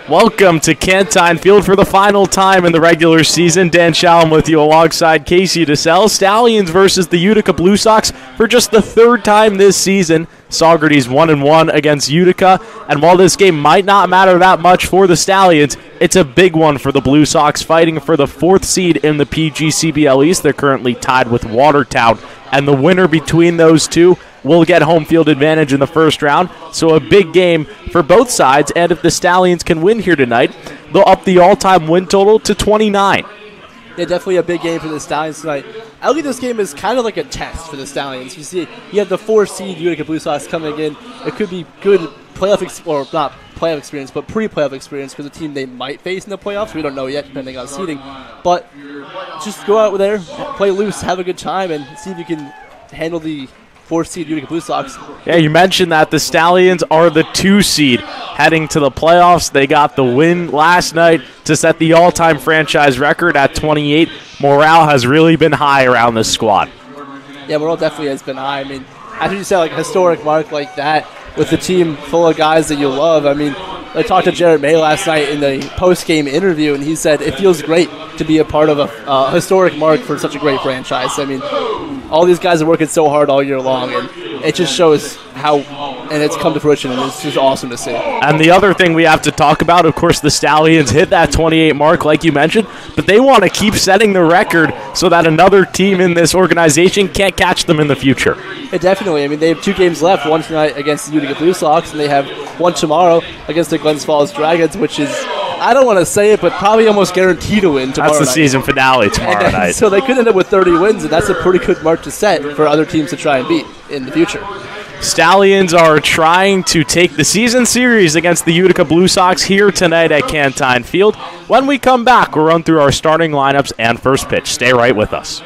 Welcome to Cantine Field for the final time in the regular season. Dan Shalom with you alongside Casey DeSalle. Stallions versus the Utica Blue Sox for just the third time this season. Saugerties 1-1 against Utica. And while this game might not matter that much for the Stallions, it's a big one for the Blue Sox, fighting for the fourth seed in the PGCBL East. They're currently tied with Watertown. And the winner between those two will get home field advantage in the first round. So a big game for both sides. And if the Stallions can win here tonight, they'll up the all-time win total to 29. Yeah, definitely a big game for the Stallions tonight. I look at this game as kind of like a test for the Stallions. You see, you have the 4-seed Utica Blue Sox coming in. It could be good playoff not playoff experience, but pre-playoff experience for the team they might face in the playoffs. We don't know yet, depending on seeding. But just go out there, play loose, have a good time, and see if you can handle the 4-seed Utica Blue Sox. Yeah, you mentioned that the Stallions are the 2-seed heading to the playoffs. They got the win last night to set the all-time franchise record at 28. Morale has really been high around this squad. Yeah, morale definitely has been high. I mean, after you say like a historic mark like that with the team full of guys that you love, I mean, I talked to Jared May last night in the post-game interview, and he said it feels great to be a part of a historic mark for such a great franchise. I mean, all these guys are working so hard all year long, and it just shows how, and it's come to fruition, and it's just awesome to see. And the other thing we have to talk about, of course, the Stallions hit that 28 mark, like you mentioned, but they want to keep setting the record so that another team in this organization can't catch them in the future. Yeah, definitely. I mean, they have 2 games left, one tonight against the Utica Blue Sox, and they have one tomorrow against the Glens Falls Dragons, which is, I don't want to say it, but probably almost guaranteed to win tomorrow night. That's the season finale tomorrow night. So they could end up with 30 wins, and that's a pretty good mark to set for other teams to try and beat in the future. Stallions are trying to take the season series against the Utica Blue Sox here tonight at Cantine Field. When we come back, we'll run through our starting lineups and first pitch. Stay right with us.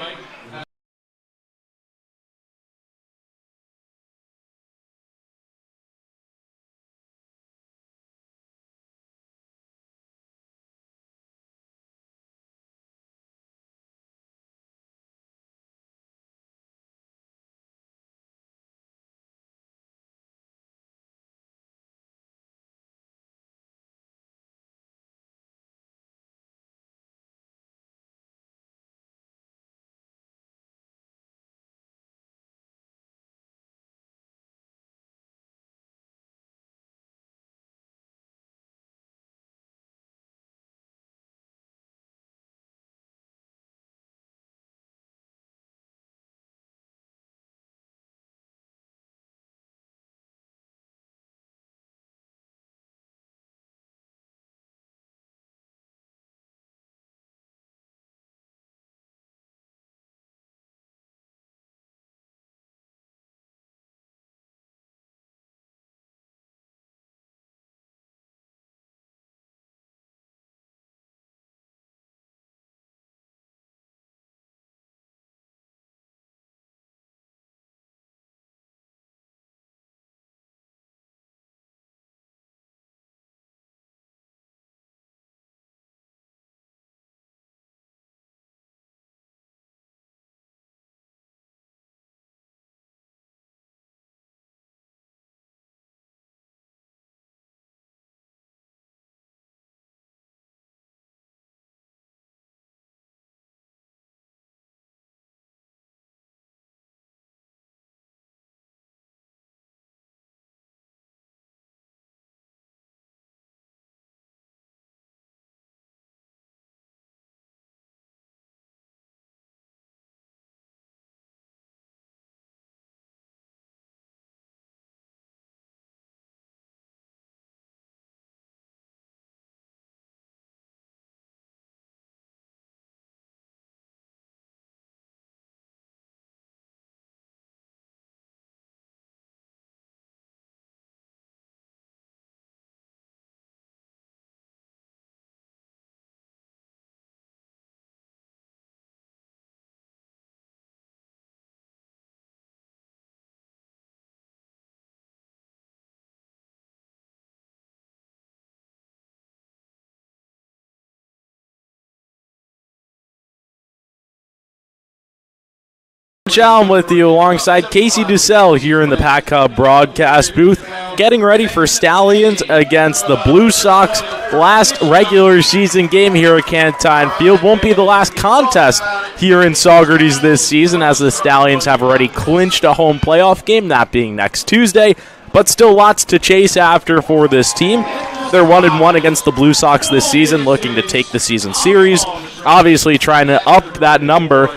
Allen with you alongside Casey DeSalle here in the Pack Hub broadcast booth. getting ready for Stallions against the Blue Sox. Last regular season game here at Cantine Field. Won't be the last contest here in Saugerties this season, as the Stallions have already clinched a home playoff game, that being next Tuesday. But still lots to chase after for this team. They're 1-1 against the Blue Sox this season, looking to take the season series. Obviously trying to up that number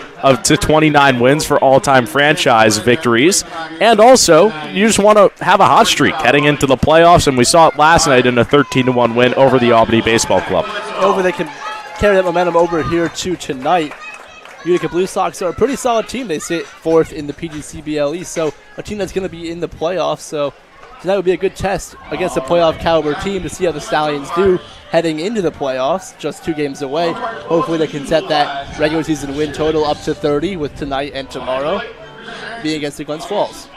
to 29 wins for all-time franchise victories. And also, you just want to have a hot streak heading into the playoffs, and we saw it last night in a 13-1 win over the Albany Baseball Club. They can carry that momentum over here to tonight. Utica Blue Sox are a pretty solid team. They sit fourth in the PGCBL East, so a team that's going to be in the playoffs. So tonight would be a good test against a playoff caliber team to see how the Stallions do heading into the playoffs, just 2 games away. Hopefully they can set that regular season win total up to 30 with tonight and tomorrow being against the Glens Falls.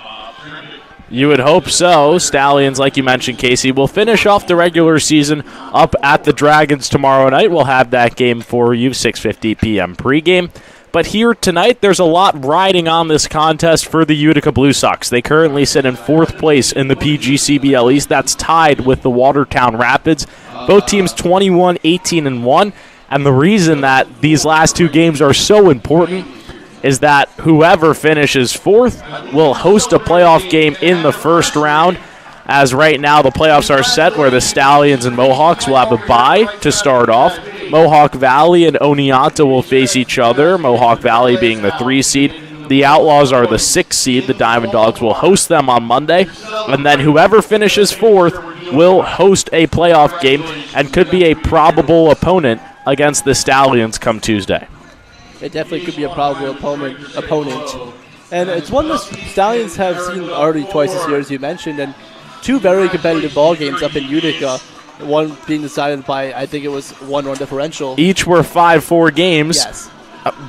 You would hope so. Stallions, like you mentioned, Casey, will finish off the regular season up at the Dragons tomorrow night. We'll have that game for you, 6:50 p.m. pregame. But here tonight, there's a lot riding on this contest for the Utica Blue Sox. They currently sit in 4th place in the PGCBL East. That's tied with the Watertown Rapids. Both teams 21-18-1. And the reason that these last 2 games are so important is that whoever finishes 4th will host a playoff game in the first round. As right now, the playoffs are set where the Stallions and Mohawks will have a bye to start off. Mohawk Valley and Oneonta will face each other, Mohawk Valley being the 3 seed. The Outlaws are the 6 seed. The Diamond Dogs will host them on Monday. And then whoever finishes 4th will host a playoff game and could be a probable opponent against the Stallions come Tuesday. It definitely could be a probable opponent. And it's one the Stallions have seen already twice this year, as you mentioned, and 2 very competitive ball games up in Utica. One being decided by, I think it was 1-1 differential. Each were 5-4 games. Yes.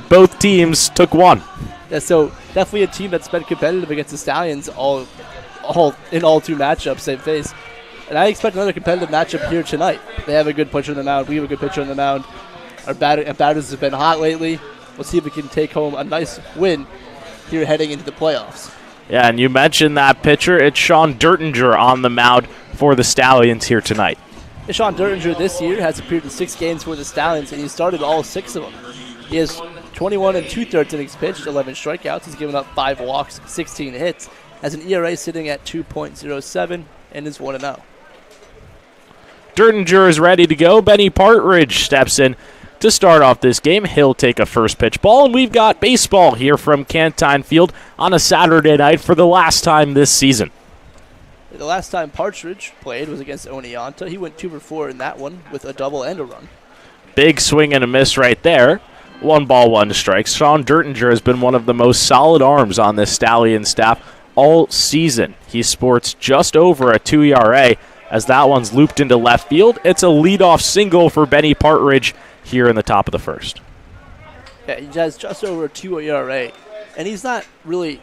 Both teams took 1. Yeah, so definitely a team that's been competitive against the Stallions all 2 matchups they face. And I expect another competitive matchup here tonight. They have a good pitcher on the mound. We have a good pitcher on the mound. Our batters have been hot lately. We'll see if we can take home a nice win here heading into the playoffs. Yeah, and you mentioned that pitcher. It's Sean Dertinger on the mound for the Stallions here tonight. Sean Dertinger this year has appeared in 6 games for the Stallions, and he started all 6 of them. He has 21 2/3 innings pitched, 11 strikeouts. He's given up 5 walks, 16 hits, has an ERA sitting at 2.07, and is 1-0. Dertinger is ready to go. Benny Partridge steps in to start off this game. He'll take a first pitch ball, and we've got baseball here from Cantine Field on a Saturday night for the last time this season. The last time Partridge played was against Oneonta. He went 2 for 4 in that one with a double and a run. Big swing and a miss right there. 1 ball, 1 strike. Sean Dertinger has been one of the most solid arms on this Stallion staff all season. He sports just over a 2 ERA as that one's looped into left field. It's a leadoff single for Benny Partridge here in the top of the first. Yeah, he has just over a 2 ERA, and he's not really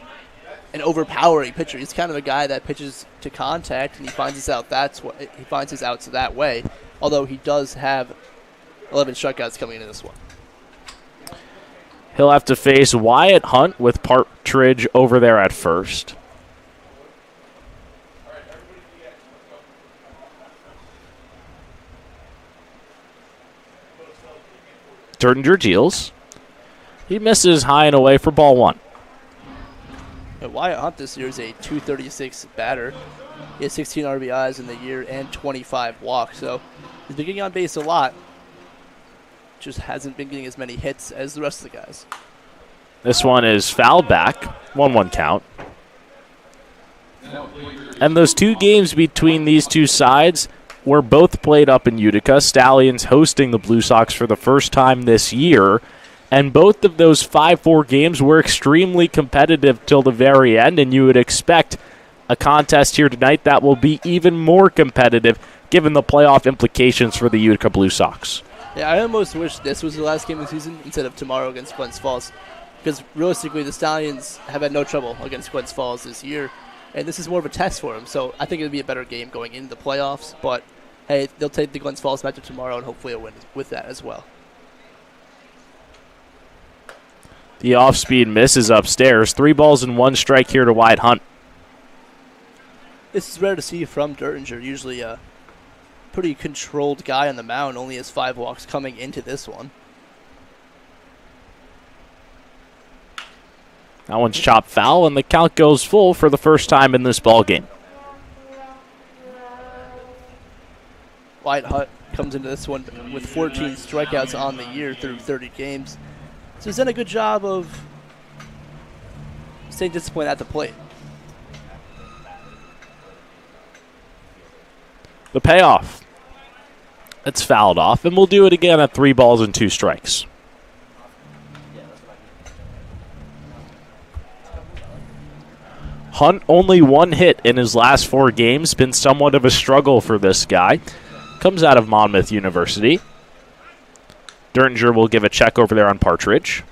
an overpowering pitcher. He's kind of a guy that pitches to contact, and he finds his outs that way. Although he does have 11 strikeouts coming into this one. He'll have to face Wyatt Hunt with Partridge over there at first. Dertinger deals. He misses high and away for ball 1. Wyatt Hunt this year is a .236 batter. He has 16 RBIs in the year and 25 walks, so he's been getting on base a lot. Just hasn't been getting as many hits as the rest of the guys. This one is fouled back. 1-1 count. And those 2 games between these 2 sides were both played up in Utica. Stallions hosting the Blue Sox for the first time this year. And both of those 5-4 games were extremely competitive till the very end, and you would expect a contest here tonight that will be even more competitive given the playoff implications for the Utica Blue Sox. Yeah, I almost wish this was the last game of the season instead of tomorrow against Glens Falls, because realistically the Stallions have had no trouble against Glens Falls this year, and this is more of a test for them, so I think it would be a better game going into the playoffs, but hey, they'll take the Glens Falls matchup tomorrow and hopefully a win with that as well. The off-speed misses upstairs. 3 balls and 1 strike here to Wyatt Hunt. This is rare to see from Dertinger. Usually a pretty controlled guy on the mound. Only has 5 walks coming into this one. That one's chopped foul, and the count goes full for the first time in this ballgame. Wyatt Hutt comes into this one with 14 strikeouts on the year through 30 games. So he's done a good job of staying disciplined at the plate. The payoff. It's fouled off, and we'll do it again at 3 balls and 2 strikes. Hunt only 1 hit in his last 4 games. Been somewhat of a struggle for this guy. Comes out of Monmouth University. Dertinger will give a check over there on Partridge.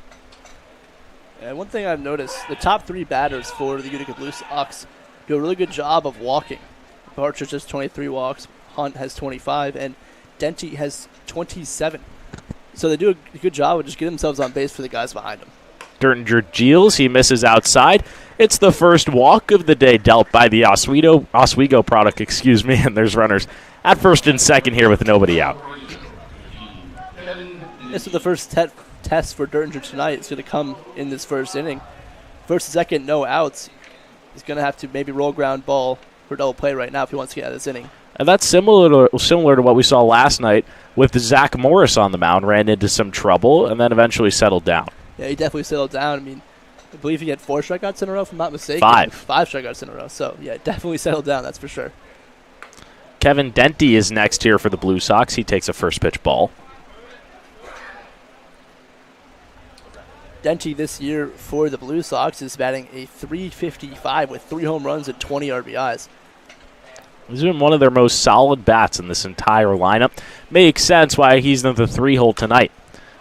And one thing I've noticed, the top 3 batters for the Utica Blue Sox do a really good job of walking. Partridge has 23 walks, Hunt has 25, and Denty has 27. So they do a good job of just getting themselves on base for the guys behind them. Dertinger deals. He misses outside. It's the first walk of the day dealt by the Oswego product, and there's runners at first and second here with nobody out. This is the first test for Dertinger tonight. It's going to come in this first inning. First and second, no outs. He's going to have to maybe roll ground ball for double play right now if he wants to get out of this inning. And that's similar to what we saw last night with Zach Morris on the mound. Ran into some trouble and then eventually settled down. Yeah, he definitely settled down. I mean, I believe he had 4 strikeouts in a row, if I'm not mistaken. 5. 5 strikeouts in a row. So, yeah, definitely settled down, that's for sure. Kevin Denty is next here for the Blue Sox. He takes a first pitch ball. Denty this year for the Blue Sox is batting a .355 with 3 home runs and 20 RBIs. He's been one of their most solid bats in this entire lineup. Makes sense why he's in the 3-hole tonight.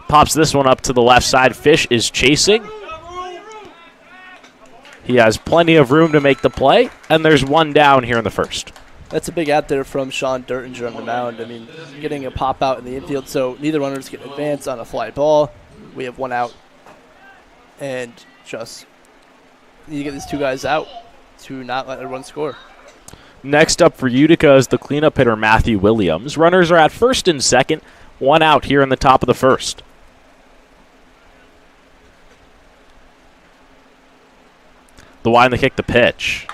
Pops this one up to the left side. Fish is chasing. He has plenty of room to make the play, and there's 1 down here in the first. That's a big out there from Sean Dertinger on the mound. I mean, getting a pop out in the infield, so neither runners can advance on a fly ball. We have 1 out, and just need to get these 2 guys out to not let everyone score. Next up for Utica is the cleanup hitter Matthew Williams. Runners are at first and second, 1 out here in the top of the first. The wind, the kick, the pitch.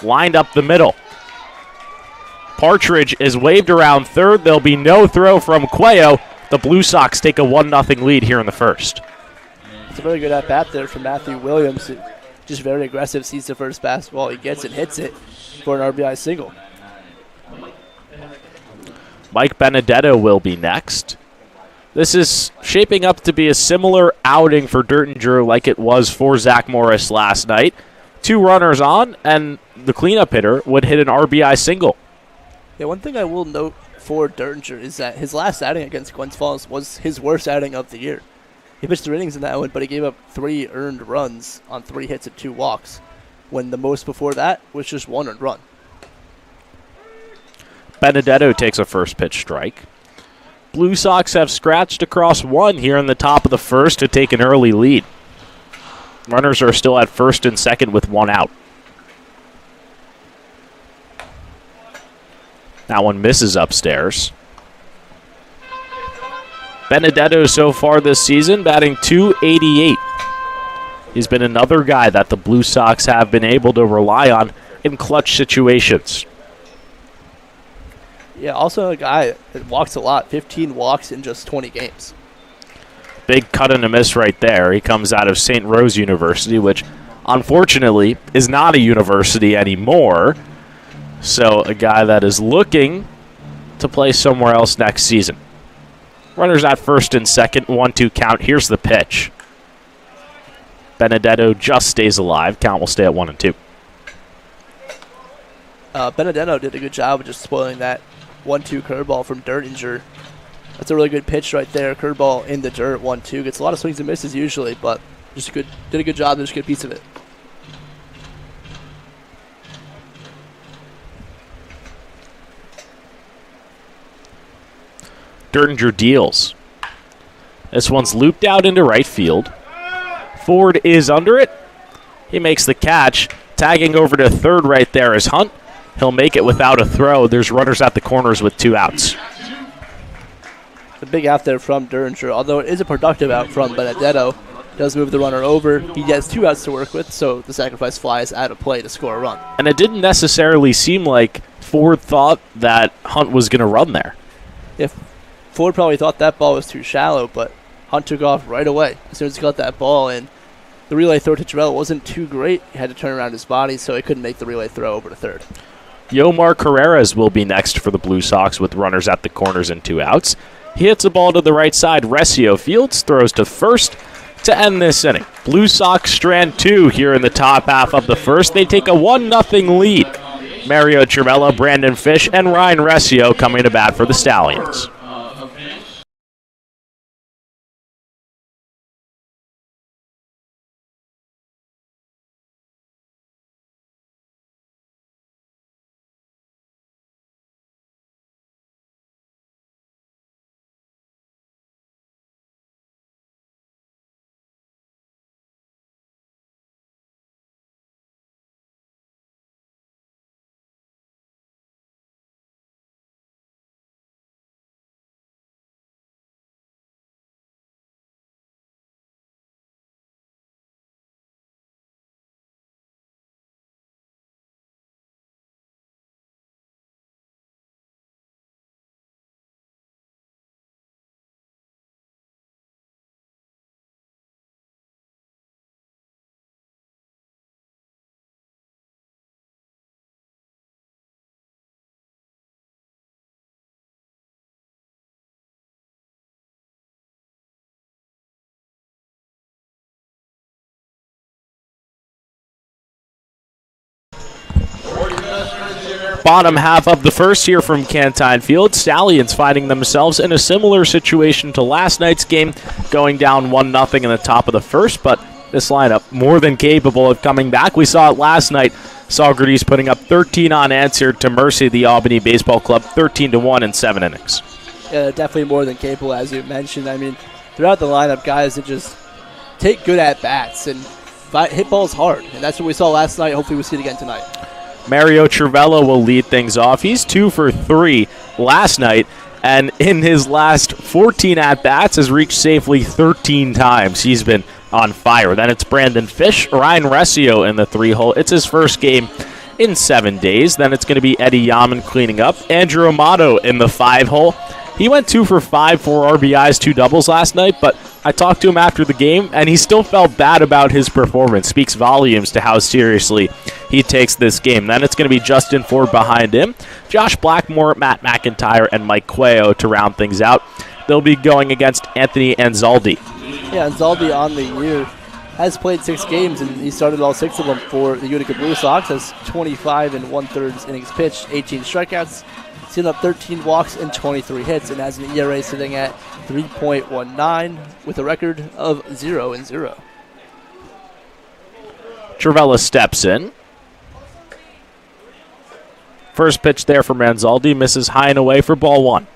Lined up the middle. Partridge is waved around third. There'll be no throw from Cuello. The Blue Sox take a 1-0 lead here in the first. It's a very good at-bat there from Matthew Williams. Just very aggressive, sees the first fastball. He gets it, hits it for an RBI single. Mike Benedetto will be next. This is shaping up to be a similar outing for Dertinger like it was for Zach Morris last night. 2 runners on, and the cleanup hitter would hit an RBI single. Yeah, one thing I will note for Dertinger is that his last outing against Glens Falls was his worst outing of the year. He pitched 3 innings in that one, but he gave up 3 earned runs on 3 hits and 2 walks, when the most before that was just 1 earned run. Benedetto takes a first pitch strike. Blue Sox have scratched across 1 here in the top of the first to take an early lead. Runners are still at first and second with 1 out. That one misses upstairs. Benedetto so far this season batting .288. He's been another guy that the Blue Sox have been able to rely on in clutch situations. Yeah, also a guy that walks a lot, 15 walks in just 20 games. Big cut and a miss right there. He comes out of St. Rose University, which unfortunately is not a university anymore. So a guy that is looking to play somewhere else next season. Runners at first and second, 1-2 count. Here's the pitch. Benedetto just stays alive. Count will stay at 1-2. Benedetto did a good job of just spoiling that 1-2 curveball from Dertinger. That's a really good pitch right there. Curveball in the dirt, 1-2. Gets a lot of swings and misses usually, but did a good job, just a good piece of it. Dertinger deals. This one's looped out into right field. Ford is under it. He makes the catch. Tagging over to third right there is Hunt. He'll make it without a throw. There's runners at the corners with 2 outs. The big out there from Derringer, although it is a productive out from Benedetto, does move the runner over. He has 2 outs to work with, so the sacrifice fly is out of play to score a run. And it didn't necessarily seem like Ford thought that Hunt was going to run there. If Ford probably thought that ball was too shallow, but Hunt took off right away as soon as he got that ball, and the relay throw to Terrell wasn't too great. He had to turn around his body, so he couldn't make the relay throw over to third. Yomar Carreras will be next for the Blue Sox with runners at the corners and 2 outs. He hits a ball to the right side. Recio fields, throws to first to end this inning. Blue Sox strand 2 here in the top half of the first. They take a 1-0 lead. Mario Cervello, Brandon Fish, and Ryan Recio coming to bat for the Stallions. Bottom half of the first here from Cantine Field. Stallions finding themselves in a similar situation to last night's game, going down 1-0 in the top of the first, but this lineup more than capable of coming back. We saw it last night. Saugerties putting up 13 unanswered to mercy the Albany Baseball Club, 13-1 in 7 innings. Yeah, they're definitely more than capable, as you mentioned. I mean, throughout the lineup, guys that just take good at-bats and hit balls hard, and that's what we saw last night. Hopefully we see it again tonight. Mario Cervello will lead things off. He's 2 for 3 last night, and in his last 14 at-bats has reached safely 13 times. He's been on fire. Then it's Brandon Fish, Ryan Recio in the 3-hole. It's his first game in 7 days. Then it's going to be Eddie Yaman cleaning up. Andrew Amato in the 5-hole. He went 2 for 5, 4 RBIs, 2 doubles last night, but I talked to him after the game, and he still felt bad about his performance. Speaks volumes to how seriously he takes this game. Then it's going to be Justin Ford behind him, Josh Blackmore, Matt McIntyre, and Mike Cuello to round things out. They'll be going against Anthony Anzaldi. Yeah, Anzaldi on the year has played 6 games, and he started all 6 of them for the Utica Blue Sox. Has 25 1/3 innings pitched, 18 strikeouts. He's given up 13 walks and 23 hits, and has an ERA sitting at 3.19 with a record of 0-0. Cervello steps in. First pitch there for Anzaldi, misses high and away for ball 1.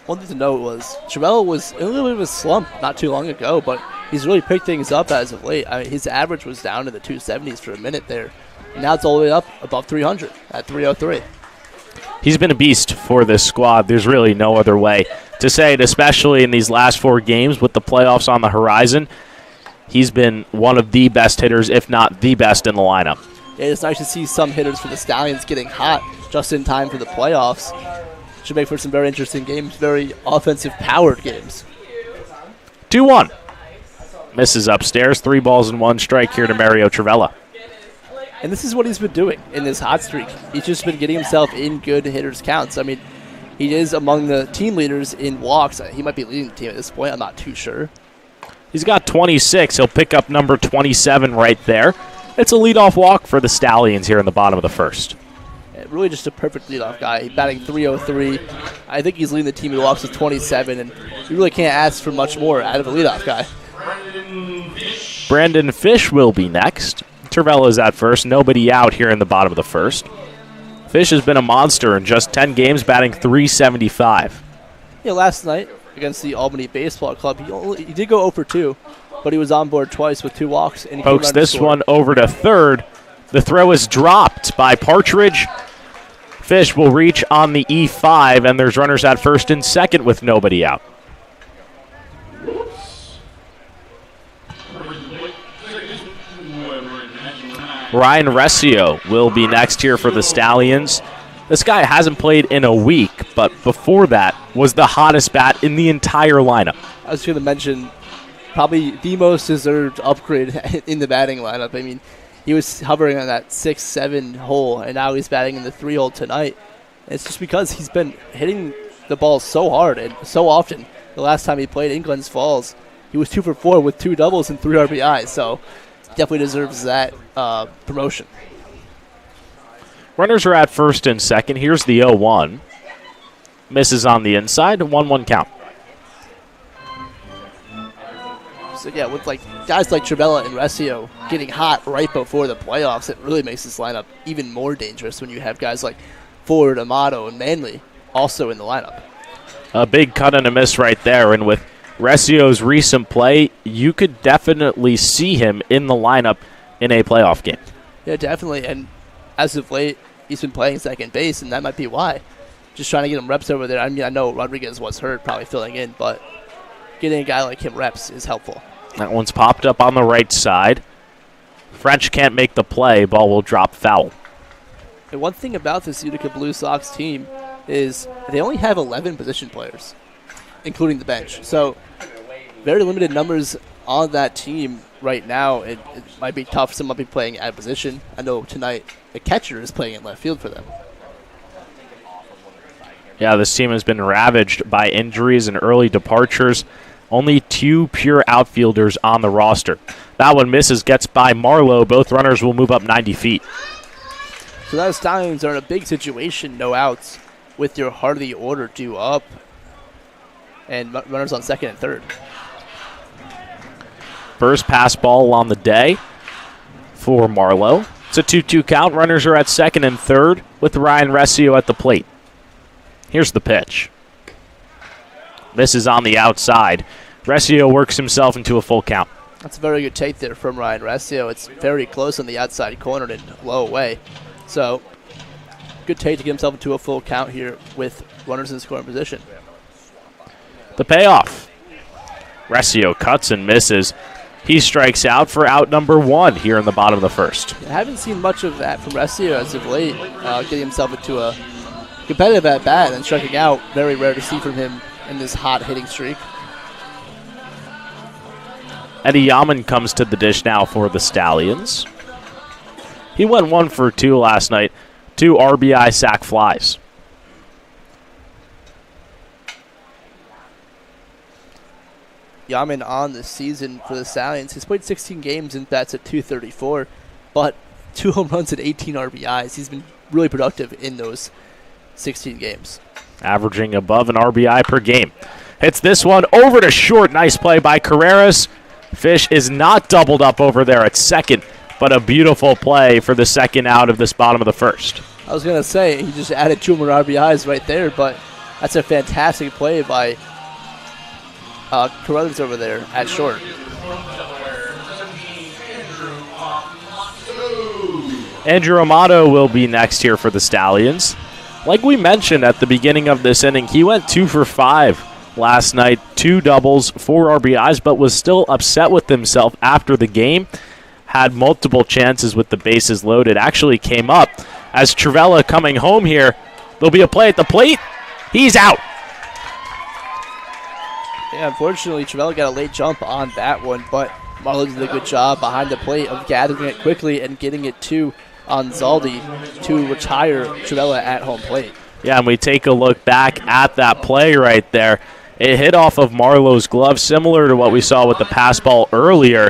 One thing to note was Cervello was in a little bit of a slump not too long ago, but he's really picked things up as of late. I mean, his average was down to the 270s for a minute there. Now it's all the way up above 300 at 303. He's been a beast for this squad. There's really no other way to say it, especially in these last 4 games with the playoffs on the horizon. He's been one of the best hitters, if not the best in the lineup. Yeah, it's nice to see some hitters for the Stallions getting hot just in time for the playoffs. Should make for some very interesting games, very offensive-powered games. 2-1. Misses upstairs. 3 balls and 1 strike here to Mario Cervello. And this is what he's been doing in this hot streak. He's just been getting himself in good hitters' counts. I mean, he is among the team leaders in walks. He might be leading the team at this point. I'm not too sure. He's got 26. He'll pick up number 27 right there. It's a leadoff walk for the Stallions here in the bottom of the first. Yeah, really just a perfect leadoff guy. He's batting 303. I think he's leading the team in walks with 27, and you really can't ask for much more out of a leadoff guy. Brandon Fish will be next. Cervello's at first. Nobody out here in the bottom of the first. Fish has been a monster in just 10 games, batting .375. Yeah, last night against the Albany Baseball Club, he did go 0 for 2, but he was on board twice with 2 walks. And he pokes this one over to third. The throw is dropped by Partridge. Fish will reach on the E5, and there's runners at first and second with nobody out. Ryan Rescio will be next here for the Stallions. This guy hasn't played in a week, but before that was the hottest bat in the entire lineup. I was going to mention probably the most deserved upgrade in the batting lineup. I mean, he was hovering on that 6-7 hole, and now he's batting in the 3 hole tonight. And it's just because he's been hitting the ball so hard and so often. The last time he played in Glens Falls, he was 2 for 4 with 2 doubles and 3 RBIs, so definitely deserves that promotion. Runners are at first and second. Here's the 0-1. Misses on the inside, 1-1 count. So yeah, with guys like Trivella and Rescio getting hot right before the playoffs, it really makes this lineup even more dangerous when you have guys like Ford, Amato, and Manley also in the lineup. A big cut and a miss right there, and with Rescio's recent play, you could definitely see him in the lineup in a playoff game. Yeah, definitely, and as of late, he's been playing second base, and that might be why. Just trying to get him reps over there. I mean, I know Rodriguez was hurt, probably filling in, but getting a guy like him reps is helpful. That one's popped up on the right side. French can't make the play. Ball will drop foul. And one thing about this Utica Blue Sox team is they only have 11 position players, including the bench. So very limited numbers on that team right now. It might be tough. Some might be playing at position. I know tonight the catcher is playing in left field for them. Yeah, this team has been ravaged by injuries and early departures. Only 2 pure outfielders on the roster. That one misses, gets by Marlowe. Both runners will move up 90 feet. So those Stallions are in a big situation, no outs, with your heart of the order due up, and runners on second and third. First pass ball on the day for Marlowe. It's a 2-2 count. Runners are at second and third with Ryan Rescio at the plate. Here's the pitch. This is on the outside. Rescio works himself into a full count. That's a very good take there from Ryan Rescio. It's very close on the outside corner and low away. So, good take to get himself into a full count here with runners in scoring position. The payoff. Rescio cuts and misses. He strikes out for out number 1 here in the bottom of the first. I haven't seen much of that from Rescio as of late, getting himself into a competitive at-bat and striking out. Very rare to see from him in this hot hitting streak. Eddie Yaman comes to the dish now for the Stallions. He went 1 for 2 last night. 2 RBI sac flies. Yaman on the season for the Stallions. He's played 16 games and that's at .234, but 2 home runs and 18 RBIs. He's been really productive in those 16 games. Averaging above an RBI per game. Hits this one over to short. Nice play by Carreras. Fish is not doubled up over there at second, but a beautiful play for the second out of this bottom of the first. I was going to say, he just added 2 more RBIs right there, but that's a fantastic play by Carruthers over there at short. Andrew Amato will be next here for the Stallions. Like we mentioned at the beginning of this inning, he went 2 for 5 last night, 2 doubles, 4 RBIs, but was still upset with himself after the game. Had multiple chances with the bases loaded. Actually came up as Trivella coming home here. There'll be a play at the plate. He's out. Yeah, unfortunately, Trivella got a late jump on that one, but Marlowe did a good job behind the plate of gathering it quickly and getting it to Anzaldi to retire Trivella at home plate. Yeah, and we take a look back at that play right there. It hit off of Marlowe's glove, similar to what we saw with the pass ball earlier,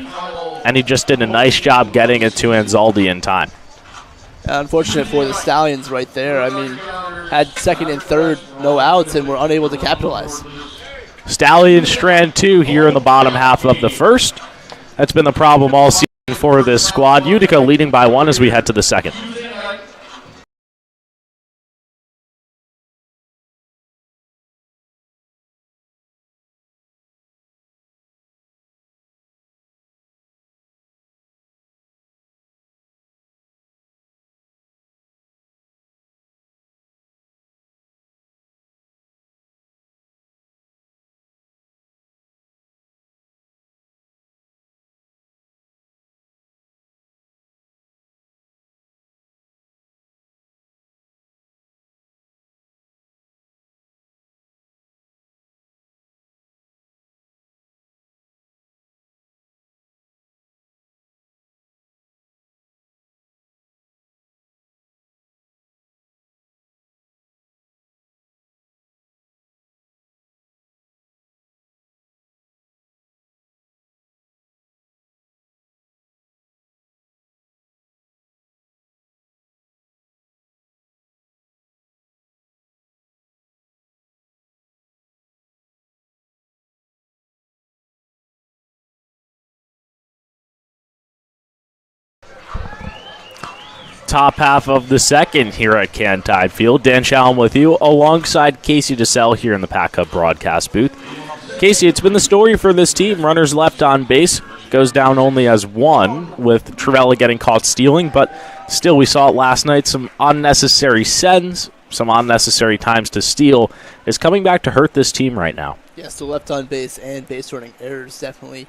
and he just did a nice job getting it to Anzaldi in time. Unfortunate for the Stallions right there. I mean, had second and third, no outs, and were unable to capitalize. Stallions strand 2 here in the bottom half of the first. That's been the problem all season for this squad. Utica leading by 1 as we head to the second. top half of the second here at Cantine Field. Dan Shalom with you, alongside Casey DeSalle here in the Pack Hub broadcast booth. Casey, it's been the story for this team. Runners left on base goes down only as one, with Trivella getting caught stealing, but still we saw it last night. Some unnecessary sends, some unnecessary times to steal is coming back to hurt this team right now. Yes, the left on base and base running errors definitely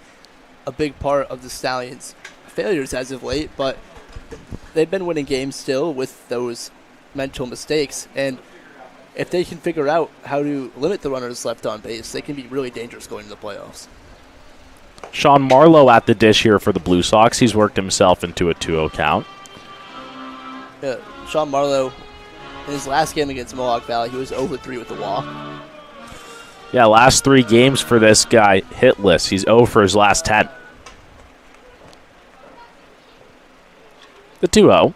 a big part of the Stallions' failures as of late, but they've been winning games still with those mental mistakes, and if they can figure out how to limit the runners left on base, they can be really dangerous going into the playoffs. Sean Marlowe at the dish here for the Blue Sox. He's worked himself into a 2-0 count. Sean Marlowe, in his last game against Mohawk Valley, he was 0-3 with the walk. Yeah, last 3 games for this guy, hitless. He's 0 for his last 10. The 2-0.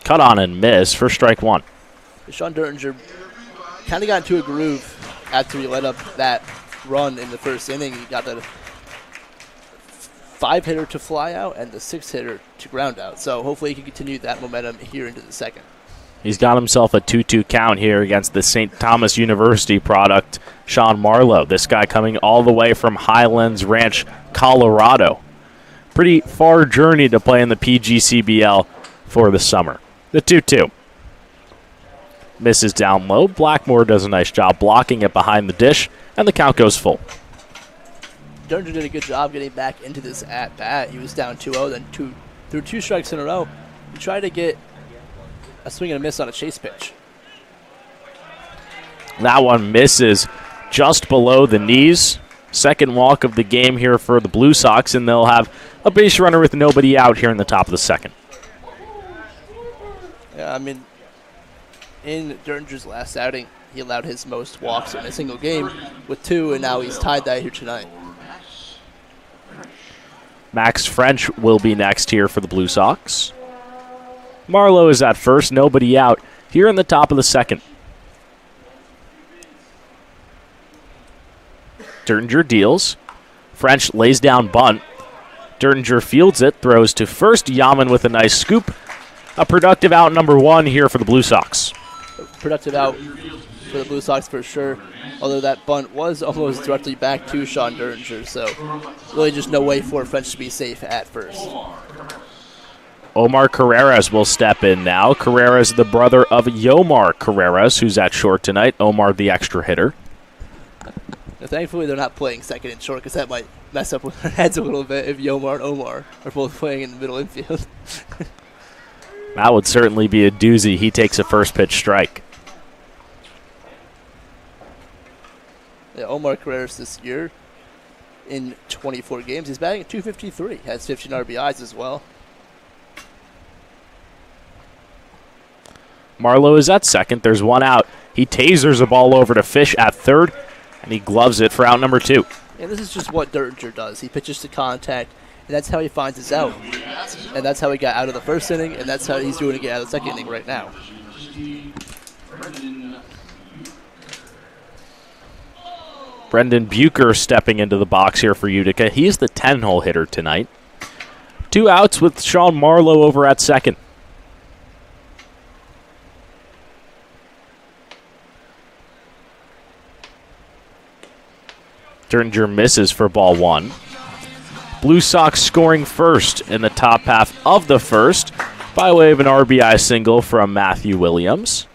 Cut on and miss for strike one. Sean Dertinger kind of got into a groove after he let up that run in the first inning. He got the 5-hitter to fly out and the 6-hitter to ground out. So hopefully he can continue that momentum here into the second. He's got himself a 2-2 count here against the St. Thomas University product, Sean Marlowe. This guy coming all the way from Highlands Ranch, Colorado. Pretty far journey to play in the PGCBL for the summer. The 2-2. Misses down low. Blackmore does a nice job blocking it behind the dish, and the count goes full. Dertinger did a good job getting back into this at-bat. He was down 2-0, then threw 2 strikes in a row. He tried to get a swing and a miss on a chase pitch. That one misses just below the knees. Second walk of the game here for the Blue Sox, and they'll have a base runner with nobody out here in the top of the second. Yeah, I mean, in Dertinger's last outing, he allowed his most walks in a single game with 2, and now he's tied that here tonight. Max French will be next here for the Blue Sox. Marlowe is at first, nobody out here in the top of the second. Dertinger deals. French lays down bunt. Dertinger fields it, throws to first. Yaman with a nice scoop. A productive out number 1 here for the Blue Sox. Productive out for the Blue Sox for sure, although that bunt was almost directly back to Sean Dertinger, so really just no way for French to be safe at first. Omar Carreras will step in now. Carreras, the brother of Yomar Carreras, who's at short tonight. Omar, the extra hitter. Now, thankfully, they're not playing second and short because that might mess up with their heads a little bit if Yomar and Omar are both playing in the middle infield. That would certainly be a doozy. He takes a first pitch strike. Yeah, Omar Carreras this year in 24 games, he's batting at .253. Has 15 RBIs as well. Marlowe is at second. There's one out. He tasers a ball over to Fish at third, and he gloves it for out number 2. And this is just what Dertinger does. He pitches to contact, and that's how he finds his out. And that's how he got out of the first inning, and that's how he's doing to get out of the second inning right now. Brendan Bucher stepping into the box here for Utica. He's the 10-hole hitter tonight. 2 outs with Sean Marlowe over at second. Dertinger misses for ball 1. Blue Sox scoring first in the top half of the first by way of an RBI single from Matthew Williams.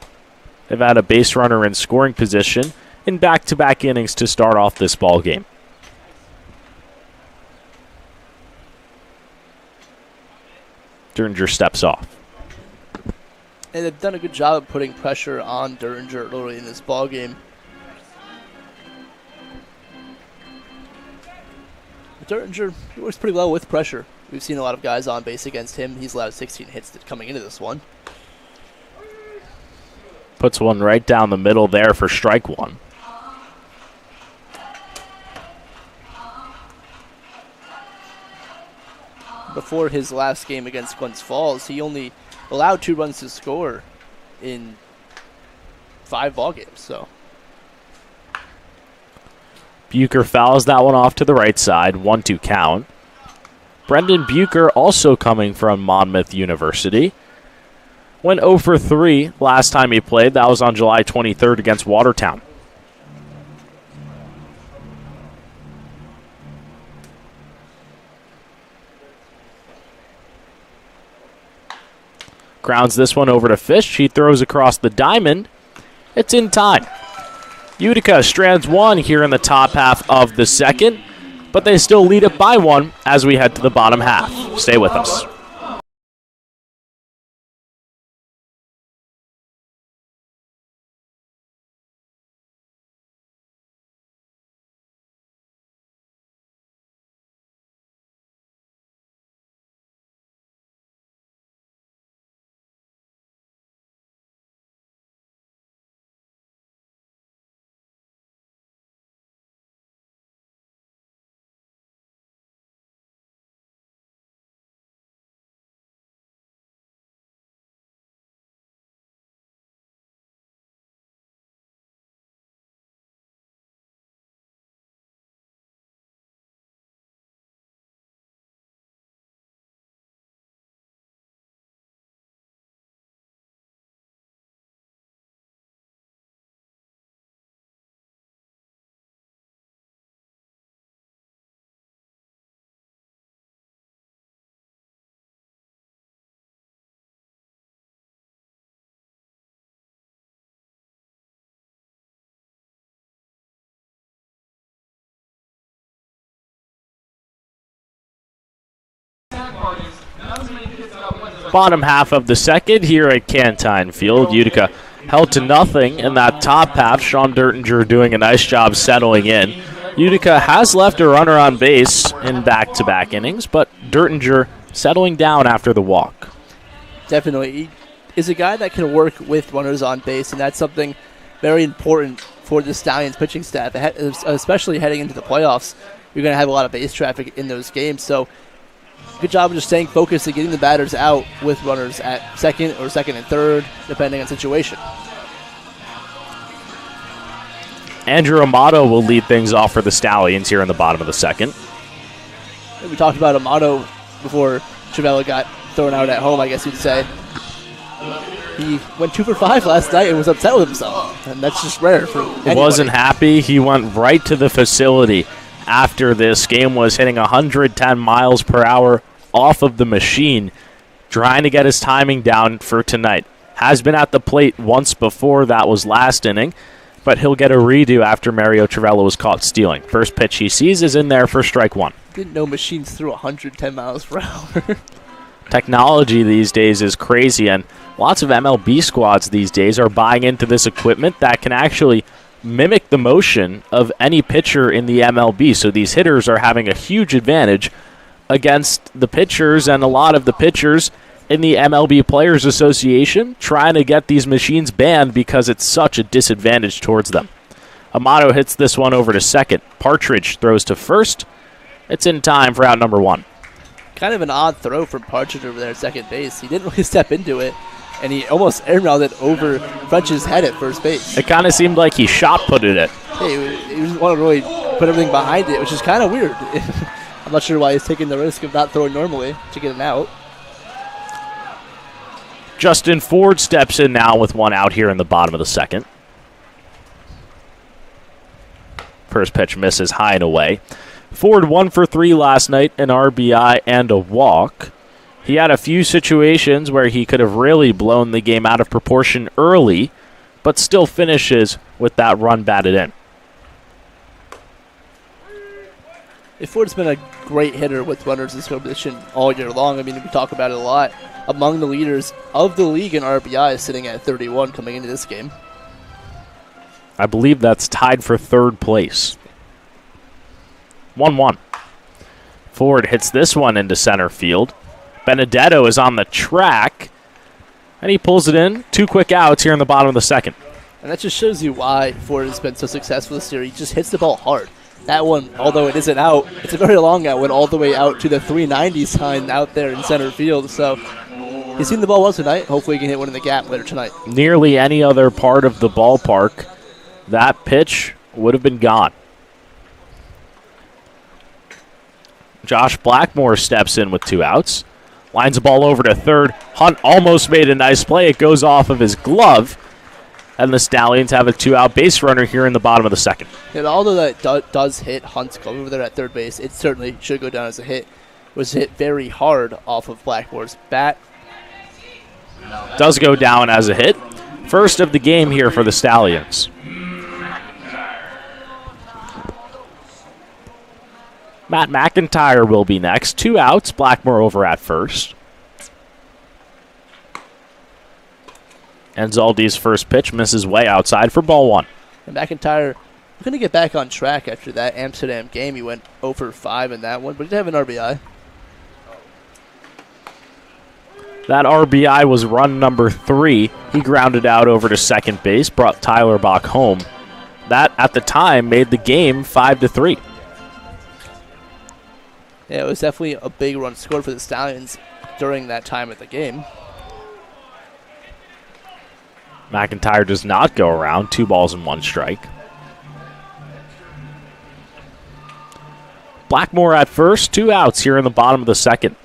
They've had a base runner in scoring position in back-to-back innings to start off this ball game. Dertinger steps off. And they've done a good job of putting pressure on Dertinger early in this ball game. Dertinger works pretty well with pressure. We've seen a lot of guys on base against him. He's allowed 16 hits coming into this one. Puts one right down the middle there for strike 1. Before his last game against Glens Falls, he only allowed 2 runs to score in 5 ball games. So Bucher fouls that one off to the right side. 1-2 count. Brendan Bucher, also coming from Monmouth University, went 0 for 3 last time he played. That was on July 23rd against Watertown. Grounds this one over to Fish. He throws across the diamond. It's in time. Utica strands one here in the top half of the second, but they still lead it by one as we head to the bottom half. Stay with us. Bottom half of the second here at Cantine Field. Utica held to nothing in that top half. Sean Dertinger doing a nice job settling in. Utica has left a runner on base in back-to-back innings, but Dertinger settling down after the walk. Definitely. He is a guy that can work with runners on base, and that's something very important for the Stallions pitching staff, especially heading into the playoffs. You're going to have a lot of base traffic in those games, so good job of just staying focused and getting the batters out with runners at second or second and third, depending on situation. Andrew Amato will lead things off for the Stallions here in the bottom of the second. We talked about Amato before Travella got thrown out at home, I guess you'd say. He went 2 for 5 last night and was upset with himself, and that's just rare for anybody. Wasn't happy. He went right to the facility after this game, was hitting 110 miles per hour off of the machine, trying to get his timing down for tonight. Has been at the plate once before, that was last inning, but he'll get a redo after Mario Travella was caught stealing. First pitch he sees is in there for strike one. Didn't know machines threw 110 miles per hour. Technology these days is crazy, and lots of MLB squads these days are buying into this equipment that can actually mimic the motion of any pitcher in the MLB. So these hitters are having a huge advantage against the pitchers, and a lot of the pitchers in the MLB Players Association trying to get these machines banned because it's such a disadvantage towards them. Amato hits this one over to second. Partridge throws to first. It's in time for out number one. Kind of an odd throw from Partridge over there at second base. He didn't really step into it, and he almost airmailed it over French's head at first base. It kind of seemed like he shot-putted it. Hey, he just wanted to really put everything behind it, which is kind of weird. I'm not sure why he's taking the risk of not throwing normally to get an out. Justin Ford steps in now with one out here in the bottom of the second. First pitch misses high and away. Ford 1 for 3 last night, an RBI and a walk. He had a few situations where he could have really blown the game out of proportion early, but still finishes with that run batted in. Ford's been a great hitter with runners in scoring position all year long. I mean, we talk about it a lot. Among the leaders of the league in RBI, sitting at 31 coming into this game. I believe that's tied for third place. 1-1. Ford hits this one into center field. Benedetto is on the track, and he pulls it in. 2 quick outs here in the bottom of the second. And that just shows you why Ford has been so successful this year. He just hits the ball hard. That one, although it isn't out, it's a very long out, went all the way out to the 390 sign out there in center field. So he's seen the ball well tonight. Hopefully he can hit one in the gap later tonight. Nearly any other part of the ballpark, that pitch would have been gone. Josh Blackmore steps in with 2 outs. Lines the ball over to third. Hunt almost made a nice play. It goes off of his glove. And the Stallions have a 2-out base runner here in the bottom of the second. And although that does hit Hunt's glove over there at third base, it certainly should go down as a hit. It was hit very hard off of Blackmore's bat. Does go down as a hit. First of the game here for the Stallions. Matt McIntyre will be next. 2 outs. Blackmore over at first. And Zaldi's first pitch misses way outside for ball 1. And McIntyre going to get back on track after that Amsterdam game. He went 0 for 5 in that one, but he did have an RBI. That RBI was run number 3. He grounded out over to second base, brought Tyler Bach home. That, at the time, made the game 5-3. Yeah, it was definitely a big run scored for the Stallions during that time of the game. McIntyre does not go around. 2 balls and 1 strike. Blackmore at first. 2 outs here in the bottom of the second.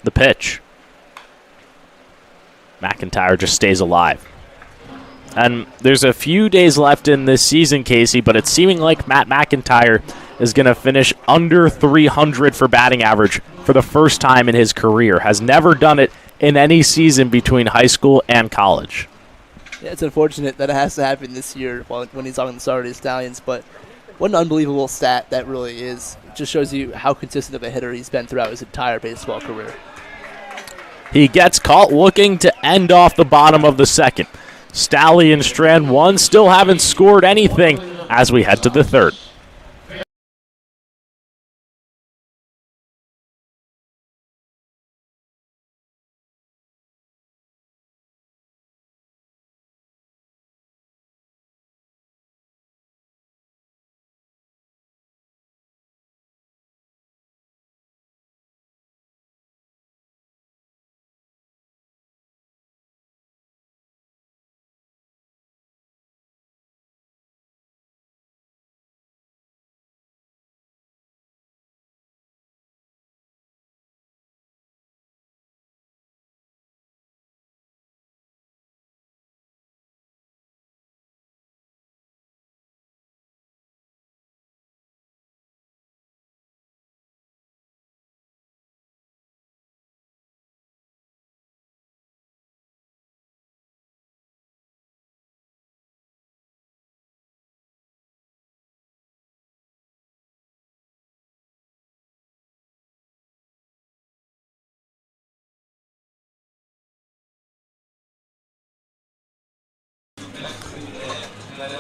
The pitch. McIntyre just stays alive. And there's a few days left in this season, Casey, but it's seeming like Matt McIntyre is going to finish under 300 for batting average for the first time in his career. Has never done it in any season between high school and college. Yeah, it's unfortunate that it has to happen this year when he's on the Saugerties Stallions, but what an unbelievable stat that really is. It just shows you how consistent of a hitter he's been throughout his entire baseball career. He gets caught looking to end off the bottom of the second. Stallions strand 1, still haven't scored anything as we head to the third.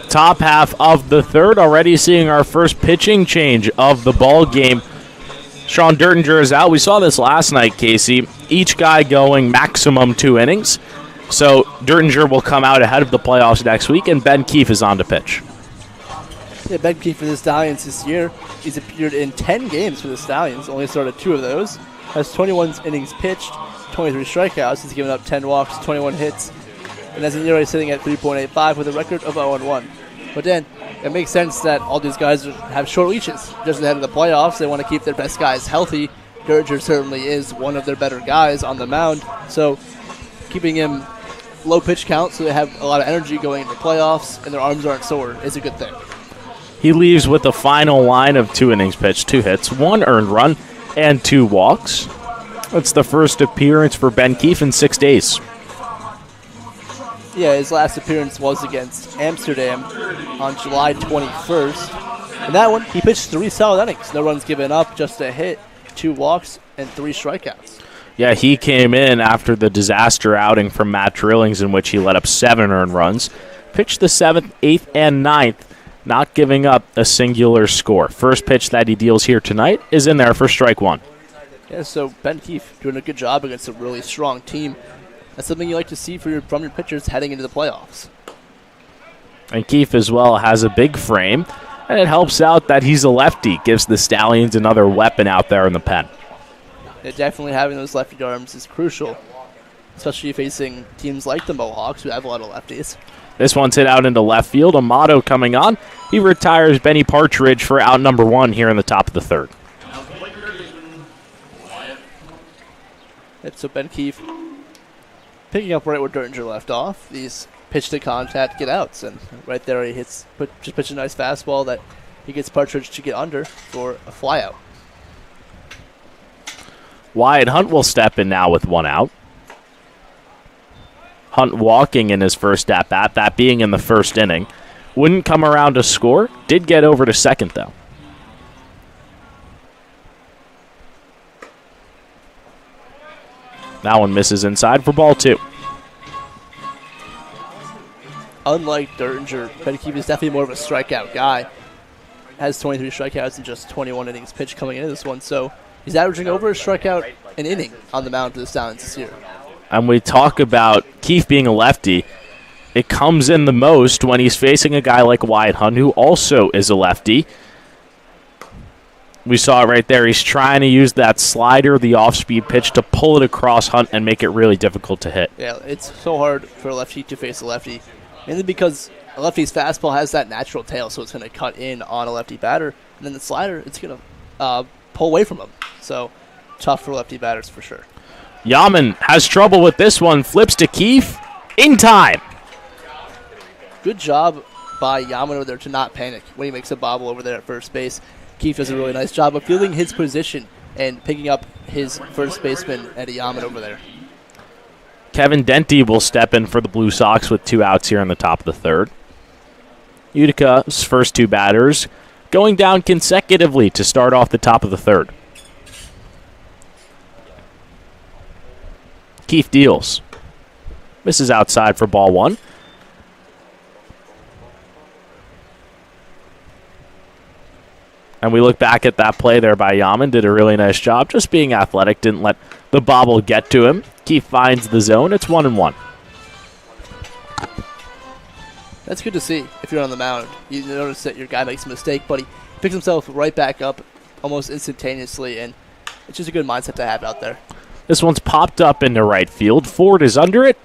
Top half of the third, already seeing our first pitching change of the ball game. Sean Dertinger is out. We saw this last night, Casey. Each guy going maximum 2 innings. So Dertinger will come out ahead of the playoffs next week, and Ben Keefe is on to pitch. Yeah, Ben Keefe for the Stallions this year. He's appeared in 10 games for the Stallions, only started 2 of those. Has 21 innings pitched, 23 strikeouts. He's given up 10 walks, 21 hits, and has an ERA sitting at 3.85 with a record of 0-1. But then, it makes sense that all these guys have short leashes. Just ahead of the playoffs, they want to keep their best guys healthy. Dertinger certainly is one of their better guys on the mound, so keeping him low pitch count so they have a lot of energy going into playoffs and their arms aren't sore is a good thing. He leaves with a final line of 2 innings pitched, 2 hits, 1 earned run, and 2 walks. That's the first appearance for Ben Keefe in 6 days. Yeah, his last appearance was against Amsterdam on July 21st. In that one, he pitched 3 solid innings. No runs given up, just a hit, 2 walks, and 3 strikeouts. Yeah, he came in after the disaster outing from Matt Drillings in which he let up 7 earned runs. Pitched the 7th, 8th, and 9th, not giving up a singular score. First pitch that he deals here tonight is in there for strike 1. Yeah, so Ben Keefe doing a good job against a really strong team. That's something you like to see from your pitchers heading into the playoffs. And Keefe as well has a big frame, and it helps out that he's a lefty. Gives the Stallions another weapon out there in the pen. Yeah, definitely having those lefty arms is crucial, especially facing teams like the Mohawks who have a lot of lefties. This one's hit out into left field. Amato coming on. He retires Benny Partridge for out number 1 here in the top of the third. So Ben Keefe picking up right where Dertinger left off. These pitch to contact, get outs, and right there he just pitched a nice fastball that he gets Partridge to get under for a flyout. Wyatt Hunt will step in now with 1 out. Hunt walking in his first at-bat, that being in the first inning. Wouldn't come around to score. Did get over to second, though. That one misses inside for ball 2. Unlike Dertinger, Ben Keefe is definitely more of a strikeout guy. Has 23 strikeouts in just 21 innings pitched coming into this one, so he's averaging over a strikeout an inning on the mound for the Stallions this year. And we talk about Keefe being a lefty. It comes in the most when he's facing a guy like Wyatt Hunt, who also is a lefty. We saw it right there. He's trying to use that slider, the off-speed pitch, to pull it across Hunt and make it really difficult to hit. Yeah, it's so hard for a lefty to face a lefty, mainly because a lefty's fastball has that natural tail, so it's going to cut in on a lefty batter. And then the slider, it's going to pull away from him. So tough for lefty batters for sure. Yaman has trouble with this one. Flips to Keefe in time. Good job by Yaman over there to not panic when he makes a bobble over there at first base. Keefe does a really nice job of fielding his position and picking up his first baseman, Eddie Yaman, over there. Kevin Denty will step in for the Blue Sox with 2 outs here in the top of the third. Utica's first 2 batters going down consecutively to start off the top of the third. Keefe deals. Misses outside for ball 1. And we look back at that play there by Yaman. Did a really nice job just being athletic. Didn't let the bobble get to him. Keefe finds the zone. It's 1-1. That's good to see if you're on the mound. You notice that your guy makes a mistake, but he picks himself right back up almost instantaneously, and it's just a good mindset to have out there. This one's popped up into right field. Ford is under it.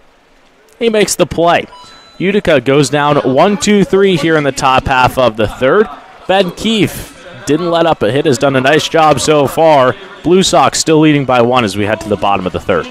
He makes the play. Utica goes down 1-2-3 here in the top half of the third. Ben Keefe didn't let up a hit, has done a nice job so far. Blue Sox still leading by 1 as we head to the bottom of the third.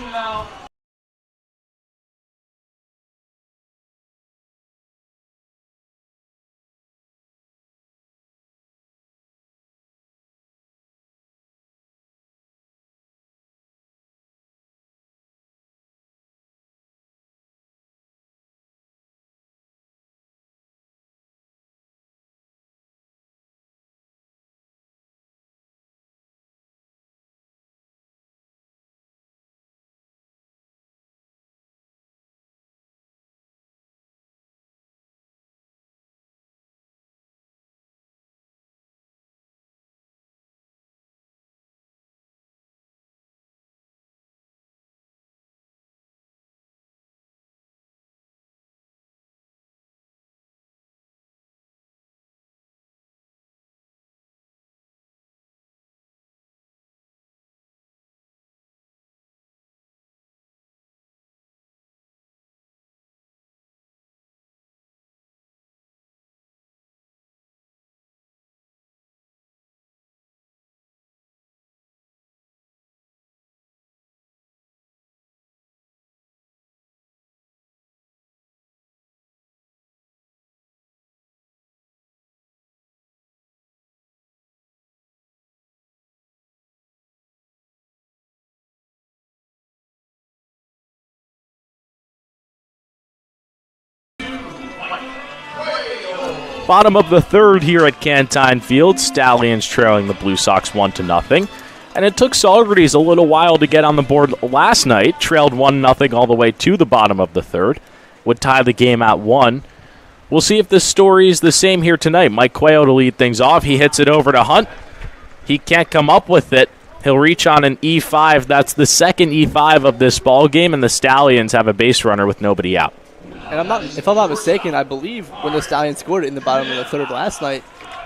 Bottom of the third here at Cantine Field. Stallions trailing the Blue Sox 1-0. And it took Saugerties a little while to get on the board last night. Trailed 1-0 all the way to the bottom of the third. Would tie the game at 1. We'll see if this story is the same here tonight. Mike Cuello to lead things off. He hits it over to Hunt. He can't come up with it. He'll reach on an E5. That's the second E5 of this ball game, and the Stallions have a base runner with nobody out. And if I'm not mistaken, I believe when the Stallions scored it in the bottom of the third last night,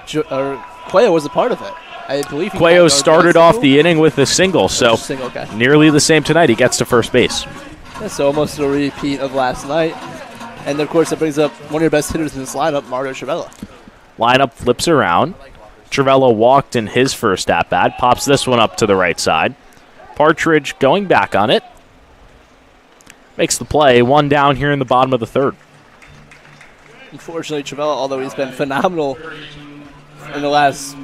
Cuello was a part of it. I believe Cuello started off the inning with a single, so okay. Nearly the same tonight. He gets to first base. Yeah, so almost a repeat of last night. And, of course, that brings up one of your best hitters in this lineup, Mario Trivella. Lineup flips around. Trivella walked in his first at-bat. Pops this one up to the right side. Partridge going back on it. Makes the play. One down here in the bottom of the third. Unfortunately, Trivella, although he's been phenomenal in the last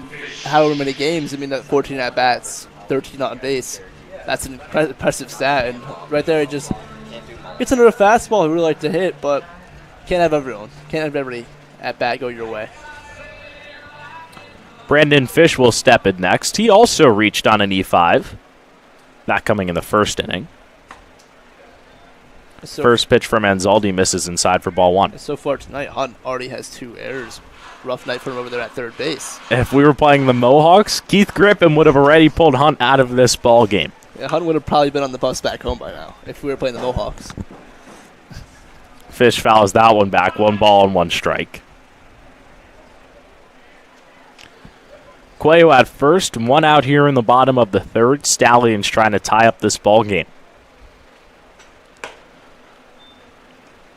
however many games, I mean, that 14 at-bats, 13 on base, that's an impressive stat. And right there, it just gets under a fastball he really like to hit, but can't have everyone. Can't have every at-bat go your way. Brandon Fish will step in next. He also reached on an E5. That coming in the first inning. First pitch from Anzaldi misses inside for ball one. So far tonight, Hunt already has 2 errors. Rough night for him over there at third base. If we were playing the Mohawks, Keith Griffin would have already pulled Hunt out of this ball game. Yeah, Hunt would have probably been on the bus back home by now if we were playing the Mohawks. Fish fouls that one back. 1 ball and 1 strike. Cuello at first. 1 out here in the bottom of the third. Stallions trying to tie up this ball game.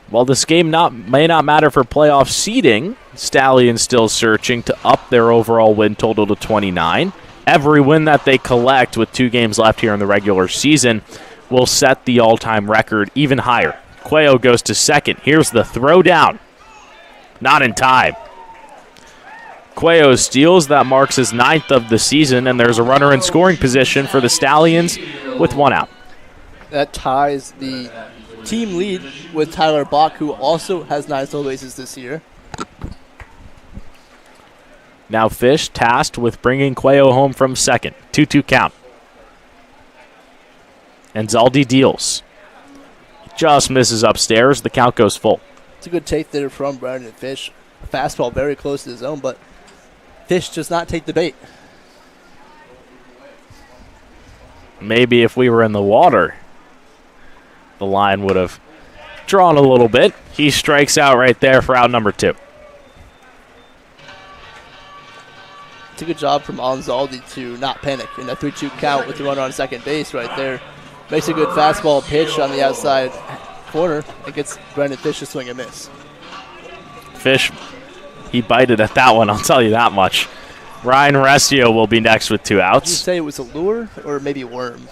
While this game may not matter for playoff seeding, Stallions still searching to up their overall win total to 29. Every win that they collect with 2 games left here in the regular season will set the all-time record even higher. Cuello goes to second. Here's the throw down. Not in time. Cuello steals. That marks his 9th of the season, and there's a runner in scoring position for the Stallions with 1 out. That ties the team lead with Tyler Bach, who also has 9 stolen bases this year. Now Fish tasked with bringing Cuello home from second. 2-2 count. And Zaldi deals. Just misses upstairs. The count goes full. It's a good take there from Brandon Fish. Fastball very close to the zone, but Fish does not take the bait. Maybe if we were in the water, the line would have drawn a little bit. He strikes out right there for out number 2. It's a good job from Anzaldi to not panic in that 3-2 count with the runner on second base right there. Makes a good fastball pitch on the outside corner. It gets Brandon Fish to swing and miss. Fish, he bited at that one, I'll tell you that much. Ryan Resio will be next with 2 outs. Did you say it was a lure or maybe a worm?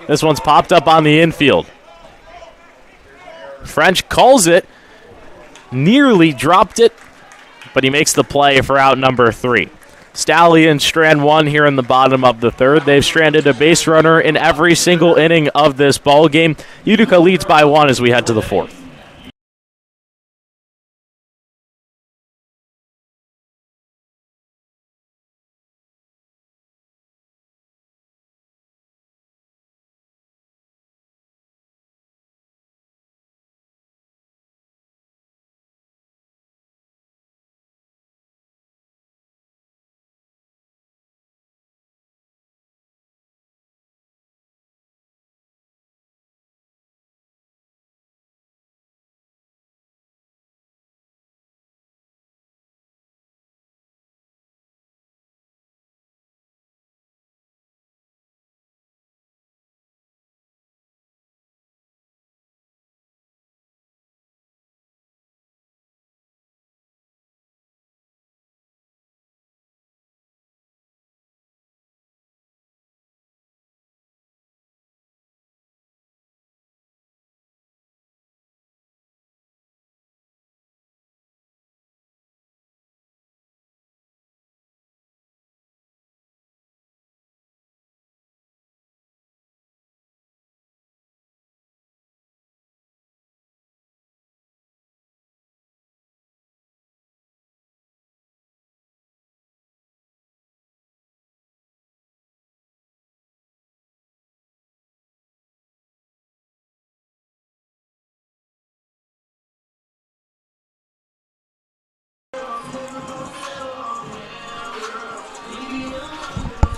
This one's popped up on the infield. French calls it. Nearly dropped it, but he makes the play for out number 3. Stallions strand 1 here in the bottom of the third. They've stranded a base runner in every single inning of this ball game. Utica leads by 1 as we head to the 4th.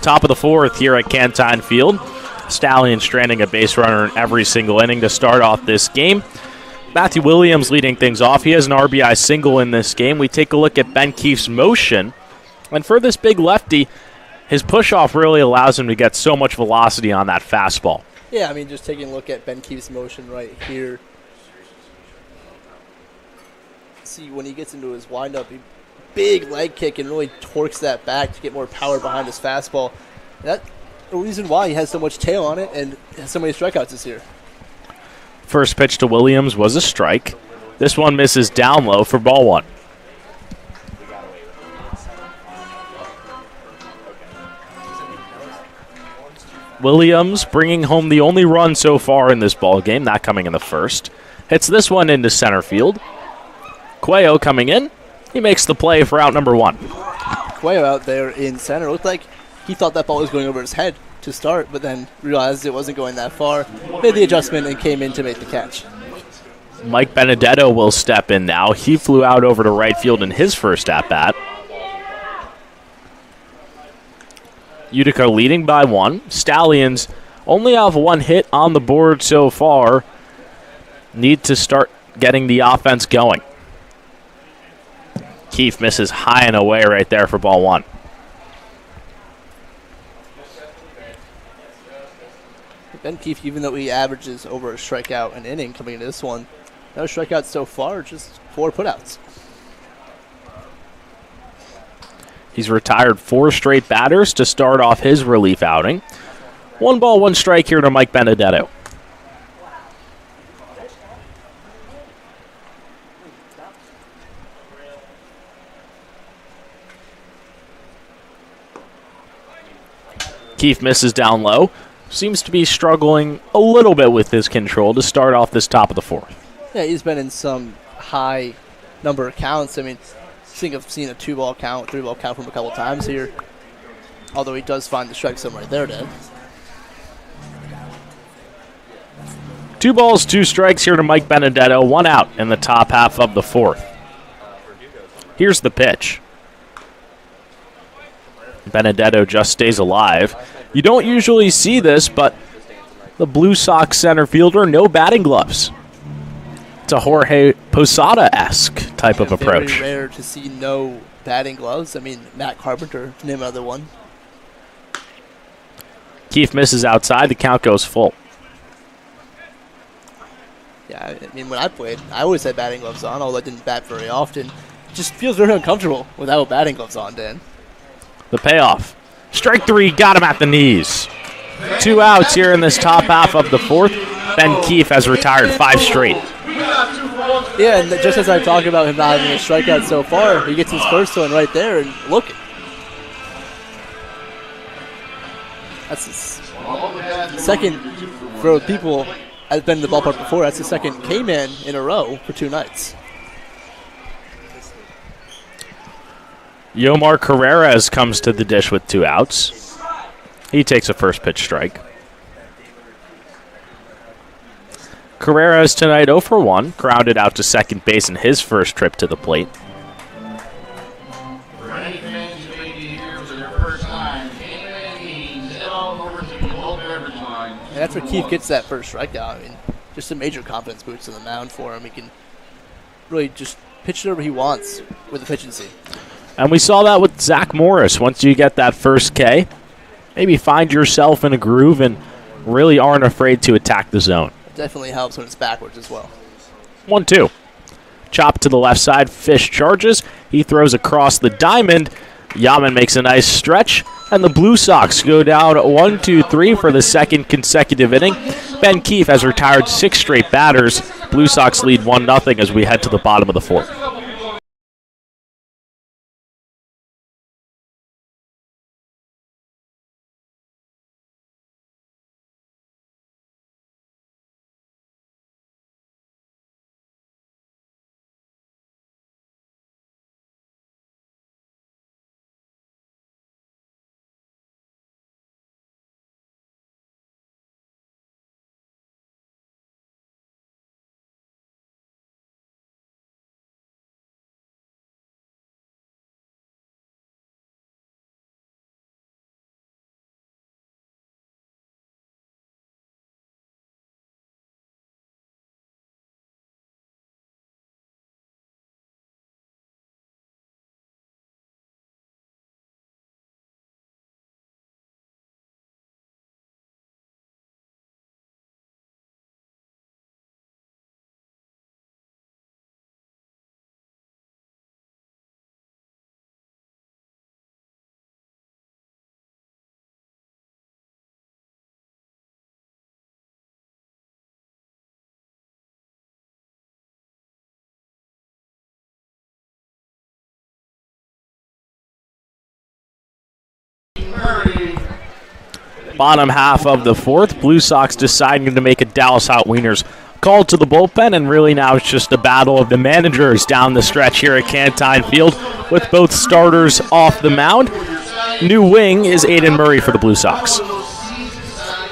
Top of the 4th here at Cantine Field. Stallions stranding a base runner in every single inning to start off this game. Matthew Williams leading things off. He has an RBI single in this game. We take a look at Ben Keefe's motion. And for this big lefty, his push-off really allows him to get so much velocity on that fastball. Yeah, I mean, just taking a look at Ben Keefe's motion right here. See, when he gets into his windup, he big leg kick and really torques that back to get more power behind his fastball. That's the reason why he has so much tail on it and has so many strikeouts this year. First pitch to Williams was a strike. This one misses down low for ball one. Williams bringing home the only run so far in this ball game, that coming in the first. Hits this one into center field. Cuello coming in. He makes the play for out number one. Cuello out there in center. Looked like he thought that ball was going over his head to start, but then realized it wasn't going that far. Made the adjustment and came in to make the catch. Mike Benedetto will step in now. He flew out over to right field in his first at-bat. Utica leading by one. Stallions only have one hit on the board so far. Need to start getting the offense going. Keefe misses high and away right there for ball one. Ben Keefe, even though he averages over a strikeout an inning coming into this one, no strikeouts so far, just 4 putouts. He's retired 4 straight batters to start off his relief outing. 1 ball, 1 strike here to Mike Benedetto. Keefe misses down low. Seems to be struggling a little bit with his control to start off this top of the fourth. Yeah, he's been in some high number of counts. I mean, I think I've seen a 2-ball count, 3-ball count from a couple times here. Although he does find the strike zone right there, Dan. 2 balls, 2 strikes here to Mike Benedetto. 1 out in the top half of the fourth. Here's the pitch. Benedetto just stays alive. You don't usually see this, but the Blue Sox center fielder, no batting gloves. It's a Jorge Posada-esque type of approach. Very rare to see no batting gloves. I mean, Matt Carpenter, to name another one. Keefe misses outside. The count goes full. Yeah, I mean, when I played, I always had batting gloves on, although I didn't bat very often. It just feels very uncomfortable without batting gloves on, Dan. The payoff. Strike 3, got him at the knees. 2 outs here in this top half of the fourth. Ben Keefe has retired 5 straight. Yeah, and just as I talked about him not having a strikeout so far, he gets his first one right there, and look. That's his second, for people that have been in the ballpark before, that's the second K-Man in a row for 2 nights. Yomar Carreras comes to the dish with 2 outs. He takes a first pitch strike. Carreras tonight 0 for 1, grounded out to second base in his first trip to the plate. And after Keefe gets that first strikeout, I mean, just a major confidence boost to the mound for him. He can really just pitch whatever he wants with efficiency. And we saw that with Zach Morris. Once you get that first K, maybe find yourself in a groove and really aren't afraid to attack the zone. It definitely helps when it's backwards as well. 1-2. Chop to the left side. Fish charges. He throws across the diamond. Yaman makes a nice stretch. And the Blue Sox go down 1-2-3 for the second consecutive inning. Ben Keefe has retired 6 straight batters. Blue Sox lead 1-0 as we head to the bottom of the fourth. Bottom half of the fourth, Blue Sox deciding to make a Dallas Hot Wieners call to the bullpen, and really now it's just a battle of the managers down the stretch here at Cantine Field with both starters off the mound. New wing is Aiden Murray for the Blue Sox.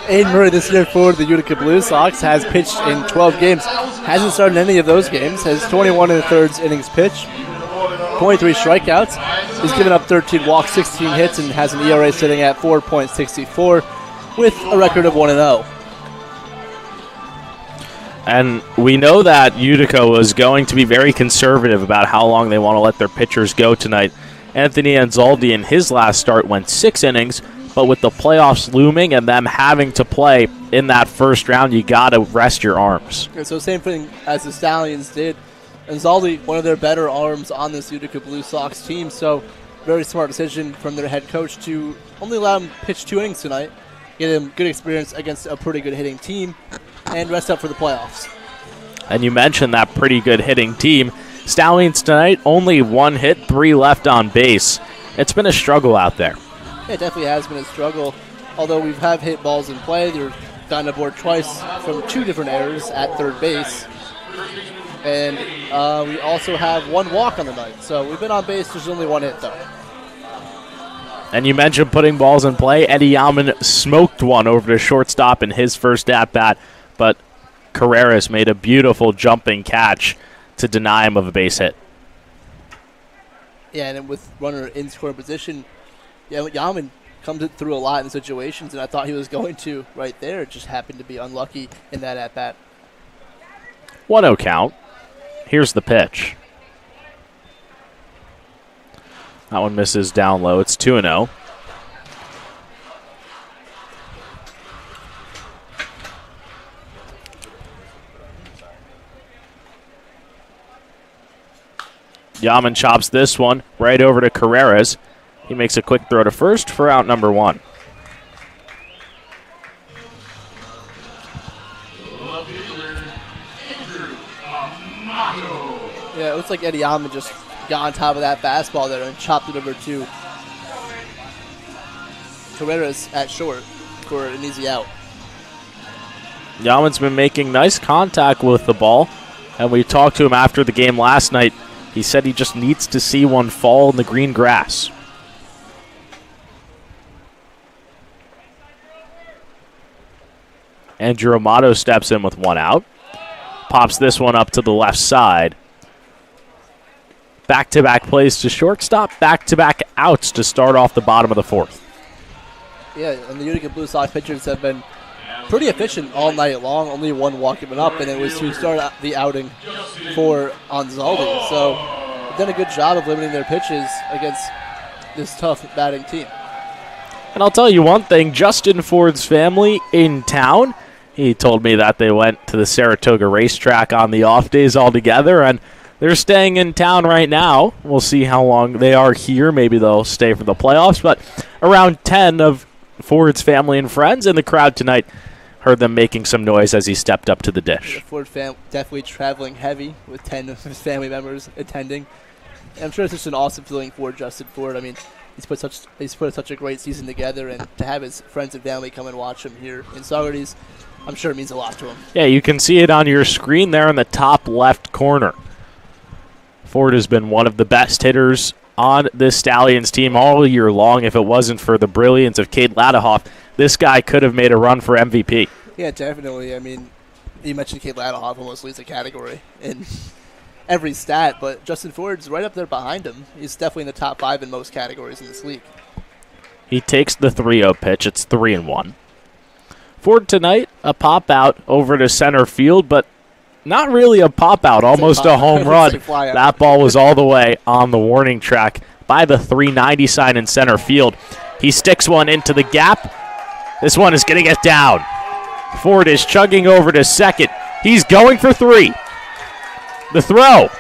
Aiden Murray this year for the Utica Blue Sox has pitched in 12 games. Hasn't started any of those games. Has 21 1/3 innings pitched. 23 strikeouts. He's given up 13 walks, 16 hits, and has an ERA sitting at 4.64 with a record of 1-0. And we know that Utica was going to be very conservative about how long they want to let their pitchers go tonight. Anthony Anzaldi in his last start went 6 innings, but with the playoffs looming and them having to play in that first round, you got to rest your arms. And so same thing as the Stallions did. Anzaldi, one of their better arms on this Utica Blue Sox team, so very smart decision from their head coach to only allow him to pitch 2 innings tonight, get him good experience against a pretty good hitting team, and rest up for the playoffs. And you mentioned that pretty good hitting team. Stallions tonight, only 1 hit, 3 left on base. It's been a struggle out there. Yeah, it definitely has been a struggle, although we have hit balls in play. They've gotten aboard twice from 2 different errors at third base. And we also have 1 walk on the night. So we've been on base. There's only 1 hit, though. And you mentioned putting balls in play. Eddie Yaman smoked one over to shortstop in his first at-bat, but Carreras made a beautiful jumping catch to deny him of a base hit. Yeah, and with runner in scoring position, Yaman comes through a lot in situations, and I thought he was going to right there. Just happened to be unlucky in that at-bat. 1-0 count. Here's the pitch. That one misses down low. It's 2-0. Yaman chops this one right over to Carreras. He makes a quick throw to first for out number 1. Yeah, it looks like Eddie Yaman just got on top of that fastball there and chopped it over to Carreras at short for an easy out. Yaman's been making nice contact with the ball, and we talked to him after the game last night. He said he just needs to see one fall in the green grass. Andrew Amato steps in with 1 out. Pops this one up to the left side. Back-to-back plays to shortstop, back-to-back outs to start off the bottom of the 4th. Yeah, and the Utica Blue Sox pitchers have been pretty efficient all night long. Only 1 walk given up, and it was to start the outing for Anzaldi. So they've done a good job of limiting their pitches against this tough batting team. And I'll tell you one thing, Justin Ford's family in town, he told me that they went to the Saratoga racetrack on the off days all together, and they're staying in town right now. We'll see how long they are here. Maybe they'll stay for the playoffs, but around 10 of Ford's family and friends in the crowd tonight heard them making some noise as he stepped up to the dish. The Ford definitely traveling heavy with 10 of his family members attending. And I'm sure it's just an awesome feeling for Justin Ford. I mean, he's put such a great season together, and to have his friends and family come and watch him here in Saugerties, I'm sure it means a lot to him. Yeah, you can see it on your screen there in the top left corner. Ford has been one of the best hitters on this Stallions team all year long. If it wasn't for the brilliance of Cade Ladahoff, this guy could have made a run for MVP. Yeah, definitely. I mean, you mentioned Cade Ladahoff almost leads a category in every stat, but Justin Ford's right up there behind him. He's definitely in the top 5 in most categories in this league. He takes the 3-0 pitch. It's 3-1. Ford tonight, a pop-out over to center field, but not really a pop-out, almost a home run. That ball was all the way on the warning track by the 390 sign in center field. He sticks one into the gap. This one is going to get down. Ford is chugging over to second. He's going for 3. The throw,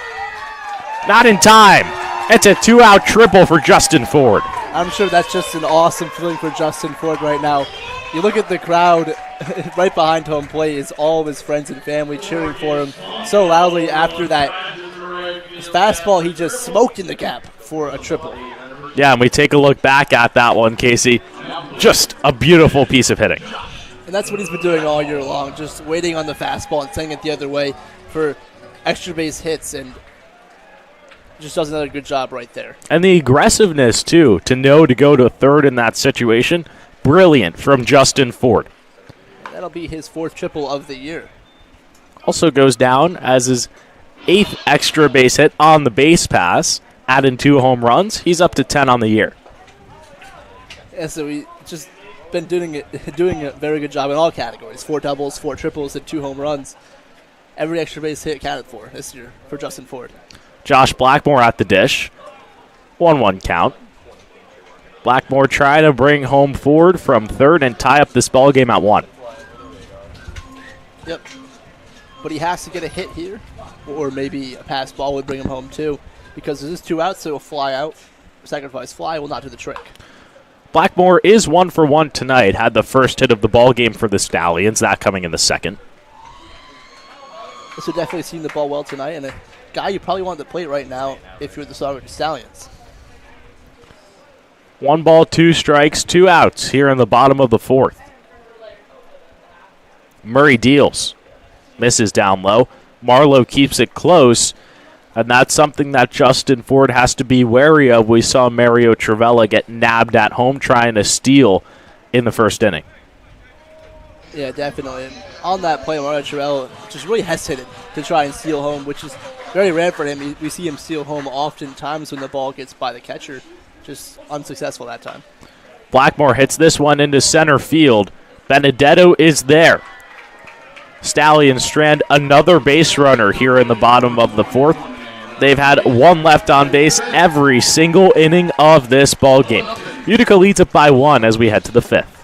not in time. It's a 2-out triple for Justin Ford. I'm sure that's just an awesome feeling for Justin Ford right now. You look at the crowd right behind home plate is all of his friends and family cheering for him so loudly after that fastball he just smoked in the gap for a triple. Yeah, and we take a look back at that one, Casey. Just a beautiful piece of hitting. And that's what he's been doing all year long, just waiting on the fastball and sending it the other way for extra base hits, and just does another good job right there. And the aggressiveness, too, to know to go to third in that situation. Brilliant from Justin Ford. That'll be his 4th triple of the year. Also goes down as his 8th extra base hit on the base pass, adding 2 home runs. He's up to 10 on the year. Yeah, so he just been doing a very good job in all categories. 4 doubles, 4 triples, and 2 home runs. Every extra base hit counted for this year for Justin Ford. Josh Blackmore at the dish. 1-1 count. Blackmore trying to bring home Ford from third and tie up this ball game at 1. Yep. But he has to get a hit here, or maybe a pass ball would bring him home too, because there's just 2 outs, so he'll fly out. Sacrifice fly will not do the trick. Blackmore is 1 for 1 tonight. Had the first hit of the ball game for the Stallions, that coming in the second. So definitely seeing the ball well tonight, and a guy you probably want at the plate right now if you're the Saugerties Stallions. 1 ball, 2 strikes, 2 outs here in the bottom of the 4th. Murray deals. Misses down low. Marlowe keeps it close, and that's something that Justin Ford has to be wary of. We saw Mario Trivella get nabbed at home trying to steal in the first inning. Yeah, definitely. And on that play, Mario Trivella just really hesitated to try and steal home, which is very rare for him. We see him steal home oftentimes when the ball gets by the catcher. Just unsuccessful that time. Blackmore hits this one into center field. Benedetto is there. Stallions strand another base runner here in the bottom of the 4th. They've had 1 left on base every single inning of this ball game. Utica leads it by 1 as we head to the 5th.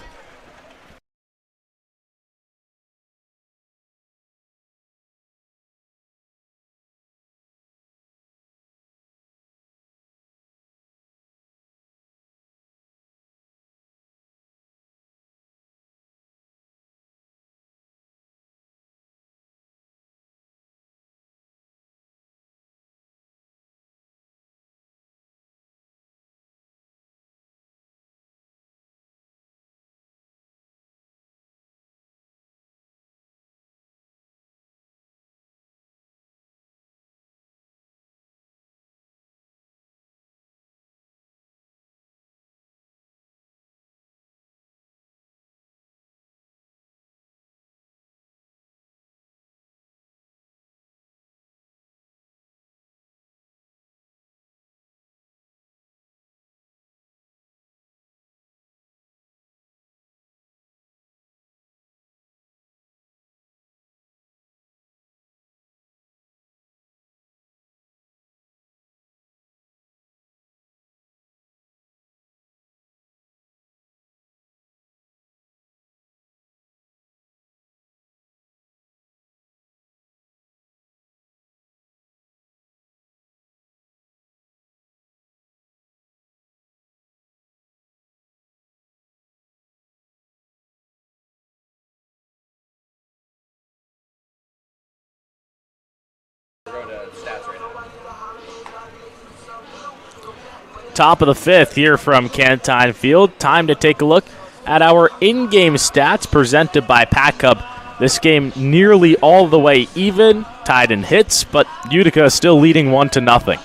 Top of the 5th here from Cantine Field. Time to take a look at our in-game stats presented by Pack Cub. This game nearly all the way even, tied in hits, but Utica still leading 1-0.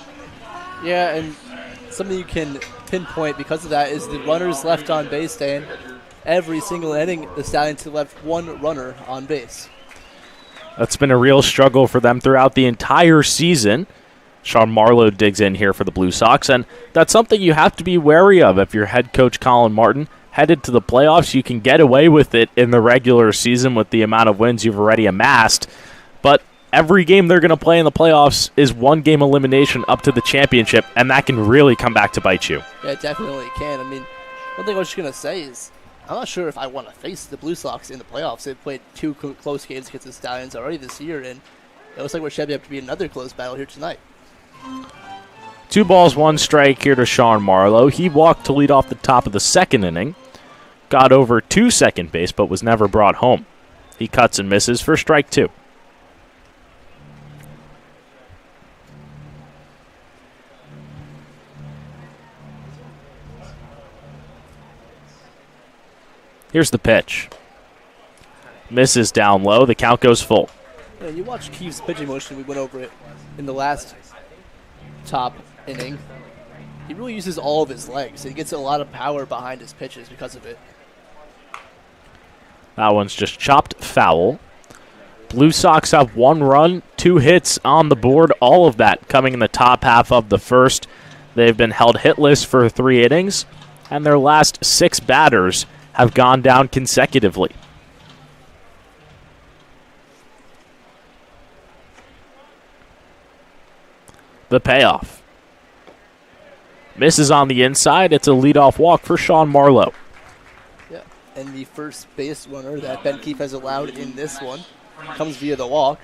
Yeah, and something you can pinpoint because of that is the runners left on base, Dan. Every single inning, the Stallions have left 1 runner on base. That's been a real struggle for them throughout the entire season. Sean Marlowe digs in here for the Blue Sox, and that's something you have to be wary of if you're head coach Colin Martin. Headed to the playoffs, you can get away with it in the regular season with the amount of wins you've already amassed, but every game they're going to play in the playoffs is 1 game elimination up to the championship, and that can really come back to bite you. Yeah, it definitely can. I mean, one thing I was just going to say is I'm not sure if I want to face the Blue Sox in the playoffs. They've played 2 close games against the Stallions already this year, and it looks like we're shaping up to be another close battle here tonight. 2 balls, 1 strike here to Sean Marlowe. He walked to lead off the top of the 2nd inning. Got over to second base, but was never brought home. He cuts and misses for strike 2. Here's the pitch. Misses down low. The count goes full. Yeah, you watch Keefe's pitching motion. We went over it in the last top inning. He really uses all of his legs. He gets a lot of power behind his pitches because of it. That one's just chopped foul. Blue Sox have 1 run, 2 hits on the board, all of that coming in the top half of the first. They've been held hitless for 3 innings, and their last 6 batters have gone down consecutively. The payoff. Misses on the inside. It's a leadoff walk for Sean Marlowe. Yeah, and the first base runner that Ben Keefe has allowed in this one comes via the walk.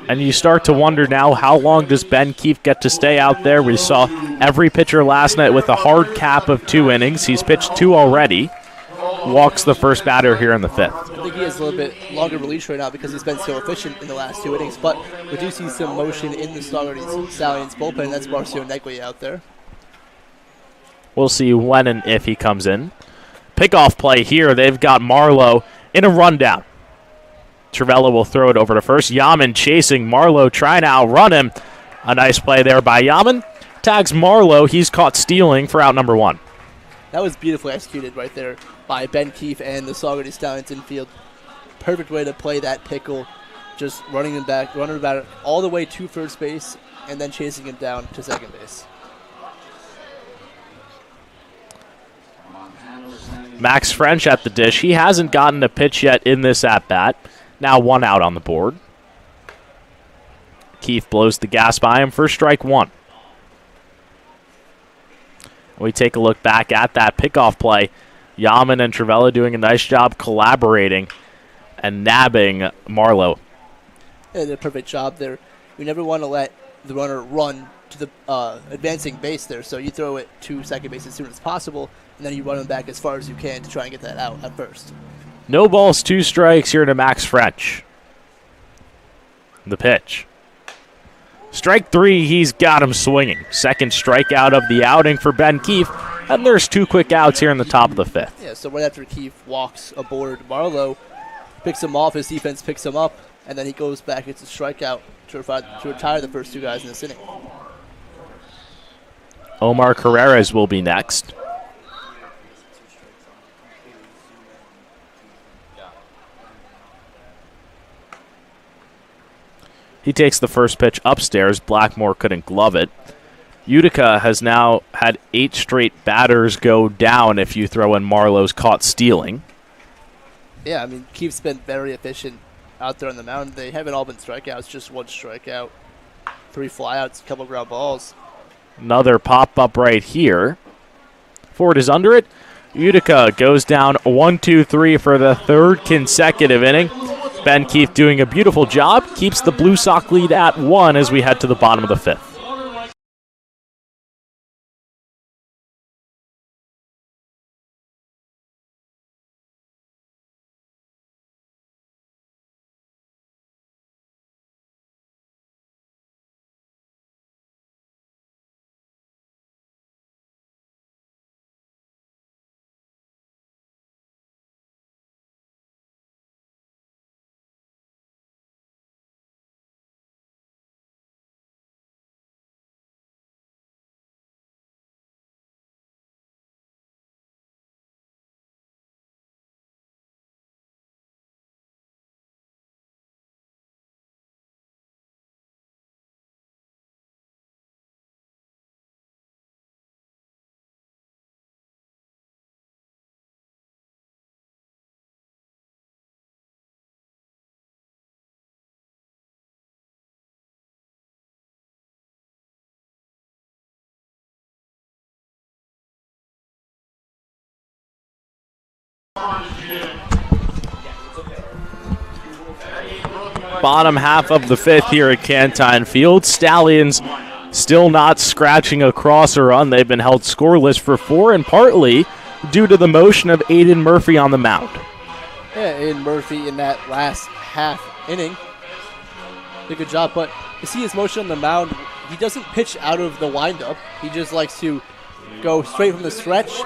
And you start to wonder now, how long does Ben Keefe get to stay out there? We saw every pitcher last night with a hard cap of 2 innings. He's pitched 2 already. Walks the first batter here in the 5th. I think he has a little bit longer release right now because he's been so efficient in the last 2 innings, but we do see some motion in the Saugerties Stallions bullpen. That's Marcio Negri out there. We'll see when and if he comes in. Pickoff play here. They've got Marlowe in a rundown. Trivella will throw it over to first. Yaman chasing Marlowe, trying to outrun him. A nice play there by Yaman. Tags Marlowe. He's caught stealing for out number 1. That was beautifully executed right there by Ben Keefe and the Saugerties Stallions infield. Perfect way to play that pickle. Just running him back all the way to first base and then chasing him down to second base. Max French at the dish. He hasn't gotten a pitch yet in this at-bat. Now 1 out on the board. Keefe blows the gas by him for strike 1. We take a look back at that pickoff play. Yaman and Trivella doing a nice job collaborating and nabbing Marlowe. They did a perfect job there. We never want to let the runner run to the advancing base there, so you throw it to second base as soon as possible, and then you run him back as far as you can to try and get that out at first. No balls, 2 strikes here to Max French. The pitch. Strike 3, he's got him swinging. Second strikeout of the outing for Ben Keefe, and there's 2 quick outs here in the top of the 5th. Yeah, so right after Keefe walks aboard Marlowe, picks him off, his defense picks him up, and then he goes back, it's a strikeout to retire the first 2 guys in this inning. Omar Carreras will be next. He takes the first pitch upstairs. Blackmore couldn't glove it. Utica has now had 8 straight batters go down if you throw in Marlowe's caught stealing. Yeah, I mean, Keefe's been very efficient out there on the mound. They haven't all been strikeouts, just 1 strikeout, 3 flyouts, a couple ground balls. Another pop-up right here. Ford is under it. Utica goes down 1-2-3 for the 3rd consecutive inning. Ben Keefe doing a beautiful job, keeps the Blue Sox lead at 1 as we head to the bottom of the 5th. Bottom half of the 5th here at Cantine Field. Stallions still not scratching across a run. They've been held scoreless for 4, and partly due to the motion of Aiden Murphy on the mound. Yeah, Aiden Murphy in that last half inning did a good job, but you see his motion on the mound, he doesn't pitch out of the windup. He just likes to go straight from the stretch,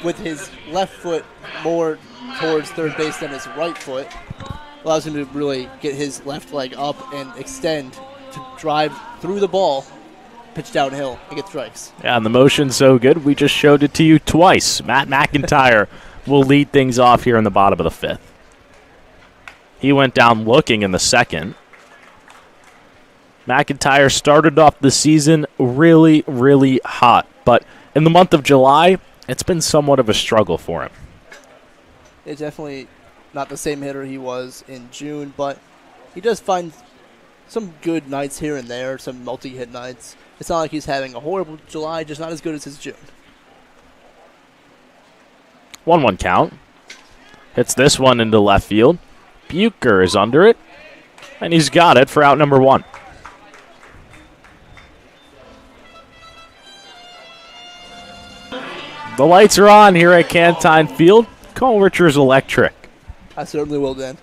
with his left foot more towards third base than his right foot, allows him to really get his left leg up and extend to drive through the ball, pitch downhill, and get strikes. Yeah, and the motion's so good, we just showed it to you twice. Matt McIntyre will lead things off here in the bottom of the fifth. He went down looking in the second. McIntyre started off the season really, really hot, but in the month of July, it's been somewhat of a struggle for him. It's definitely not the same hitter he was in June, but he does find some good nights here and there, some multi-hit nights. It's not like he's having a horrible July, just not as good as his June. 1-1 count. Hits this one into left field. Bucher is under it, and he's got it for out number one. The lights are on here at Cantine Field. Call Richards electric. I certainly will, Dan.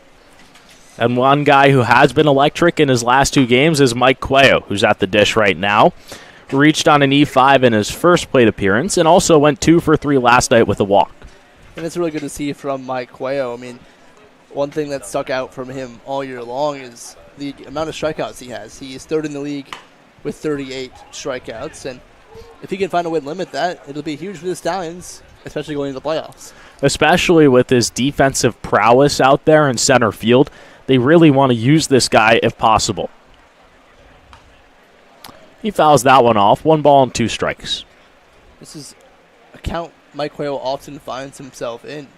And one guy who has been electric in his last two games is Mike Cuello, who's at the dish right now. Reached on an E5 in his first plate appearance and also went 2 for 3 last night with a walk. And it's really good to see from Mike Cuello. I mean, one thing that stuck out from him all year long is the amount of strikeouts he has. He is third in the league with 38 strikeouts, and if he can find a way to limit that, it'll be huge for the Stallions, especially going into the playoffs. Especially with his defensive prowess out there in center field, they really want to use this guy if possible. He fouls that one off. 1 ball and 2 strikes. This is a count Mike Cuello often finds himself in,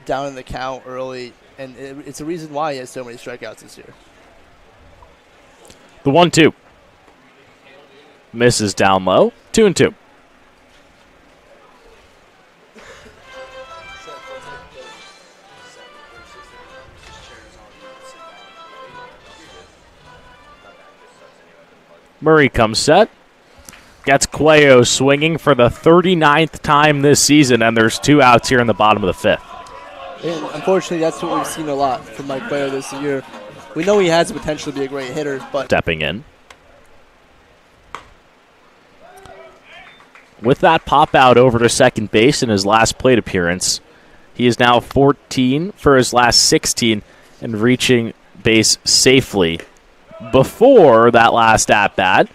down in the count early, and it's a reason why he has so many strikeouts this year. The 1-2. Misses down low. 2-2. Murray comes set. Gets Cuello swinging for the 39th time this season, and there's 2 outs here in the bottom of the fifth. And unfortunately, that's what we've seen a lot from Mike Cuello this year. We know he has the potential to be a great hitter, but Stepping in. With that pop out over to second base in his last plate appearance, he is now 14 for his last 16 and reaching base safely. Before that last at-bat,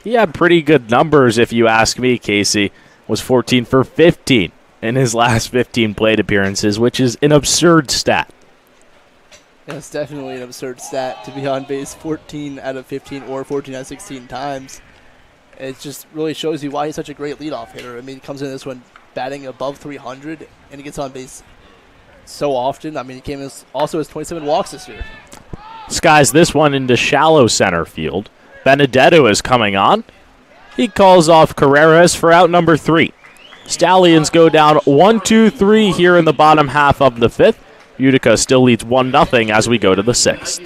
he had pretty good numbers, if you ask me, Casey. Was 14 for 15 in his last 15 plate appearances, which is an absurd stat. yeah, it's definitely an absurd stat to be on base 14 out of 15 or 14 out of 16 times. It just really shows you why he's such a great leadoff hitter. I mean, he comes in this one batting above 300, and he gets on base so often. I mean, he also has 27 walks this year. Skies this one into shallow center field. Benedetto is coming on. He calls off Carreras for out number 3. Stallions go down 1-2-3 here in the bottom half of the fifth. Utica still leads 1-0 as we go to the sixth.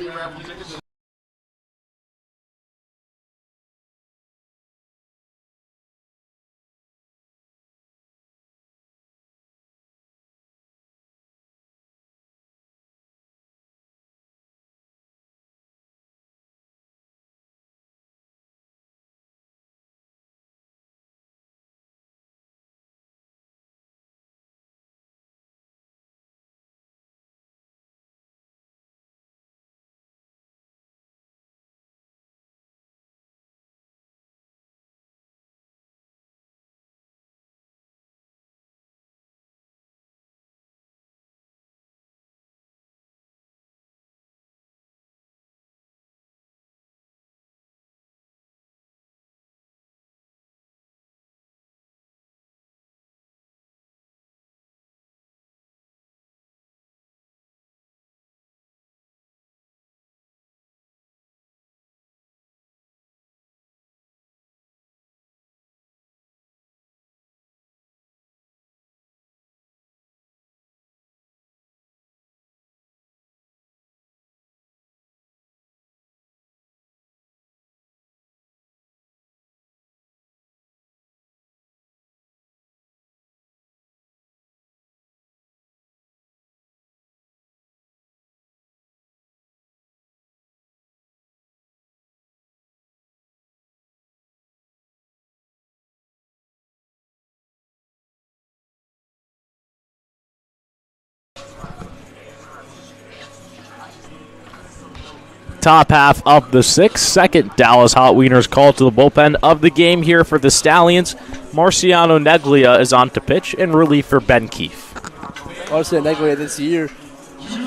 top half of the sixth. Second Dallas Hot Wieners called to the bullpen of the game here for the Stallions. Marciano Neglia is on to pitch in relief for Ben Keefe. Marciano Neglia this year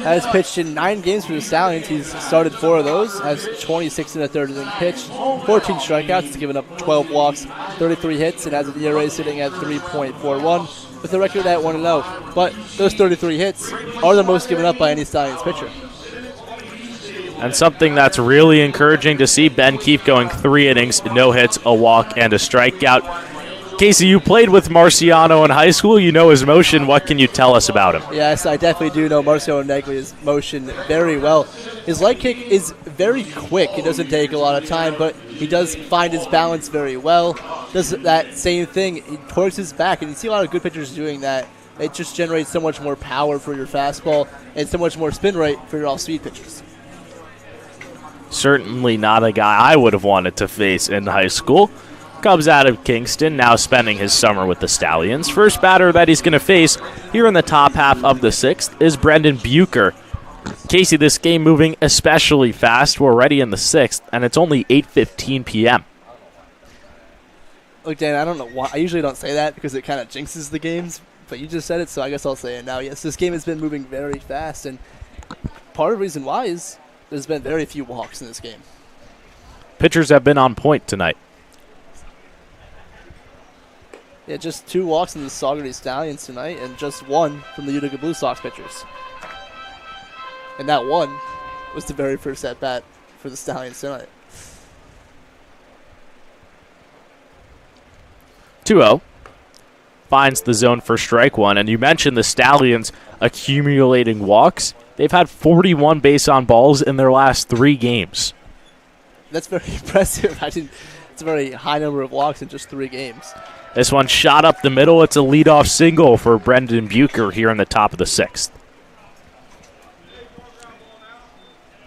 has pitched in 9 games for the Stallions. He's started 4 of those, has 26 and a third innings pitched, 14 strikeouts, he's given up 12 walks, 33 hits, and has an ERA sitting at 3.41 with a record at 1-0. But those 33 hits are the most given up by any Stallions pitcher. And something that's really encouraging to see, Ben Keefe going 3 innings, no hits, a walk, and a strikeout. Casey, you played with Marciano in high school. You know his motion. What can you tell us about him? Yes, I definitely do know Marciano Neglia's motion very well. His leg kick is very quick. It doesn't take a lot of time, but he does find his balance very well. Does that same thing. He torques his back, and you see a lot of good pitchers doing that. It just generates so much more power for your fastball and so much more spin rate for your off-speed pitchers. Certainly not a guy I would have wanted to face in high school. Comes out of Kingston, now spending his summer with the Stallions. First batter that he's going to face here in the top half of the sixth is Brendan Bucher. Casey, this game moving especially fast. We're already in the sixth, and it's only 8:15 p.m. Look, Dan, I don't know why. I usually don't say that because it kind of jinxes the games, but you just said it, so I guess I'll say it now. Yes, this game has been moving very fast, and part of the reason why is there's been very few walks in this game. Pitchers have been on point tonight. Yeah, just 2 walks in the Saugerties Stallions tonight and just 1 from the Utica Blue Sox pitchers. And that 1 was the very first at-bat for the Stallions tonight. 2-0. Finds the zone for strike 1. And you mentioned the Stallions accumulating walks. They've had 41 base on balls in their last 3 games. That's very impressive. It's a very high number of walks in just 3 games. This one shot up the middle. It's a leadoff single for Brendan Bucher here in the top of the sixth.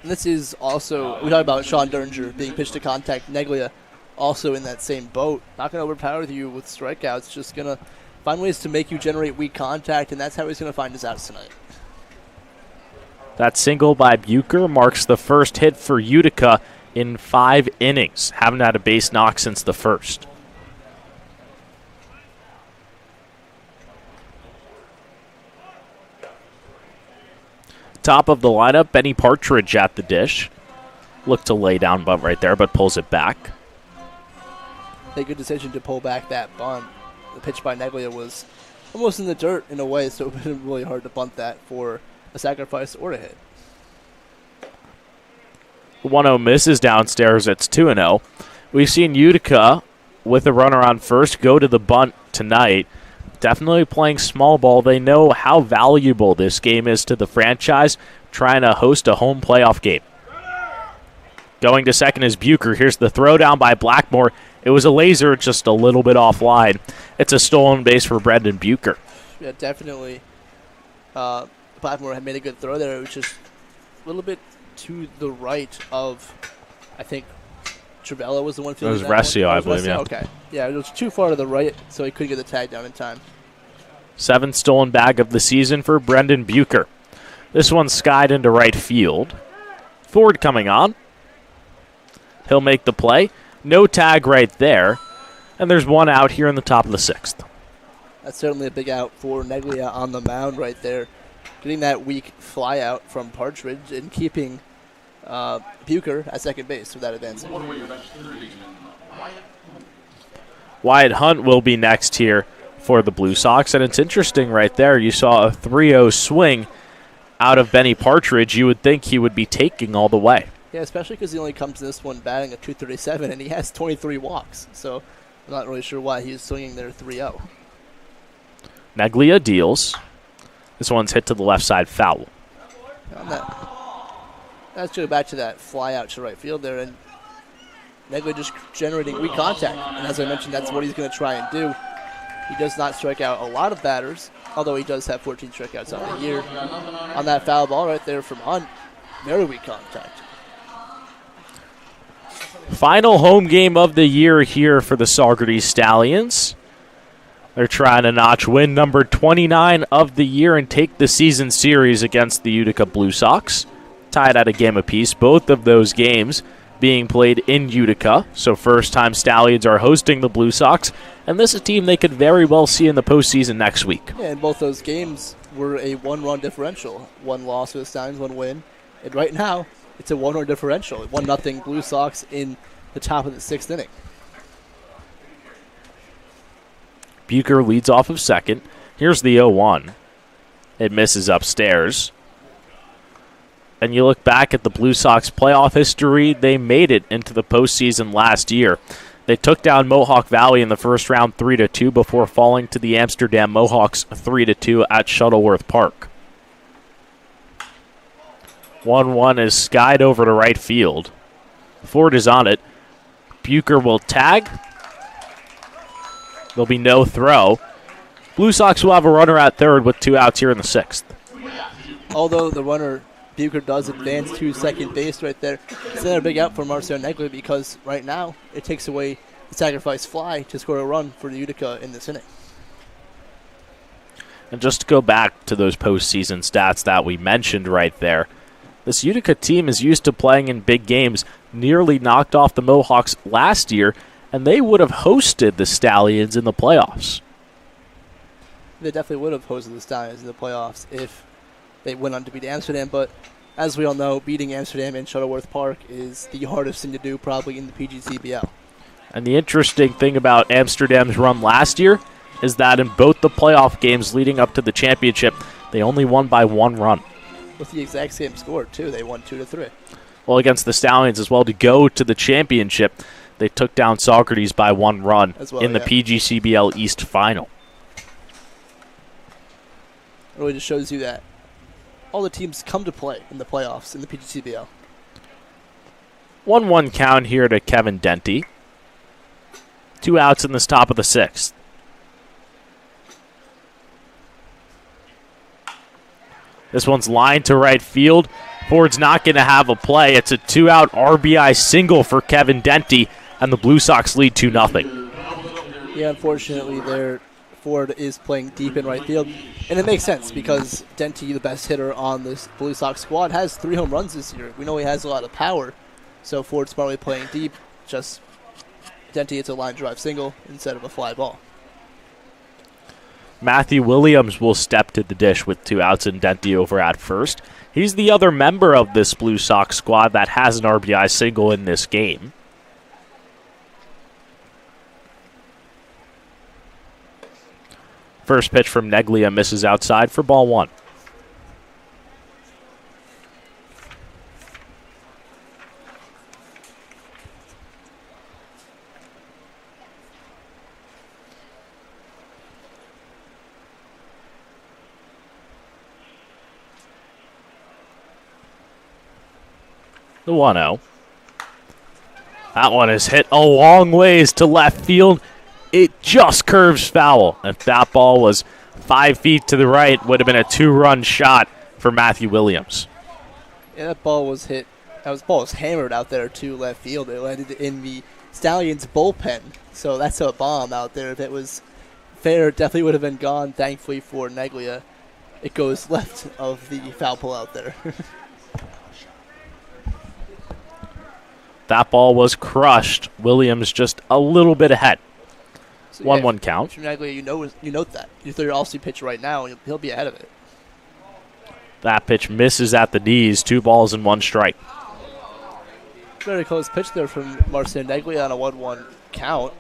And this is also, we talked about Sean Derringer being pitched to contact. Neglia also in that same boat. Not going to overpower you with strikeouts, just going to find ways to make you generate weak contact, and that's how he's going to find his outs tonight. That single by Bucher marks the first hit for Utica in 5 innings. Haven't had a base knock since the first. Top of the lineup, Benny Partridge at the dish. Looked to lay down bunt right there, but pulls it back. A good decision to pull back that bunt. The pitch by Neglia was almost in the dirt in a way, so it would have been really hard to bunt that for a sacrifice or a hit. 1-0 misses downstairs. It's 2-0. We've seen Utica with a runner on first go to the bunt tonight. Definitely playing small ball. They know how valuable this game is to the franchise, trying to host a home playoff game. Going to second is Bucher. Here's the throw down by Blackmore. It was a laser, just a little bit offline. It's a stolen base for Brendan Bucher. Yeah, definitely. Blackmore had made a good throw there. It was just a little bit to the right of, I think, Trivella was the one fielding that. It was Resio, I believe, Resio? yeah. Okay. Yeah, it was too far to the right, so he couldn't get the tag down in time. 7th stolen bag of the season for Brendan Bucher. This one's skied into right field. Ford coming on. He'll make the play. No tag right there. And there's 1 out here in the top of the 6th. That's certainly a big out for Neglia on the mound right there. Getting that weak fly out from Partridge and keeping Bucher at second base without advancing. Wyatt Hunt will be next here for the Blue Sox. And it's interesting right there. You saw a 3-0 swing out of Benny Partridge. You would think he would be taking all the way. Yeah, especially because he only comes to this one batting at 237, and he has 23 walks. So I'm not really sure why he's swinging there 3-0. Neglia deals. This one's hit to the left side, foul. On that. Let's go back to that fly out to right field there, and Neglia just generating weak contact. And as I mentioned, that's what he's going to try and do. He does not strike out a lot of batters, although he does have 14 strikeouts on the year. On that foul ball right there from Hunt, very weak contact. Final home game of the year here for the Saugerties Stallions. They're trying to notch win number 29 of the year and take the season series against the Utica Blue Sox. tied at a game apiece. Both of those games being played in Utica. So first time Stallions are hosting the Blue Sox. And this is a team they could very well see in the postseason next week. Yeah, and both those games were a one-run differential. One loss for the Stallions, one win. And right now, it's a one-run differential. 1-0 Blue Sox in the top of the 6th inning. Bucher leads off of second. Here's the 0-1. It misses upstairs. And you look back at the Blue Sox playoff history, they made it into the postseason last year. They took down Mohawk Valley in the first round 3-2 before falling to the Amsterdam Mohawks 3-2 at Shuttleworth Park. 1-1 is skied over to right field. Ford is on it. Bucher will tag. There'll be no throw. Blue Sox will have a runner at third with 2 outs here in the 6th. Although the runner, Bucher, does advance to second base right there, it's another big out for Marcel Neglia because right now it takes away the sacrifice fly to score a run for Utica in this inning. And just to go back to those postseason stats that we mentioned right there, this Utica team is used to playing in big games, nearly knocked off the Mohawks last year, and they would have hosted the Stallions in the playoffs. They definitely would have hosted the Stallions in the playoffs if they went on to beat Amsterdam, but as we all know, beating Amsterdam in Shuttleworth Park is the hardest thing to do probably in the PGCBL. And the interesting thing about Amsterdam's run last year is that in both the playoff games leading up to the championship, they only won by 1 run. With the exact same score, too. They won 2-3. Well, against the Stallions as well, to go to the championship, they took down Saugerties by 1 run in the PGCBL East Final. It really just shows you that all the teams come to play in the playoffs in the PGCBL. 1-1 count here to Kevin Denty. 2 outs in this top of the 6th. This one's lined to right field. Ford's not going to have a play. It's a 2-out RBI single for Kevin Denty, and the Blue Sox lead 2-0. Yeah, unfortunately, Ford is playing deep in right field, and it makes sense because Denty, the best hitter on this Blue Sox squad, has 3 home runs this year. We know he has a lot of power, so Ford's probably playing deep. Just Denty, it's a line drive single instead of a fly ball. Matthew Williams will step to the dish with 2 outs and Denty over at first. He's the other member of this Blue Sox squad that has an RBI single in this game. First pitch from Neglia misses outside for ball 1. The 1-0. That one is hit a long ways to left field. It just curves foul. If that ball was 5 feet to the right, would have been a 2-run shot for Matthew Williams. Yeah, that ball was hit. That ball was hammered out there to left field. It landed in the Stallions bullpen. So that's a bomb out there. If it was fair, it definitely would have been gone. Thankfully for Neglia, it goes left of the foul pole out there. That ball was crushed. Williams just a little bit ahead. So 1-1 count. If you're Neglia, you note that. You throw your off-speed pitch right now, and he'll be ahead of it. That pitch misses at the knees. 2 balls and 1 strike. Very close pitch there from Marcin Neglia on a 1-1 count.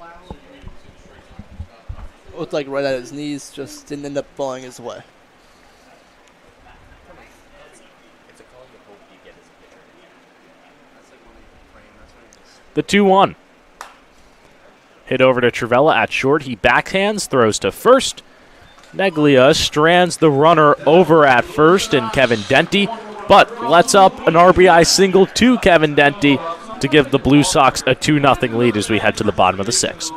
Looked like right at his knees, just didn't end up falling his way. The 2-1. Hit over to Trivella at short. He backhands, throws to first. Neglia strands the runner over at first and Kevin Denty, but lets up an RBI single to Kevin Denty to give the Blue Sox a 2-0 lead as we head to the bottom of the 6th.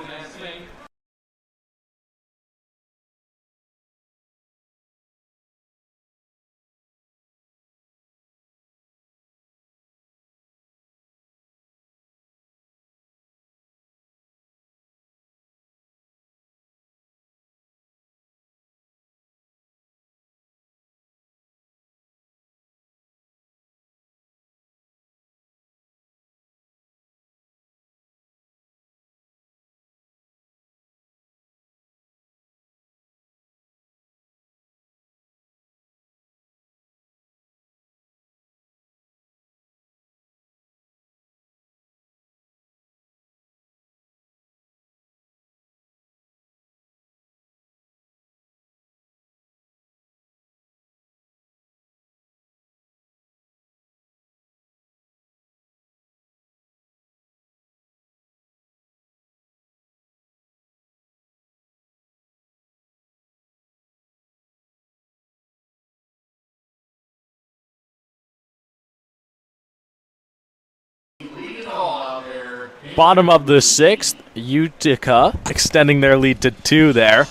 Bottom of the 6th, Utica extending their lead to 2 there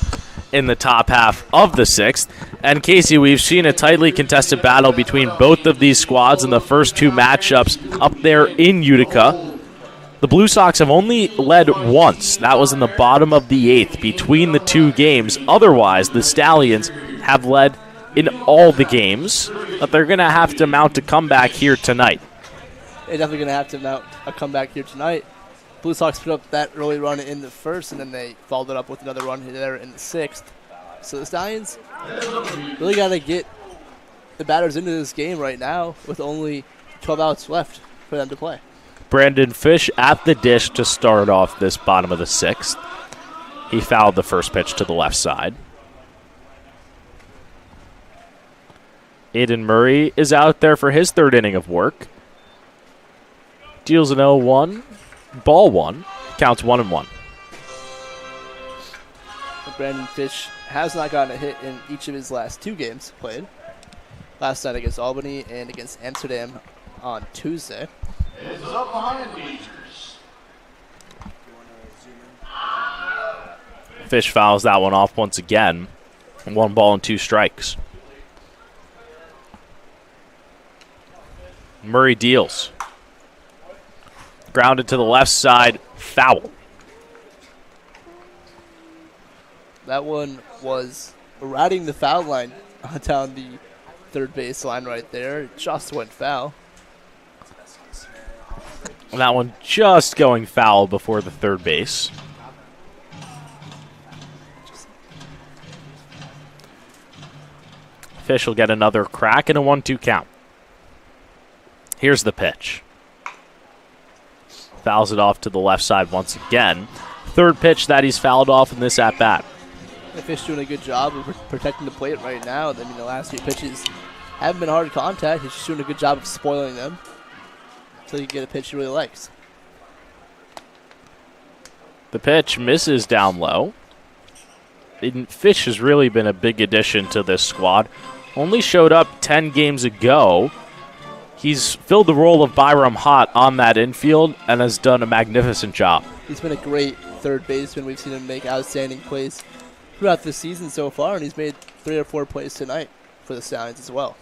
in the top half of the 6th. And Casey, we've seen a tightly contested battle between both of these squads in the first 2 matchups up there in Utica. The Blue Sox have only led once. That was in the bottom of the 8th between the 2 games. Otherwise, the Stallions have led in all the games, but they're going to have to mount a comeback here tonight. They're definitely going to have to mount a comeback here tonight. Blue Sox put up that early run in the first, and then they followed it up with another run there in the 6th. So the Stallions really got to get the batters into this game right now with only 12 outs left for them to play. Brandon Fish at the dish to start off this bottom of the 6th. He fouled the first pitch to the left side. Aiden Murray is out there for his 3rd inning of work. Deals an 0-1. Ball 1. Counts 1-1. Brandon Fish has not gotten a hit in each of his last 2 games played. Last night against Albany and against Amsterdam on Tuesday. Fish fouls that one off once again. 1 ball and 2 strikes. Murray deals. Grounded to the left side, foul. That one was riding the foul line down the third base line right there. It just went foul. And that one just going foul before the third base. Fish will get another crack and a 1-2 count. Here's the pitch. Fouls it off to the left side once again. 3rd pitch that he's fouled off in this at-bat. Fish doing a good job of protecting the plate right now. I mean, the last few pitches haven't been hard contact. He's just doing a good job of spoiling them so he can get a pitch he really likes. The pitch misses down low. Fish has really been a big addition to this squad. Only showed up 10 games ago. He's filled the role of Byram Hott on that infield and has done a magnificent job. He's been a great third baseman. We've seen him make outstanding plays throughout the season so far, and he's made 3 or 4 plays tonight for the Stallions as well.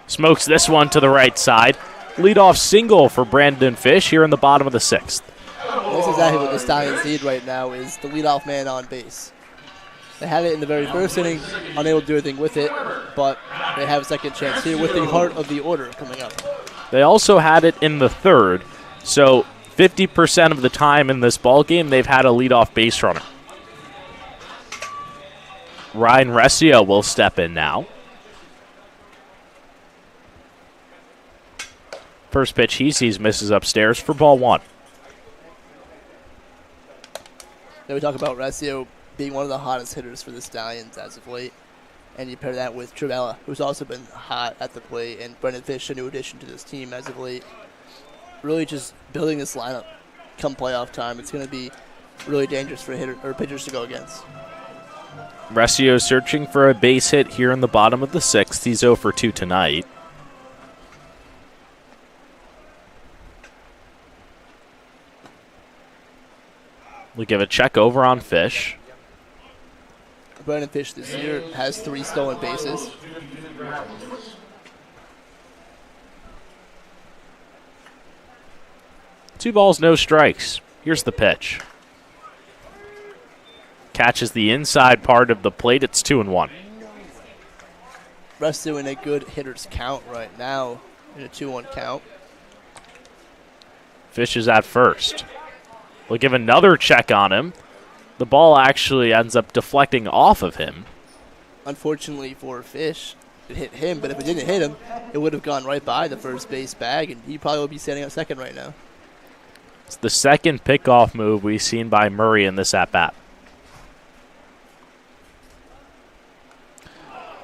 Smokes this one to the right side. Leadoff single for Brandon Fish here in the bottom of the 6th. This is exactly what the Stallions need right now, is the leadoff man on base. They had it in the very first inning, unable to do anything with it, but they have a second chance here with the heart of the order coming up. They also had it in the 3rd, so 50% of the time in this ball game they've had a leadoff base runner. Ryan Rescio will step in now. First pitch he sees misses upstairs for ball 1. Then we talk about Rescio being one of the hottest hitters for the Stallions as of late. And you pair that with Trivella, who's also been hot at the plate, and Brendan Fish, a new addition to this team as of late. Really just building this lineup come playoff time. It's going to be really dangerous for pitchers to go against. Rescio searching for a base hit here in the bottom of the 6th. He's 0 for 2 tonight. We'll give a check over on Fish. Brandon Fish this year has 3 stolen bases. Two balls, no strikes. Here's the pitch. Catches the inside part of the plate. It's 2-1. Rescio in a good hitter's count right now in a 2-1 count. Fish is at first. We'll give another check on him. The ball actually ends up deflecting off of him. Unfortunately for Fish, it hit him, but if it didn't hit him, it would have gone right by the first base bag, and he probably would be standing at second right now. It's the second pickoff move we've seen by Murray in this at-bat.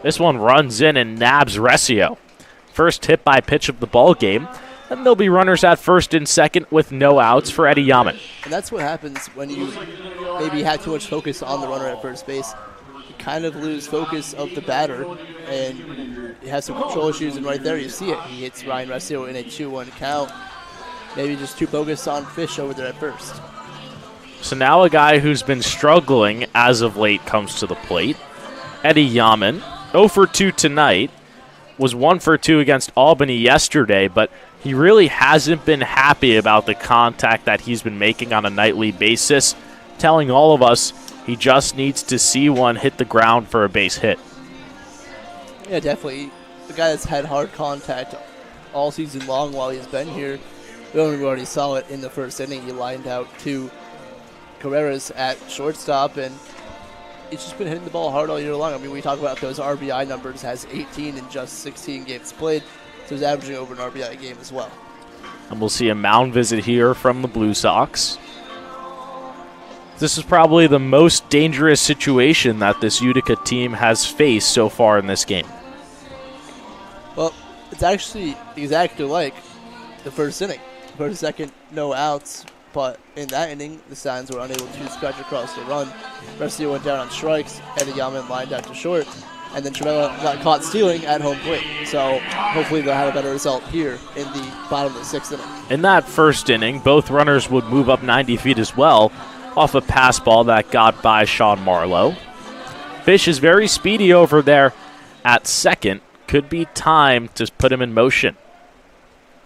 This one runs in and nabs Rescio. First hit by pitch of the ball game. And there'll be runners at first and second with no outs for Eddie Yaman. And that's what happens when you maybe have too much focus on the runner at first base. You kind of lose focus of the batter, and he has some control issues, and right there you see it. He hits Ryan Rescio in a 2-1 count. maybe just too focused on Fish over there at first. So now a guy who's been struggling as of late comes to the plate. Eddie Yaman, 0 for 2 tonight, was 1 for 2 against Albany yesterday, but he really hasn't been happy about the contact that he's been making on a nightly basis, telling all of us he just needs to see one hit the ground for a base hit. Yeah, definitely. The guy that's had hard contact all season long while he's been here. We already saw it in the first inning. He lined out to Carreras at shortstop, and it's just been hitting the ball hard all year long. I mean, we talk about those RBI numbers, has 18 in just 16 games played, so he's averaging over an RBI a game as well. And we'll see a mound visit here from the Blue Sox. This is probably the most dangerous situation that this Utica team has faced so far in this game. Well, it's actually exactly like the first inning. First, second, no outs, but in that inning, the Stallions were unable to scratch across the run. Resio went down on strikes, Eddie Yaman lined out to short, and then Trevella got caught stealing at home plate. So hopefully they'll have a better result here in the bottom of the sixth inning. In that first inning, both runners would move up 90 feet as well off a pass ball that got by Sean Marlowe. Fish is very speedy over there at second. Could be time to put him in motion.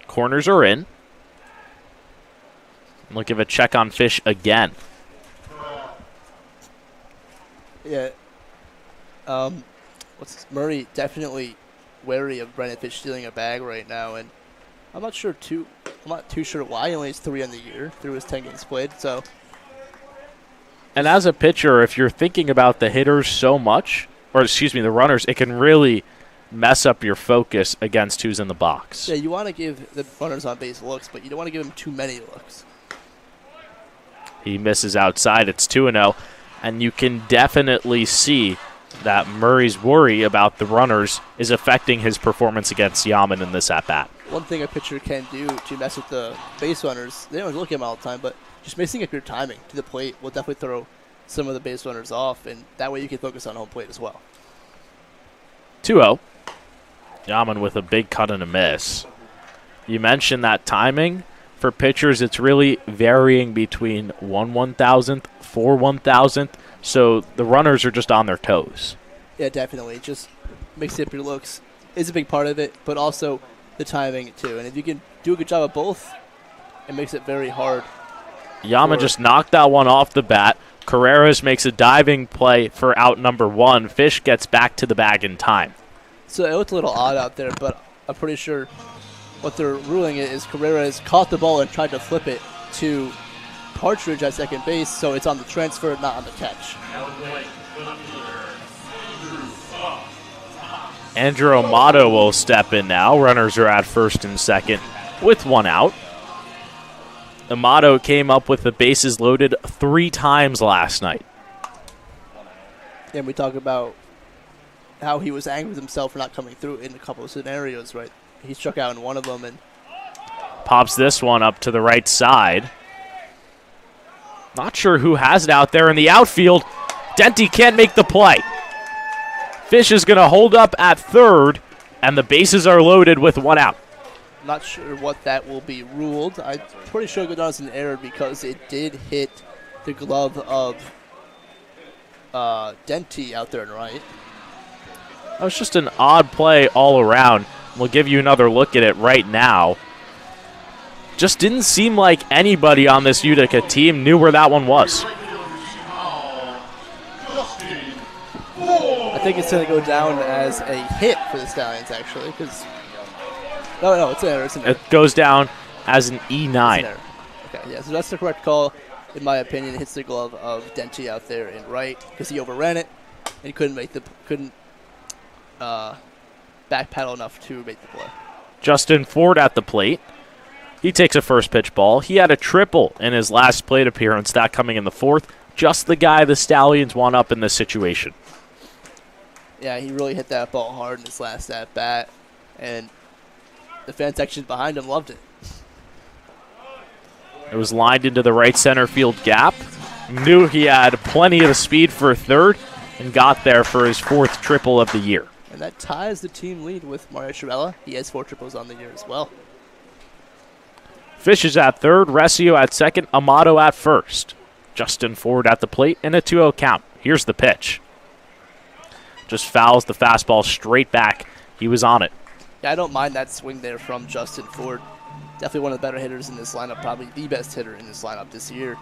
Corners are in. We'll give a check on Fish again. Yeah. Murray definitely wary of Brennan Fish stealing a bag right now, and I'm not too sure why. He only has 3 on the year through his 10 games played. So. And as a pitcher, if you're thinking about the hitters so much, or excuse me, the runners, it can really mess up your focus against who's in the box. Yeah, you want to give the runners on base looks, but you don't want to give them too many looks. He misses outside. It's 2-0. And you can definitely see that Murray's worry about the runners is affecting his performance against Yaman in this at-bat. One thing a pitcher can do to mess with the base runners, they don't look at them all the time, but just mixing up your timing to the plate will definitely throw some of the base runners off, and that way you can focus on home plate as well. 2-0. Yaman with a big cut and a miss. You mentioned that timing. For pitchers, it's really varying between 1/1000th, 4/1000th, so the runners are just on their toes. Yeah, definitely. Just mixing up your looks is a big part of it, but also the timing too. And if you can do a good job of both, it makes it very hard. Yaman just knocked that one off the bat. Carreras makes a diving play for out number 1. Fish gets back to the bag in time. So it looked a little odd out there, but I'm pretty sure what they're ruling it is Carreras caught the ball and tried to flip it to Partridge at second base, so it's on the transfer, not on the catch. Andrew Amato will step in now. Runners are at first and second with 1 out. Amato came up with the bases loaded 3 times last night. And we talk about how he was angry with himself for not coming through in a couple of scenarios, right? He struck out in one of them and pops this one up to the right side. Not sure who has it out there in the outfield. Denty can't make the play. Fish is going to hold up at third, and the bases are loaded with 1 out. Not sure what that will be ruled. I'm pretty sure it was an error because it did hit the glove of Denty out there and right. That was just an odd play all around. We'll give you another look at it right now. Just didn't seem like anybody on this Utica team knew where that one was. I think it's going to go down as a hit for the Stallions, actually, because no, it's an error. It's an error. It goes down as an E9. It's an error. Okay, yeah, so that's the correct call, in my opinion. It hits the glove of Denty out there in right because he overran it and he couldn't back pedal enough to make the play. Justin Ford at the plate. He takes a first pitch ball. He had a triple in his last plate appearance, that coming in the 4th. Just the guy the Stallions want up in this situation. Yeah, he really hit that ball hard in his last at-bat, and the fan section behind him loved it. It was lined into the right center field gap. Knew he had plenty of speed for third and got there for his 4th triple of the year. And that ties the team lead with Mario Trevella. He has 4 triples on the year as well. Fish is at third, Resio at second, Amato at first. Justin Ford at the plate and a 2-0 count. Here's the pitch. Just fouls the fastball straight back. He was on it. Yeah, I don't mind that swing there from Justin Ford. Definitely one of the better hitters in this lineup, probably the best hitter in this lineup this year.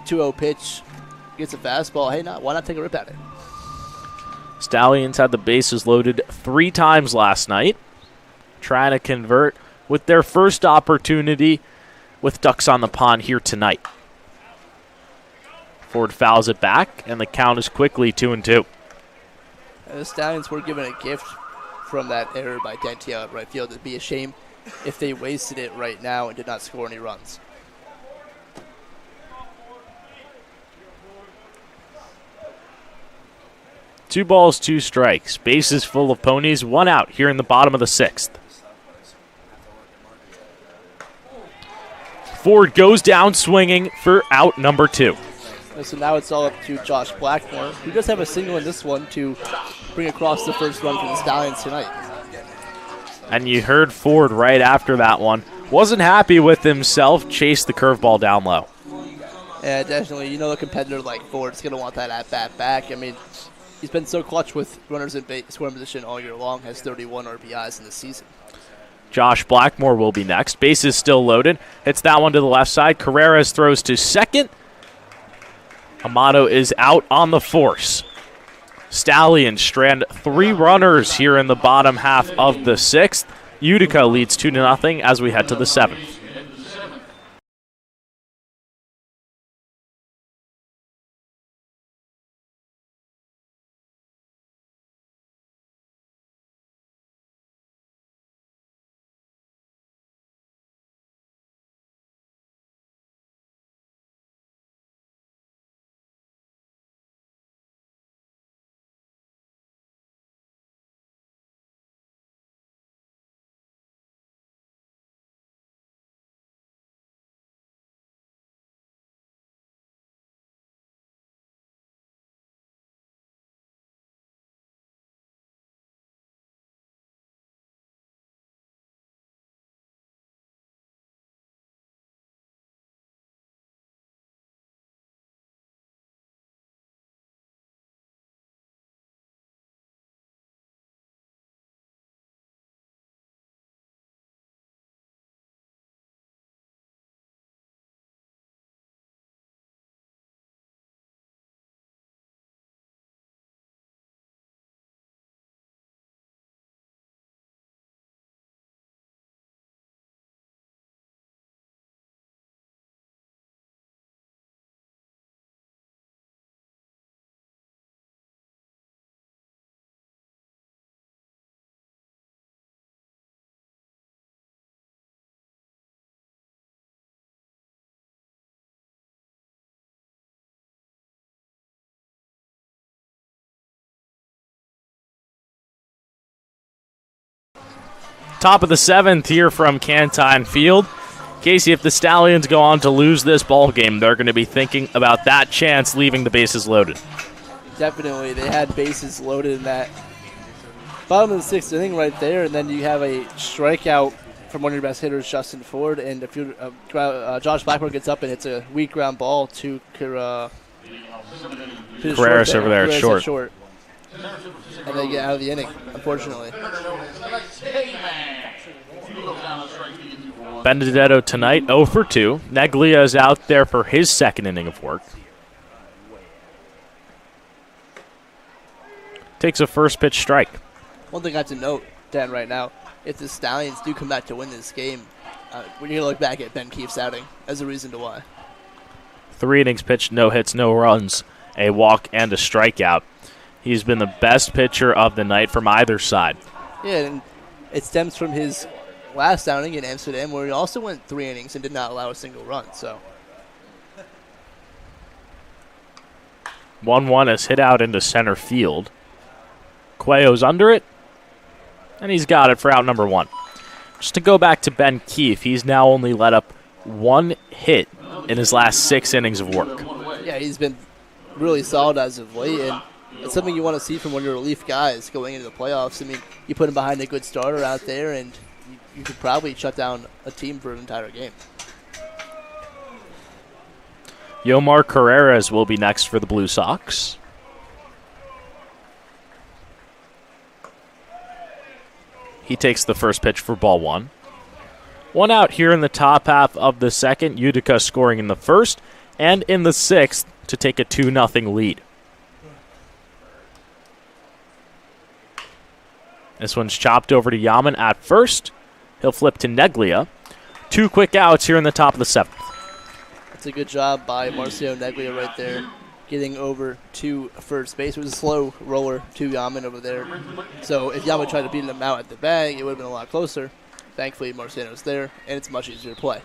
2-0 pitch, gets a fastball. Hey, why not take a rip at it? Stallions had the bases loaded 3 times last night, trying to convert with their first opportunity with ducks on the pond here tonight. Ford fouls it back, and the count is quickly 2-2. The Stallions were given a gift from that error by Dentiel at right field. It'd be a shame if they wasted it right now and did not score any runs. Two balls, 2 strikes. Bases full of ponies, 1 out here in the bottom of the 6th. Ford goes down swinging for out number 2. So now it's all up to Josh Blackmore, who does have a single in this one to bring across the first run for the Stallions tonight. And you heard Ford right after that one. Wasn't happy with himself, chased the curveball down low. Yeah, definitely. You know, a competitor like Ford's going to want that at-bat back. I mean, he's been so clutch with runners in scoring position all year long, has 31 RBIs in the season. Josh Blackmore will be next. Base is still loaded. Hits that one to the left side. Carreras throws to second. Amato is out on the force. Stallions strand 3 runners here in the bottom half of the 6th. Utica leads 2-0 as we head to the 7th. Top of the 7th here from Cantine Field. Casey, if the Stallions go on to lose this ball game, they're going to be thinking about that chance leaving the bases loaded. Definitely. They had bases loaded in that bottom of the 6th inning right there, and then you have a strikeout from one of your best hitters, Justin Ford, and if Josh Blackmore gets up and hits a weak ground ball to Carreras over there at short. And they get out of the inning, unfortunately. Benedetto tonight 0 for 2. Neglia is out there for his 2nd inning of work. Takes a first pitch strike. One thing I have to note, Dan, right now, if the Stallions do come back to win this game, we're going to look back at Ben Keefe's outing as a reason to why. 3 innings pitched, no hits, no runs, a walk, and a strikeout. He's been the best pitcher of the night from either side. Yeah, and it stems from his last outing in Amsterdam, where he also went 3 innings and did not allow a single run. So 1-1 is hit out into center field. Cuello's under it, and he's got it for out number 1. Just to go back to Ben Keefe, he's now only let up 1 hit in his last 6 innings of work. Yeah, he's been really solid as of late, and it's something you want to see from one of your relief guys going into the playoffs. I mean, you put him behind a good starter out there, and you could probably shut down a team for an entire game. Yomar Carreras will be next for the Blue Sox. He takes the first pitch for ball one. One out here in the top half of the second. Utica scoring in the first and in the sixth to take a 2-0 lead. This one's chopped over to Yaman at first. He'll flip to Neglia. 2 quick outs here in the top of the seventh. That's a good job by Marcio Neglia right there, getting over to first base. It was a slow roller to Yaman over there. So if Yaman tried to beat him out at the bag, it would have been a lot closer. Thankfully, Marciano's there, and it's much easier to play.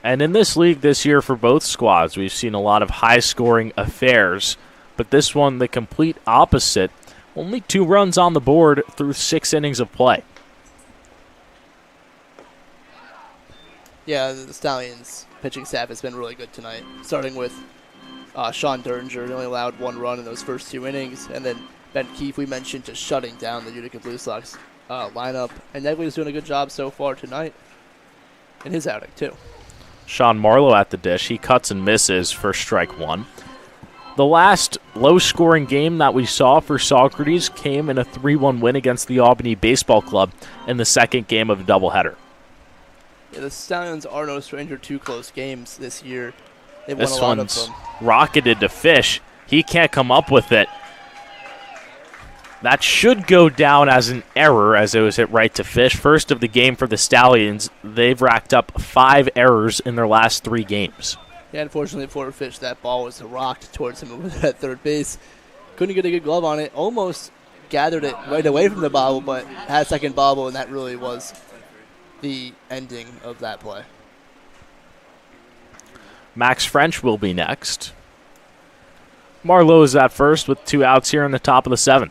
And in this league this year for both squads, we've seen a lot of high-scoring affairs. But this one, the complete opposite. Only 2 runs on the board through 6 innings of play. Yeah, the Stallions' pitching staff has been really good tonight, starting with Sean Derringer. He only allowed 1 run in those first 2 innings, and then Ben Keefe, we mentioned, just shutting down the Utica Blue Sox lineup. And Neglia's doing a good job so far tonight in his outing, too. Sean Marlowe at the dish. He cuts and misses for strike 1. The last low-scoring game that we saw for Saugerties came in a 3-1 win against the Albany Baseball Club in the second game of a doubleheader. Yeah, the Stallions are no stranger to close games this year. They've won This a lot one's of them. rocketed to Fish. He can't come up with it. That should go down as an error as it was hit right to Fish. First of the game for the Stallions. They've racked up 5 errors in their last 3 games. Yeah, unfortunately for Fish, that ball was rocked towards him over there at third base. Couldn't get a good glove on it. Almost gathered it right away from the bobble, but had a second bobble, and that really was the ending of that play. Max French will be next. Marlowe is at first with 2 outs here in the top of the 7th.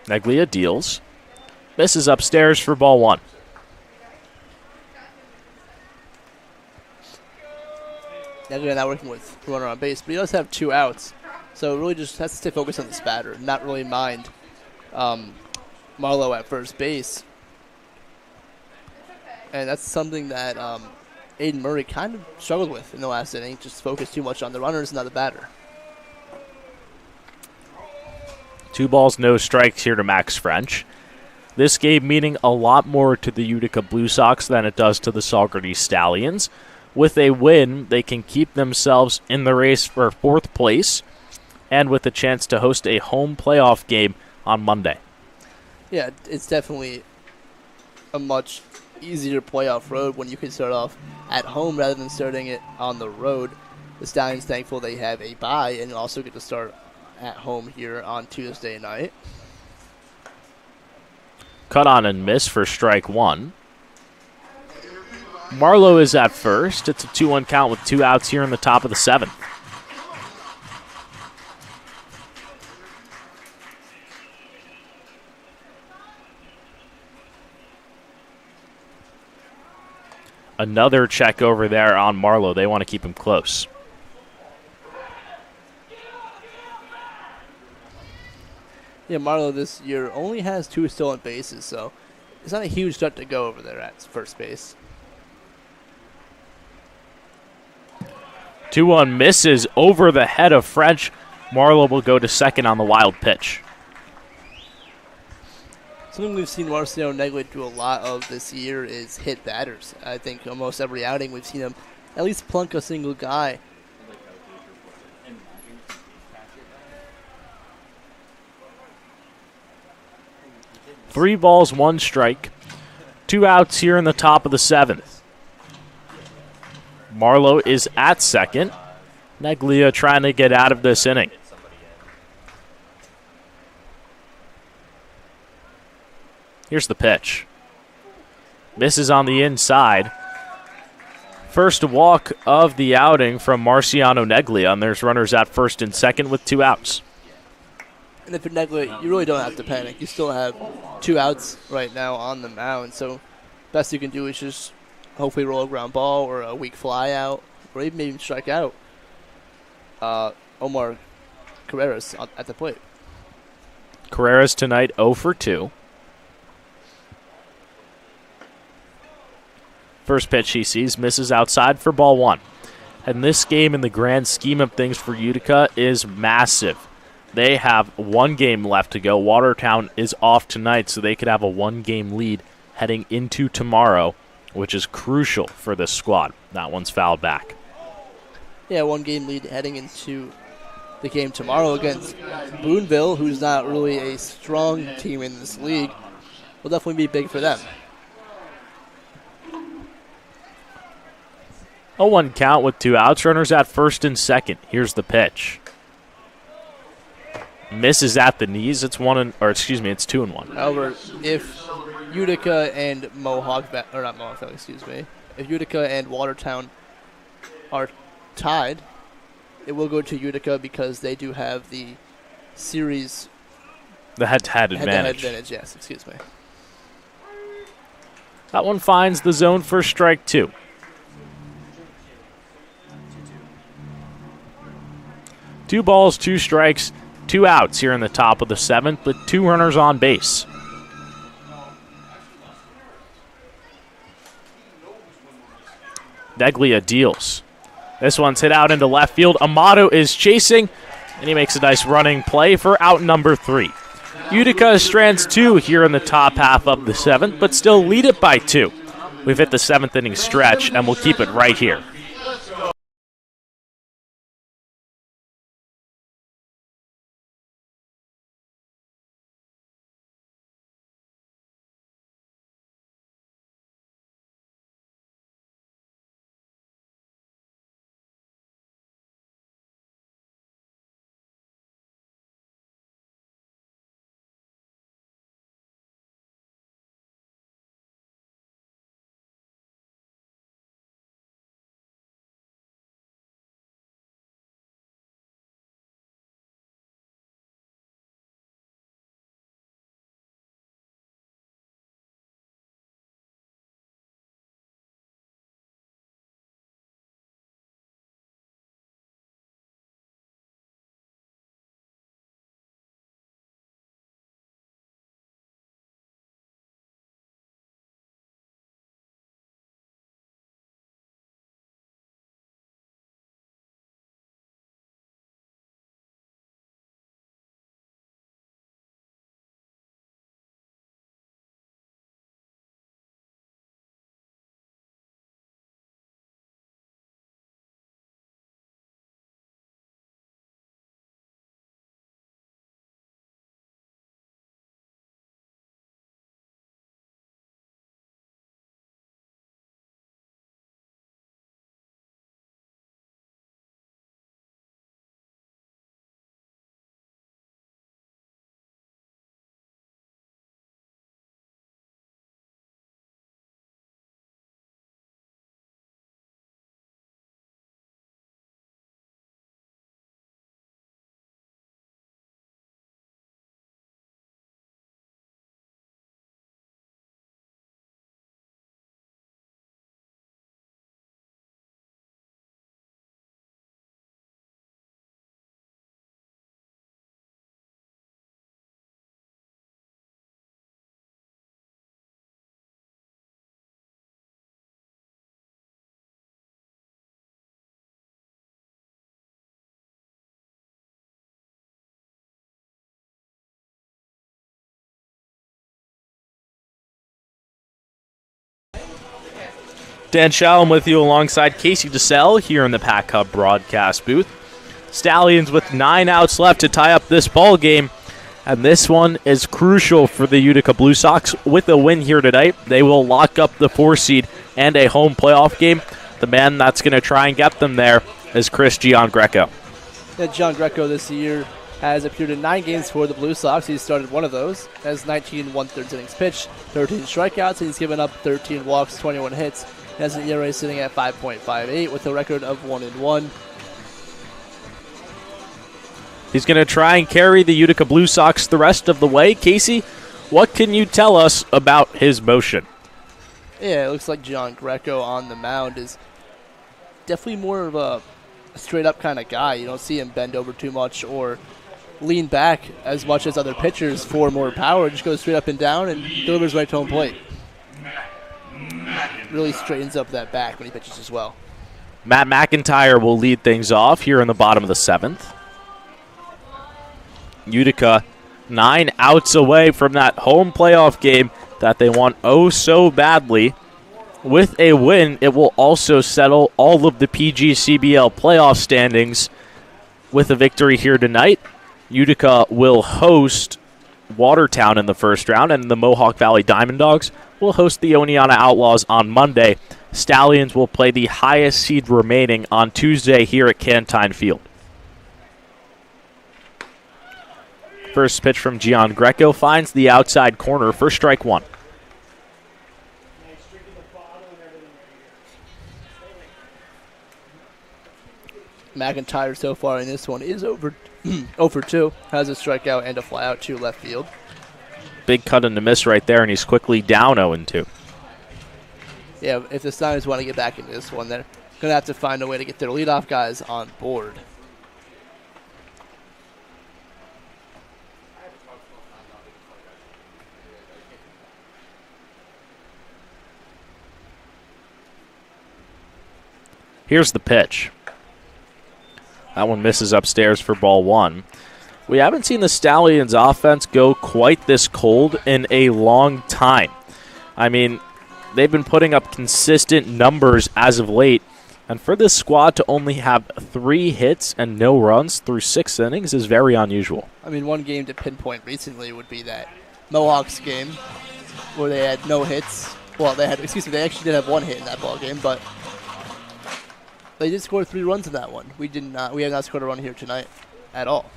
Neglia deals. Misses upstairs for ball 1. Neglia now working with runner on base, but he does have 2 outs. So really just has to stay focused on this batter, not really mind Marlowe at first base. And that's something that Aiden Murray kind of struggled with in the last inning, just focused too much on the runners and not the batter. 2 balls, no strikes here to Max French. This game meaning a lot more to the Utica Blue Sox than it does to the Saugerties Stallions. With a win, they can keep themselves in the race for 4th place and with a chance to host a home playoff game on Monday. Yeah, it's definitely a much easier playoff road when you can start off at home rather than starting it on the road. The Stallions thankful they have a bye and also get to start at home here on Tuesday night. Cut on and miss for strike 1. Marlowe is at first. It's a 2-1 count with 2 outs here in the top of the 7th. Another check over there on Marlowe. They want to keep him close. Yeah, Marlowe this year only has 2 stolen bases, so it's not a huge start to go over there at first base. 2-1 misses over the head of French. Marlowe will go to second on the wild pitch. Something we've seen Marcio Neglia do a lot of this year is hit batters. I think almost every outing we've seen him at least plunk a single guy. Three balls, 1 strike. 2 outs here in the top of the 7th. Marlowe is at second. Neglia trying to get out of this inning. Here's the pitch. Misses on the inside. First walk of the outing from Marciano Neglia, and there's runners at first and second with 2 outs. And if you're Neglia, you really don't have to panic. You still have 2 outs right now on the mound, so best you can do is just hopefully roll a ground ball or a weak fly out or even maybe strike out. Omar Carreras at the plate. Carreras tonight 0 for 2. First pitch he sees, misses outside for ball 1. And this game, in the grand scheme of things for Utica, is massive. They have one game left to go. Watertown is off tonight, so they could have a one-game lead heading into tomorrow, which is crucial for this squad. That one's fouled back. Yeah, one-game lead heading into the game tomorrow against Boonville, who's not really a strong team in this league. Will definitely be big for them. 0-1 count with 2 outs. Runners at first and second. Here's the pitch. Misses at the knees. It's 2-1. However, if Utica and if Utica and Watertown are tied, it will go to Utica because they do have the series. The head-to-head advantage. Advantage, yes, excuse me. That one finds the zone for strike 2. Two balls, 2 strikes, 2 outs here in the top of the 7th, with 2 runners on base. Deglia deals. This one's hit out into left field. Amato is chasing, and he makes a nice running play for out number 3. Utica strands 2 here in the top half of the 7th, but still lead it by 2. We've hit the 7th inning stretch, and we'll keep it right here. Dan Shalom with you alongside Casey DeSalle here in the Pack Hub broadcast booth. Stallions with 9 outs left to tie up this ball game, and this one is crucial for the Utica Blue Sox. With a win here tonight, they will lock up the 4 seed and a home playoff game. The man that's going to try and get them there is Chris Giangreco. Yeah, Giangreco this year has appeared in 9 games for the Blue Sox. He's started one of those, has 19 1/3 innings pitched, 13 strikeouts, and he's given up 13 walks, 21 hits. He has an ERA sitting at 5.58 with a record of 1-1. He's going to try and carry the Utica Blue Sox the rest of the way. Casey, what can you tell us about his motion? Yeah, it looks like Giangreco on the mound is definitely more of a a straight-up kind of guy. You don't see him bend over too much or lean back as much as other pitchers for more power. Just goes straight up and down and delivers right to home plate. Really straightens up that back when he pitches as well. Matt McIntyre will lead things off here in the bottom of the 7th. Utica 9 outs away from that home playoff game that they want oh so badly. With a win, it will also settle all of the PGCBL playoff standings. With a victory here tonight, Utica will host Watertown in the first round, and the Mohawk Valley Diamond Dogs will host the Oneonta Outlaws on Monday. Stallions will play the highest seed remaining on Tuesday here at Cantine Field. First pitch from Gian Greco finds the outside corner for strike 1. McIntyre so far in this one is over 0 for 2. Has a strikeout and a flyout to left field. Big cut and a miss right there, and he's quickly down 0-2. Yeah, if the Stallions want to get back into this one, they're going to have to find a way to get their leadoff guys on board. Here's the pitch. That one misses upstairs for ball 1. We haven't seen the Stallions offense go quite this cold in a long time. I mean, they've been putting up consistent numbers as of late, and for this squad to only have 3 hits and no runs through 6 innings is very unusual. I mean, one game to pinpoint recently would be that Mohawks game where they had no hits. Well, they actually did have 1 hit in that ball game, but they did score 3 runs in that one. We have not scored a run here tonight at all.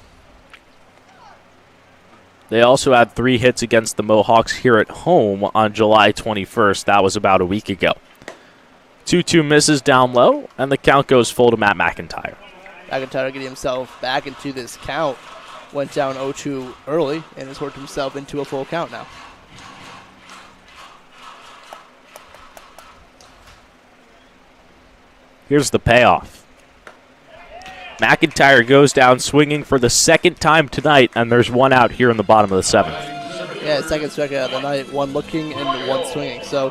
They also had 3 hits against the Mohawks here at home on July 21st. That was about a week ago. 2-2 misses down low, and the count goes full to Matt McIntyre. McIntyre getting himself back into this count. Went down 0-2 early and has worked himself into a full count now. Here's the payoff. McIntyre goes down swinging for the 2nd time tonight, and there's 1 out here in the bottom of the 7th. Yeah, 2nd strikeout of the night, 1 looking and 1 swinging. So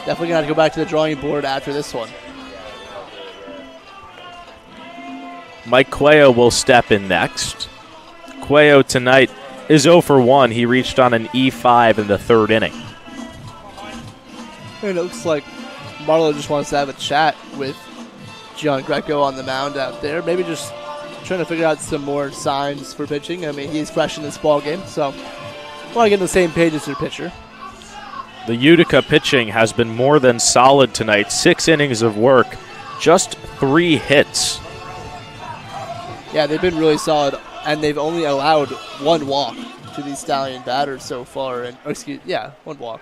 definitely going to have to go back to the drawing board after this one. Mike Cuello will step in next. Cuello tonight is 0 for 1. He reached on an E5 in the 3rd inning. And it looks like Marlowe just wants to have a chat with Gian Greco on the mound out there. Maybe just trying to figure out some more signs for pitching. I mean, he's fresh in this ball game, so want to get on the same page as their pitcher. The Utica pitching has been more than solid tonight. 6 innings of work, just 3 hits. Yeah, they've been really solid, and they've only allowed 1 walk to these Stallion batters so far. And 1 walk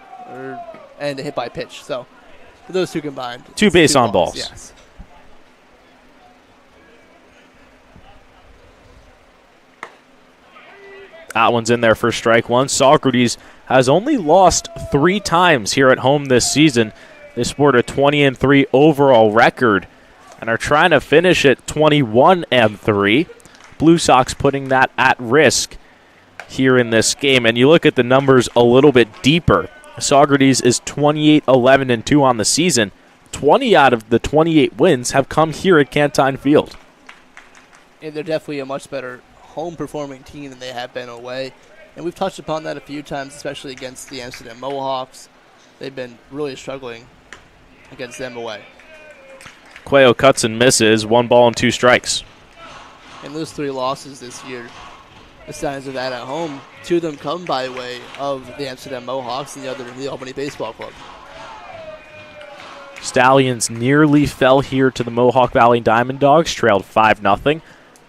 and a hit by pitch. So for those 2 combined, 2 base on balls. Yes. That one's in there for strike 1. Saugerties has only lost 3 times here at home this season. They sport a 20-3 overall record and are trying to finish at 21-3. Blue Sox putting that at risk here in this game. And you look at the numbers a little bit deeper. Saugerties is 28-11-2 on the season. 20 out of the 28 wins have come here at Cantine Field. And they're definitely a much better home-performing team than they have been away. And we've touched upon that a few times, especially against the Amsterdam Mohawks. They've been really struggling against them away. Cuello cuts and misses. 1 ball and 2 strikes. And those 3 losses this year, the Stallions have had at home, 2 of them come by way of the Amsterdam Mohawks and the other the Albany Baseball Club. Stallions nearly fell here to the Mohawk Valley Diamond Dogs, trailed 5-0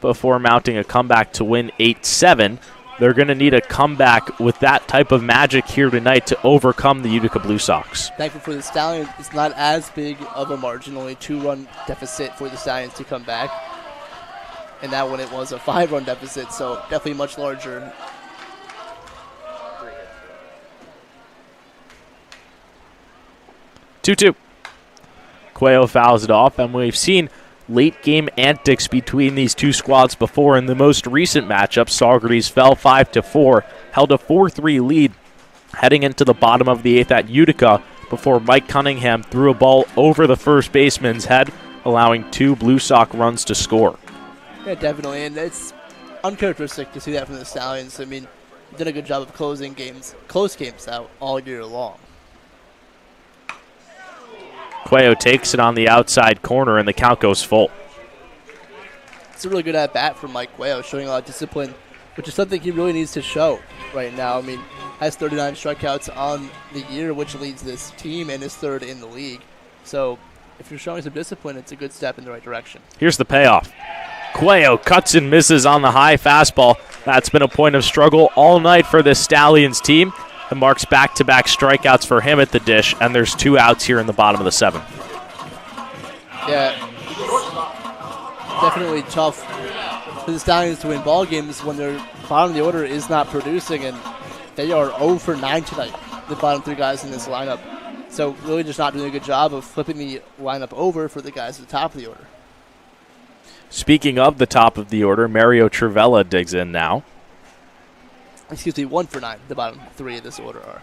before mounting a comeback to win 8-7. They're going to need a comeback with that type of magic here tonight to overcome the Utica Blue Sox. Thankful for the Stallions, it's not as big of a margin, only 2-run deficit for the Stallions to come back. And that one it was a 5-run deficit, so definitely much larger. Two. 2-2. Cuello fouls it off, and we've seen late game antics between these two squads before. In the most recent matchup, Saugerties fell 5-4, held a 4-3 lead heading into the bottom of the 8th at Utica before Mike Cunningham threw a ball over the first baseman's head, allowing 2 Blue Sox runs to score. Yeah, definitely, and it's uncharacteristic to see that from the Stallions. I mean, did a good job of close games out all year long. Cuello takes it on the outside corner, and the count goes full. It's a really good at-bat from Mike Cuello, showing a lot of discipline, which is something he really needs to show right now. I mean, has 39 strikeouts on the year, which leads this team and is 3rd in the league. So if you're showing some discipline, it's a good step in the right direction. Here's the payoff. Cuello cuts and misses on the high fastball. That's been a point of struggle all night for this Stallions team. It marks back-to-back strikeouts for him at the dish, and there's 2 outs here in the bottom of the 7th. Yeah, definitely tough for the Stallions to win ball games when their bottom of the order is not producing, and they are 0 for 9 tonight, the bottom 3 guys in this lineup. So really just not doing a good job of flipping the lineup over for the guys at the top of the order. Speaking of the top of the order, Mario Trivella digs in now. Excuse me, 1 for 9, the bottom 3 of this order are.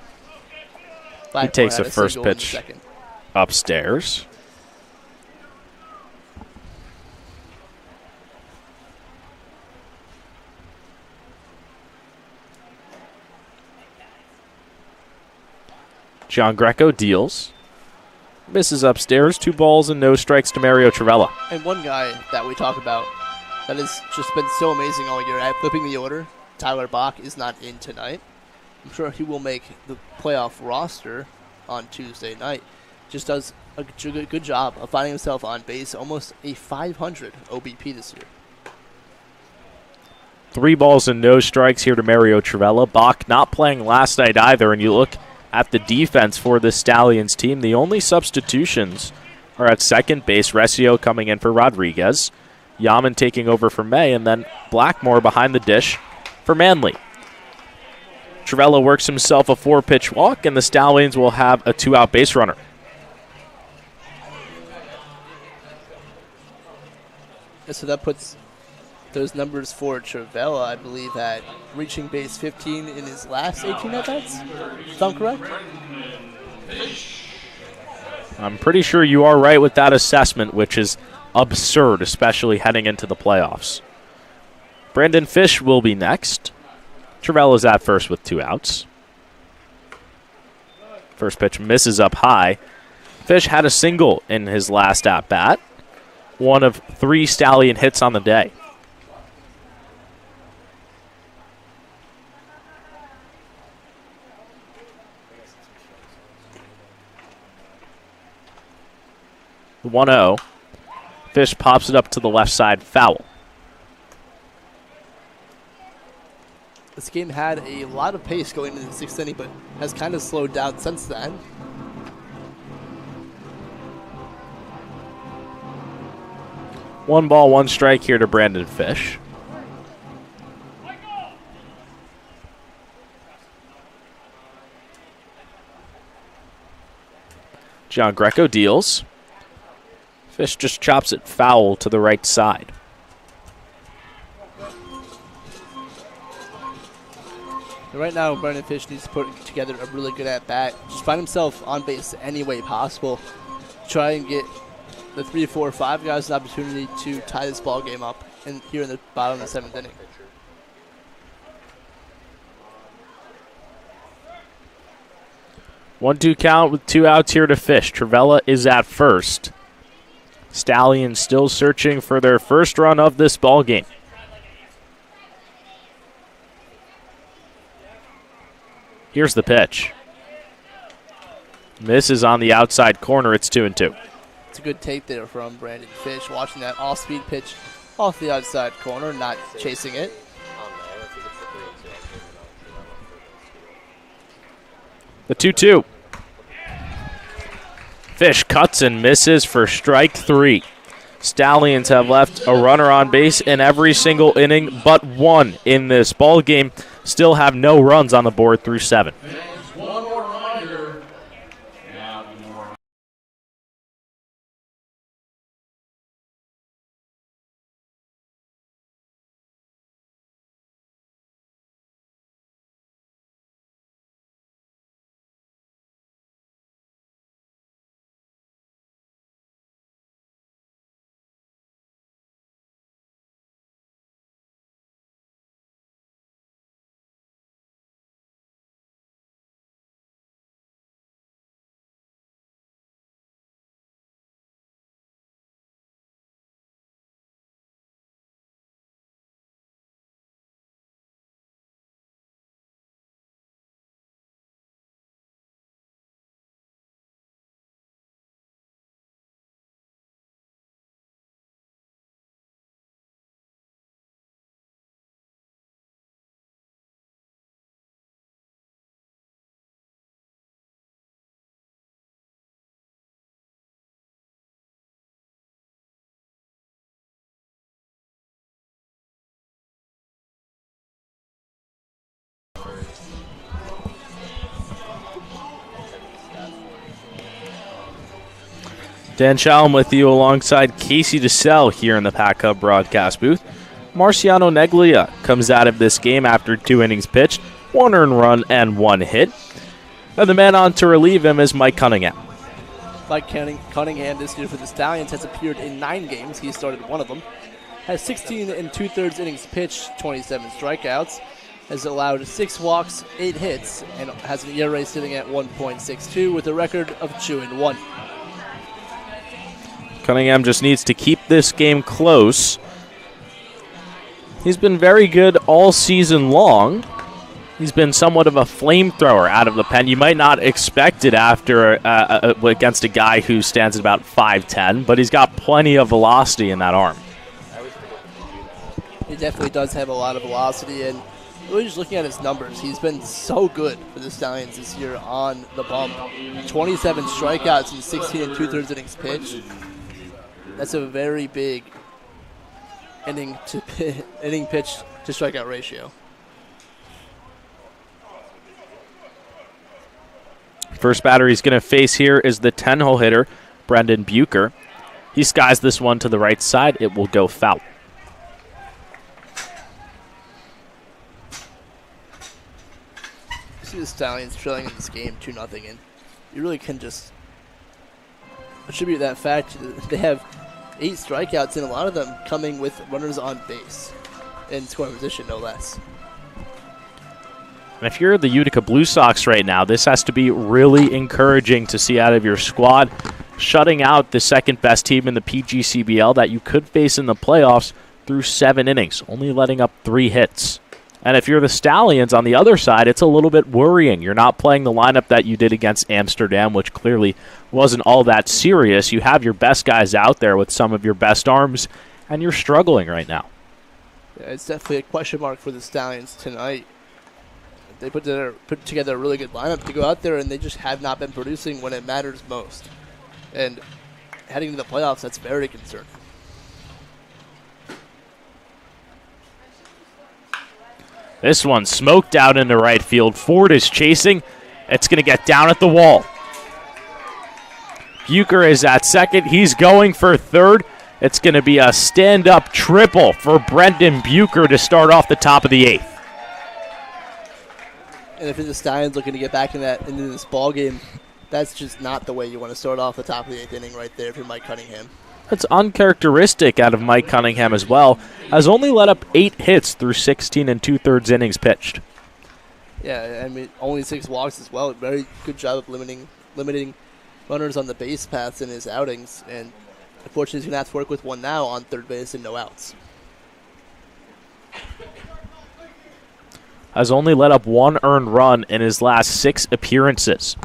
He takes a first pitch upstairs. John Greco deals. Misses upstairs. 2 balls and no strikes to Mario Trivella. And one guy that we talk about that has just been so amazing all year at flipping the order, Tyler Bach, is not in tonight. I'm sure he will make the playoff roster on Tuesday night. Just does a good job of finding himself on base, almost a 500 OBP this year. 3 balls and no strikes here to Mario Trivella. Bach not playing last night either, and you look at the defense for the Stallions team. The only substitutions are at second base, Recio coming in for Rodriguez, Yaman taking over for May, and then Blackmore behind the dish for Manley. Trivella works himself a 4-pitch walk, and the Stallions will have a 2-out base runner. So that puts those numbers for Trivella, I believe, at reaching base 15 in his last 18 at-bats, if I'm correct. I'm pretty sure you are right with that assessment, which is absurd, especially heading into the playoffs. Brandon Fish will be next. Trivella's at first with 2 outs. First pitch misses up high. Fish had a single in his last at-bat. One of 3 Stallion hits on the day. The 1-0. Fish pops it up to the left side, foul. This game had a lot of pace going into the 6th inning, but has kind of slowed down since then. One ball, 1 strike here to Brandon Fish. John Greco deals. Fish just chops it foul to the right side. Right now, Brandon Fish needs to put together a really good at-bat. Just find himself on base any way possible. Try and get the 3, 4, 5 guys an opportunity to tie this ball game up here in the bottom of the 7th inning. One-two count with 2 outs here to Fish. Trivella is at first. Stallions still searching for their first run of this ball game. Here's the pitch. Misses on the outside corner. It's 2-2. It's a good take there from Brandon Fish, watching that off-speed pitch off the outside corner, not chasing it. The 2-2. Fish cuts and misses for strike 3. Stallions have left a runner on base in every single inning but 1 in this ball game. Still have no runs on the board through 7. Dan Shalom with you alongside Casey DeSalle here in the Pack Hub broadcast booth. Marciano Neglia comes out of this game after 2 innings pitched, 1 earned run and 1 hit. And the man on to relieve him is Mike Cunningham. Mike Cunningham this year for the Stallions has appeared in 9 games. He started one of them. Has 16 and 2/3 innings pitched, 27 strikeouts. Has allowed 6 walks, 8 hits, and has an ERA sitting at 1.62 with a record of 2-1. Cunningham just needs to keep this game close. He's been very good all season long. He's been somewhat of a flamethrower out of the pen. You might not expect it after against a guy who stands at about 5'10", but he's got plenty of velocity in that arm. He definitely does have a lot of velocity, and really just looking at his numbers, he's been so good for the Stallions this year on the bump. 27 strikeouts and 16 and 2/3 innings pitched. That's a very big inning pitch to strikeout ratio. First batter he's going to face here is the 10-hole hitter, Brendan Bucher. He skies this one to the right side. It will go foul. You see the Stallions trailing in this game 2-0, and you really can just attribute that fact to they have 8 strikeouts, and a lot of them coming with runners on base in scoring position, no less. And if you're the Utica Blue Sox right now, this has to be really encouraging to see out of your squad, shutting out the second best team in the PGCBL that you could face in the playoffs through 7 innings, only letting up 3 hits. And if you're the Stallions on the other side, it's a little bit worrying. You're not playing the lineup that you did against Amsterdam, which clearly wasn't all that serious. You have your best guys out there with some of your best arms, and you're struggling right now. Yeah, it's definitely a question mark for the Stallions tonight. They put together a really good lineup to go out there, and they just have not been producing when it matters most. And heading to the playoffs, that's very concerning. This one smoked out into right field. Ford is chasing. It's going to get down at the wall. Bucher is at second. He's going for third. It's going to be a stand-up triple for Brendan Bucher to start off the top of the 8th. And if the Stallions looking to get back into this ball game, that's just not the way you want to start off the top of the 8th inning right there if you're Mike Cunningham. That's uncharacteristic out of Mike Cunningham as well. Has only let up 8 hits through 16 and 2/3 innings pitched. Yeah, I mean, only 6 walks as well. Very good job of limiting runners on the base paths in his outings. And unfortunately, he's going to have to work with one now on third base and no outs. Has only let up 1 earned run in his last 6 appearances.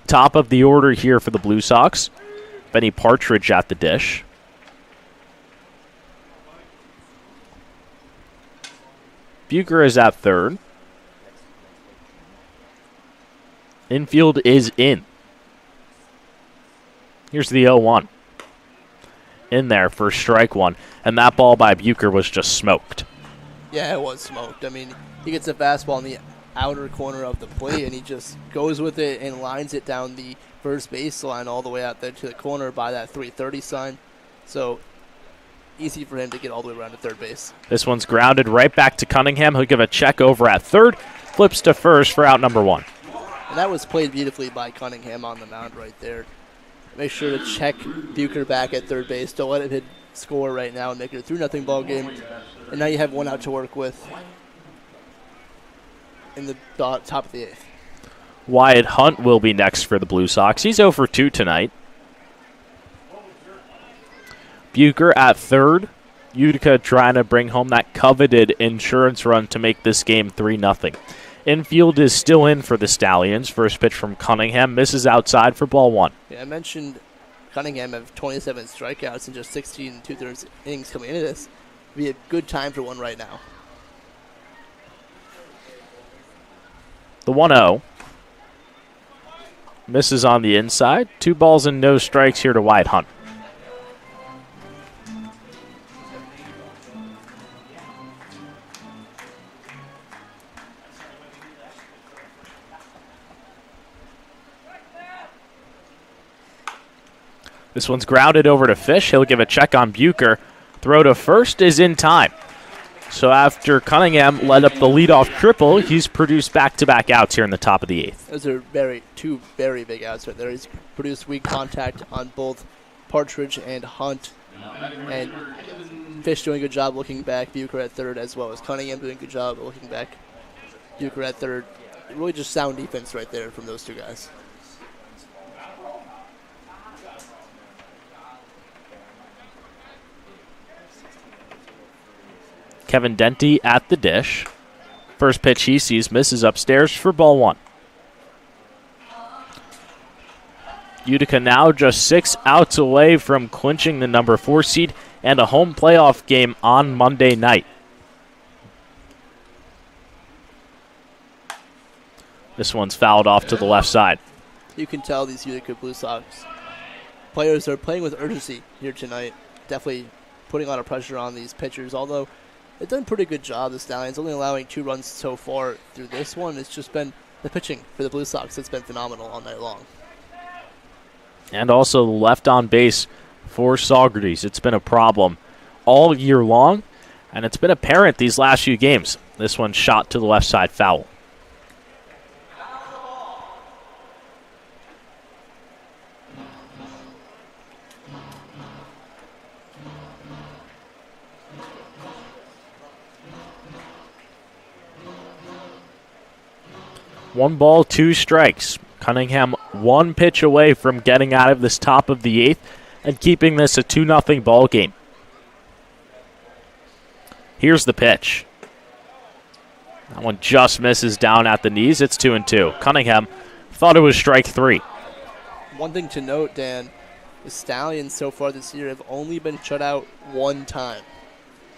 Top of the order here for the Blue Sox. Benny Partridge at the dish. Bucher is at third. Infield is in. Here's the 0-1. In there for strike 1. And that ball by Bucher was just smoked. Yeah, it was smoked. I mean, he gets a fastball in the outer corner of the plate, and he just goes with it and lines it down the first baseline all the way out there to the corner by that 330 sign. So easy for him to get all the way around to third base. This one's grounded right back to Cunningham. He'll give a check over at third. Flips to first for out number 1. And that was played beautifully by Cunningham on the mound right there. Make sure to check Bucher back at third base. Don't let him hit score right now and make it a 3-0 ball game. And now you have 1 out to work with in the top of the 8th. Wyatt Hunt will be next for the Blue Sox. He's 0 for 2 tonight. Bucher at third. Utica trying to bring home that coveted insurance run to make this game 3-0. Infield is still in for the Stallions. First pitch from Cunningham. Misses outside for ball 1. Yeah, I mentioned Cunningham have 27 strikeouts and just 16 and 2/3 innings coming into this. It'd be a good time for one right now. The 1-0. Misses on the inside. 2 balls and no strikes here to Wyatt Hunt. This one's grounded over to Fish. He'll give a check on Bucher. Throw to first is in time. So after Cunningham led up the leadoff triple, he's produced back-to-back outs here in the top of the 8th. Those are two very big outs right there. He's produced weak contact on both Partridge and Hunt. And Fish doing a good job looking back, Bucher at third, as well as Cunningham doing a good job looking back, Bucher at third. Really just sound defense right there from those two guys. Kevin Denty at the dish. First pitch he sees misses upstairs for ball 1. Utica now just 6 outs away from clinching the number 4 seed and a home playoff game on Monday night. This one's fouled off to the left side. You can tell these Utica Blue Sox players are playing with urgency here tonight. Definitely putting a lot of pressure on these pitchers, although they've done a pretty good job, the Stallions, only allowing 2 runs so far through this one. It's just been the pitching for the Blue Sox that's been phenomenal all night long. And also left on base for Saugerties. It's been a problem all year long, and it's been apparent these last few games. This one shot to the left side, foul. One ball, 2 strikes. Cunningham 1 pitch away from getting out of this top of the 8th and keeping this a 2-0 ball game. Here's the pitch. That one just misses down at the knees. It's 2-2. Cunningham thought it was strike 3. One thing to note, Dan, the Stallions so far this year have only been shut out 1 time.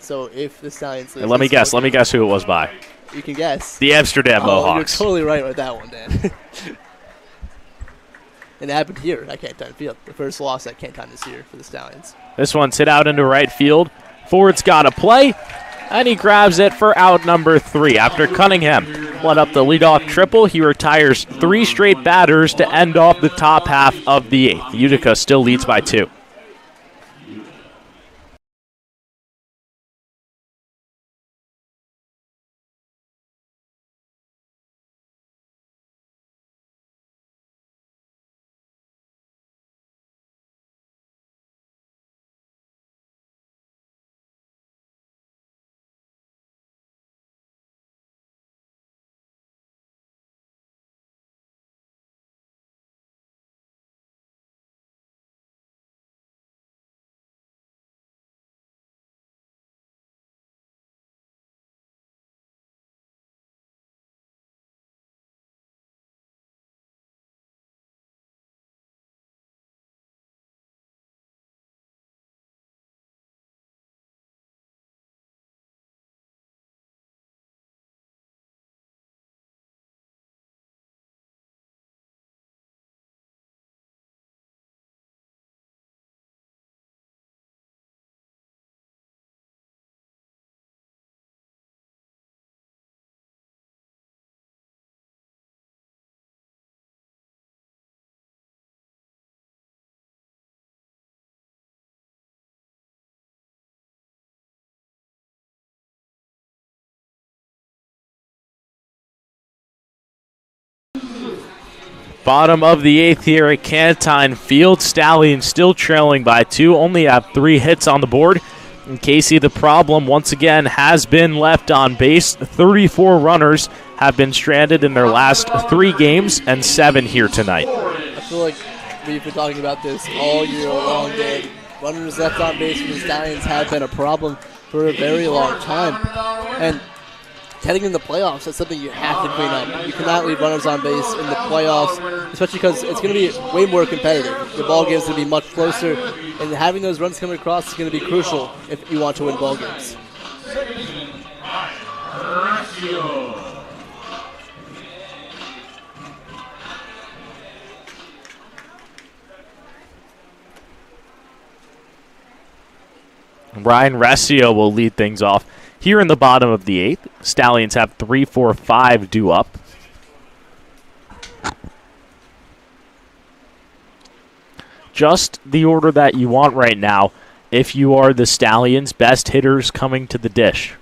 So if the Stallions lose, Let me guess who it was by. You can guess. The Amsterdam Mohawks. You're totally right with that one, Dan. And it happened here at Cantine Field. The first loss at Cantine this year for the Stallions. This one's hit out into right field. Ford's got a play, and he grabs it for out number 3. After Cunningham let up the leadoff triple, he retires 3 straight batters to end off the top half of the 8th. Utica still leads by 2. Bottom of the 8th here at Cantine Field. Stallions still trailing by 2, only have 3 hits on the board. And Casey, the problem once again has been left on base. 34 runners have been stranded in their last 3 games and 7 here tonight. I feel like we've been talking about this all year long, Dan. Runners left on base for the Stallions have been a problem for a very long time. And heading in the playoffs, that's something you have to clean up. You cannot leave runners on base in the playoffs, especially because it's going to be way more competitive. The ball game's going to be much closer, and having those runs coming across is going to be crucial if you want to win ball games. Ryan Rescio will lead things off. Here in the bottom of the 8th, Stallions have 3, 4, 5 due up. just the order that you want right now if you are the Stallions. Best hitters coming to the dish.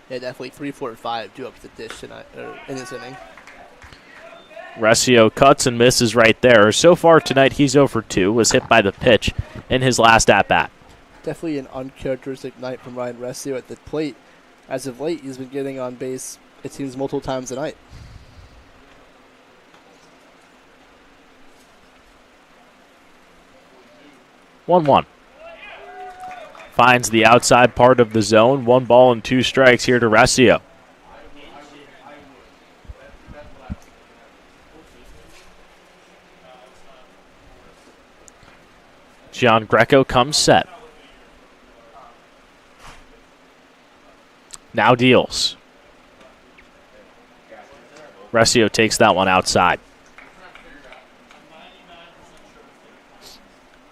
Yeah, definitely 3, 4, 5 due up to the dish tonight, in this inning. Resio cuts and misses right there. So far tonight, he's 0 for 2, was hit by the pitch in his last at-bat. Definitely an uncharacteristic night from Ryan Resio at the plate. As of late, he's been getting on base, it seems, multiple times a night. One. Finds the outside part of the zone. 1 ball and 2 strikes here to Resio. Gian Greco comes set. Now deals. Resio takes that one outside.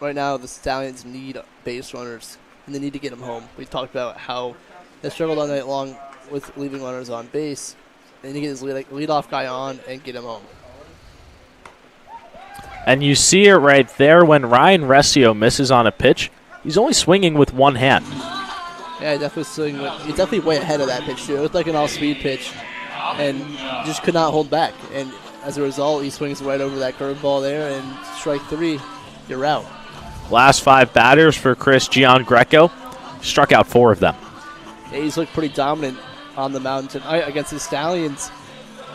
Right now, the Stallions need base runners, and they need to get them home. We talked about how they struggled all night long with leaving runners on base. They need to get his leadoff guy on and get him home. And you see it right there when Ryan Resio misses on a pitch. He's only swinging with one hand. Yeah, he's definitely way ahead of that pitch, too. It looked like an all-speed pitch, and just could not hold back. And as a result, he swings right over that curveball there, and strike 3, you're out. Last 5 batters for Chris Gian Greco. Struck out 4 of them. Yeah, he's looked pretty dominant on the mound tonight against the Stallions.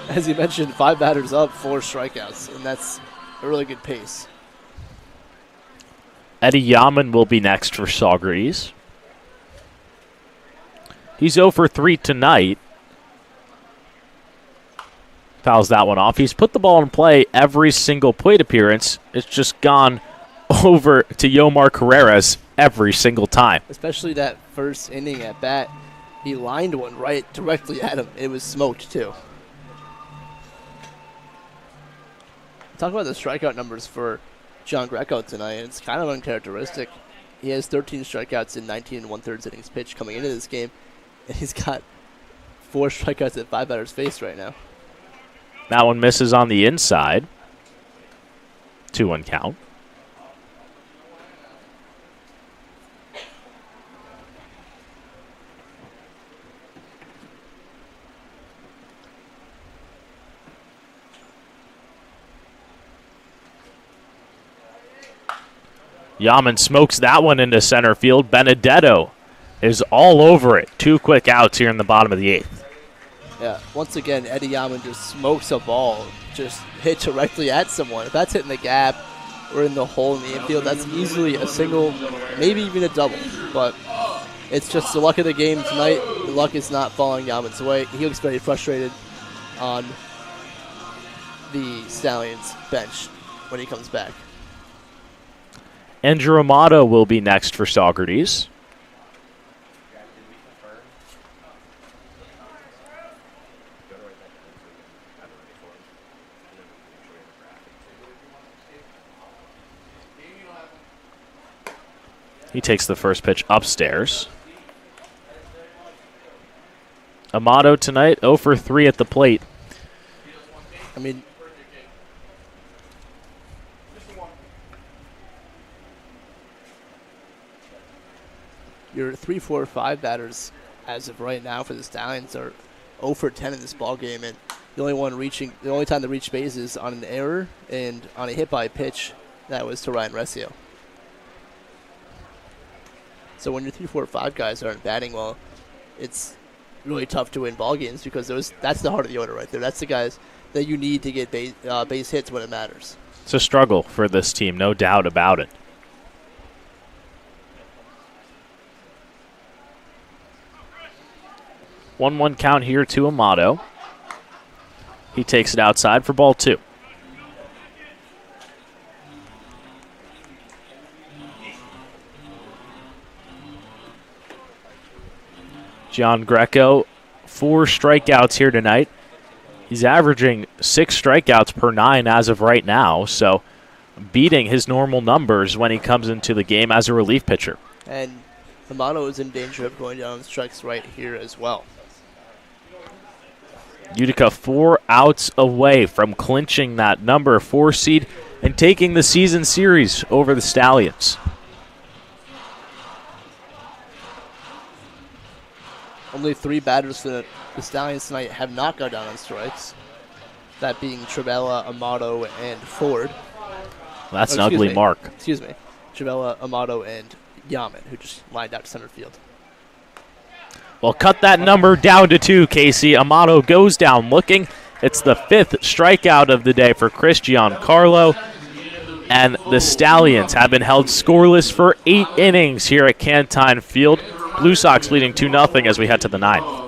As you mentioned, 5 batters up, 4 strikeouts, and that's a really good pace. Eddie Yaman will be next for Saugerties. He's 0 for 3 tonight. Fouls that one off. He's put the ball in play every single plate appearance. It's just gone over to Yomar Carreras every single time. Especially that first inning at bat. He lined one right directly at him. It was smoked, too. Talk about the strikeout numbers for Gian Greco tonight. It's kind of uncharacteristic. He has 13 strikeouts in 19 1/3 innings pitched coming into this game, and he's got 4 strikeouts at 5 batters faced right now. That one misses on the inside. 2-1 count. Yaman smokes that one into center field. Benedetto is all over it. 2 quick outs here in the bottom of the 8th. Yeah, once again, Eddie Yaman just smokes a ball, just hit directly at someone. If that's hitting the gap or in the hole in the infield, that's easily a single, maybe even a double. But it's just the luck of the game tonight. The luck is not falling Yaman's way. He looks very frustrated on the Stallions bench when he comes back. Andrew Amato will be next for Saugerties. He takes the first pitch upstairs. Amato tonight 0 for 3 at the plate. I mean, your 3, 4, 5 batters as of right now for the Stallions are 0 for 10 in this ball game, and the only time they reach base is on an error and on a hit by pitch. That was to Ryan Resio. So when your 3, 4, 5 guys aren't batting well, it's really tough to win ball games because that's the heart of the order right there. That's the guys that you need to get base hits when it matters. It's a struggle for this team, no doubt about it. 1-1 count here to Amato. He takes it outside for ball 2. Gian Greco, 4 strikeouts here tonight. He's averaging 6 strikeouts per 9 as of right now, so beating his normal numbers when he comes into the game as a relief pitcher. And Amato is in danger of going down on strikes right here as well. Utica 4 outs away from clinching that number 4 seed and taking the season series over the Stallions. Only 3 batters for the Stallions tonight have not gone down on strikes. That being Trivella, Amato, and Ford. That's an ugly mark. Excuse me. Trivella, Amato, and Yaman, who just lined out to center field. Well, cut that number down to 2, Casey. Amato goes down looking. It's the 5th strikeout of the day for Chris Giancarlo. And the Stallions have been held scoreless for 8 innings here at Cantine Field. Blue Sox leading 2-0 as we head to the 9th.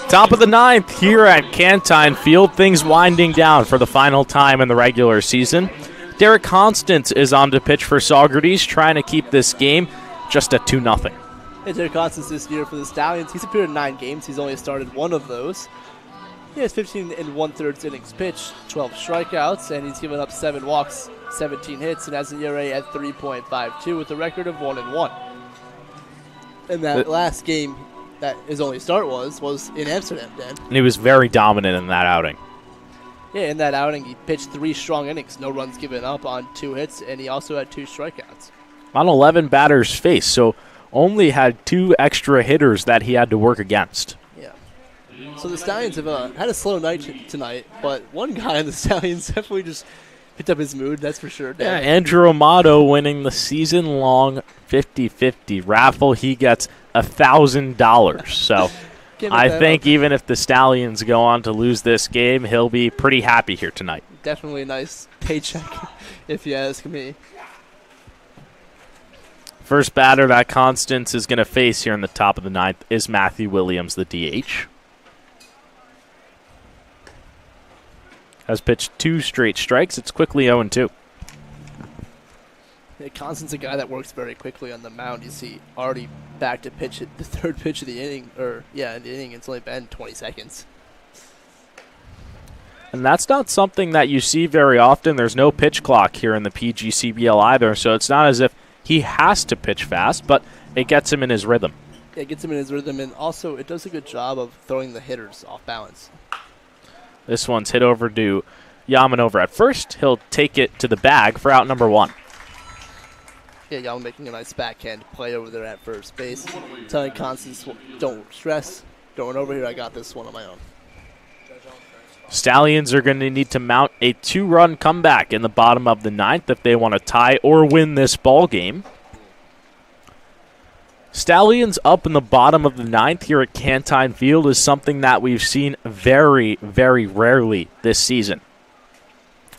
Top of the 9th here at Cantine Field. Things winding down for the final time in the regular season. Derek Constance is on to pitch for Saugerties, trying to keep this game just at 2-0. Hey, Derek Constance this year for the Stallions. He's appeared in 9 games. He's only started 1 of those. He has 15 1/3 innings pitched, 12 strikeouts, and he's given up 7 walks, 17 hits, and has an ERA at 3.52 with a record of 1-1. And that last game that his only start was in Amsterdam, Dan. And he was very dominant in that outing. Yeah, in that outing, he pitched 3 strong innings, no runs given up on 2 hits, and he also had 2 strikeouts. On 11 batters faced, so only had 2 extra hitters that he had to work against. Yeah. So the Stallions have had a slow night tonight, but one guy on the Stallions definitely just picked up his mood, that's for sure. Dan. Yeah, Andrew Amato winning the season-long 50-50 raffle. He gets $1,000. So I think even if the Stallions go on to lose this game, he'll be pretty happy here tonight. Definitely a nice paycheck, if you ask me. First batter that Constance is going to face here in the top of the 9th is Matthew Williams, the DH. Has pitched 2 straight strikes. It's quickly 0-2. Yeah, Constance's a guy that works very quickly on the mound. You see already back to pitch it, the 3rd pitch of the inning, in the inning, it's only been 20 seconds. And that's not something that you see very often. There's no pitch clock here in the PGCBL either, so it's not as if he has to pitch fast, but it gets him in his rhythm. Yeah, it gets him in his rhythm, and also it does a good job of throwing the hitters off balance. This one's hit over to Yaman over at first. He'll take it to the bag for out number 1. Yeah, Yaman making a nice backhand play over there at first base. Telling Constance, don't stress. Going over here, I got this one on my own. Stallions are going to need to mount a 2-run comeback in the bottom of the 9th if they want to tie or win this ball game. Stallions up in the bottom of the 9th here at Cantine Field is something that we've seen very, very rarely this season.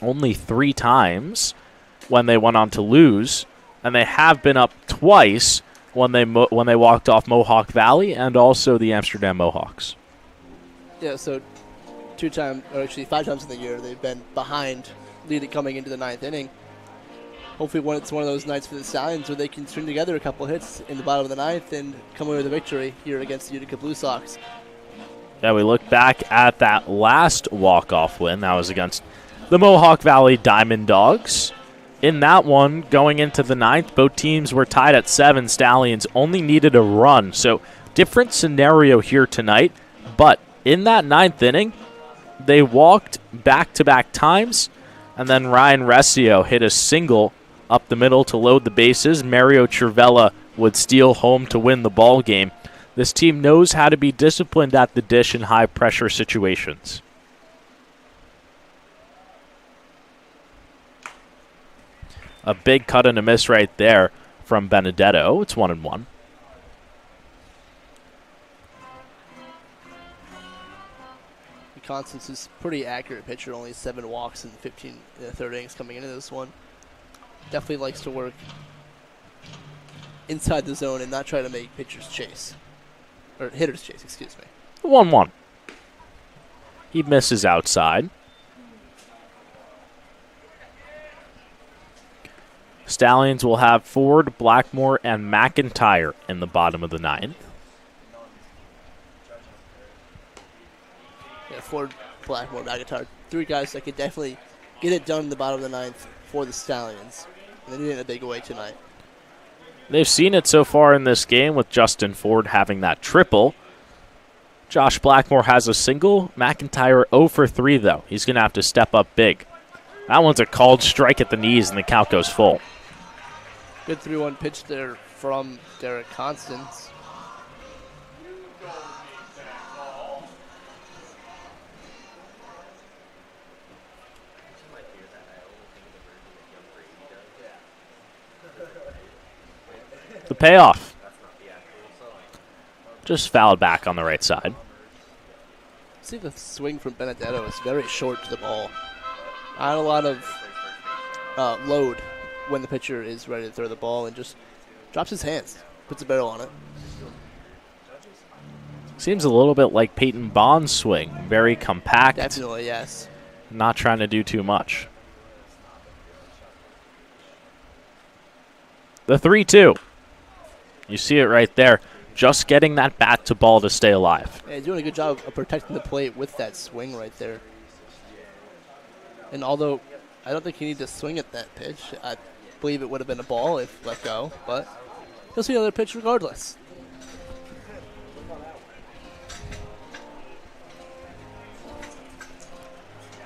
Only 3 times when they went on to lose, and they have been up twice when they walked off Mohawk Valley and also the Amsterdam Mohawks. Yeah, so 5 times in the year they've been behind, leading coming into the 9th inning. Hopefully it's one of those nights for the Stallions where they can string together a couple hits in the bottom of the 9th and come away with a victory here against the Utica Blue Sox. Yeah, we look back at that last walk-off win. That was against the Mohawk Valley Diamond Dogs. In that one, going into the 9th, both teams were tied at 7. Stallions only needed a run. So different scenario here tonight. But in that 9th inning, they walked back-to-back times, and then Ryan Rescio hit a single up the middle to load the bases. Mario Cervella would steal home to win the ball game. This team knows how to be disciplined at the dish in high-pressure situations. A big cut and a miss right there from Benedetto. It's 1-1. Constance is pretty accurate pitcher, only 7 walks in 15 third innings coming into this one. Definitely likes to work inside the zone and not try to make pitchers chase. Or hitters chase, excuse me. 1-1. He misses outside. Stallions will have Ford, Blackmore, and McIntyre in the bottom of the 9th. Yeah, Ford, Blackmore, McIntyre. 3 guys that could definitely get it done in the bottom of the 9th for the Stallions. And they did it in a big way tonight. They've seen it so far in this game with Justin Ford having that triple. Josh Blackmore has a single. McIntyre 0 for 3, though. He's going to have to step up big. That one's a called strike at the knees, and the count goes full. Good 3-1 pitch there from Derek Constance. The payoff. Just fouled back on the right side. See the swing from Benedetto is very short to the ball. Not a lot of load when the pitcher is ready to throw the ball and just drops his hands, puts a barrel on it. Seems a little bit like Peyton Bond's swing. Very compact. Definitely, yes. Not trying to do too much. The 3-2. You see it right there. Just getting that bat to ball to stay alive. Yeah, he's doing a good job of protecting the plate with that swing right there. And although I don't think he needed to swing at that pitch, I believe it would have been a ball if let go, but he'll see another pitch regardless.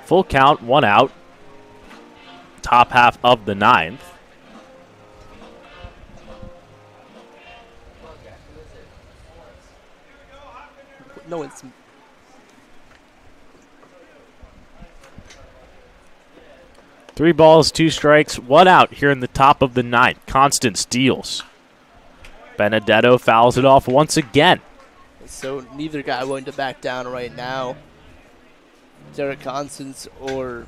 Full count, 1 out. Top half of the 9th. No one's... 3 balls, 2 strikes, 1 out here in the top of the 9th. Constant steals. Benedetto fouls it off once again. So neither guy willing to back down right now. Derek Constance or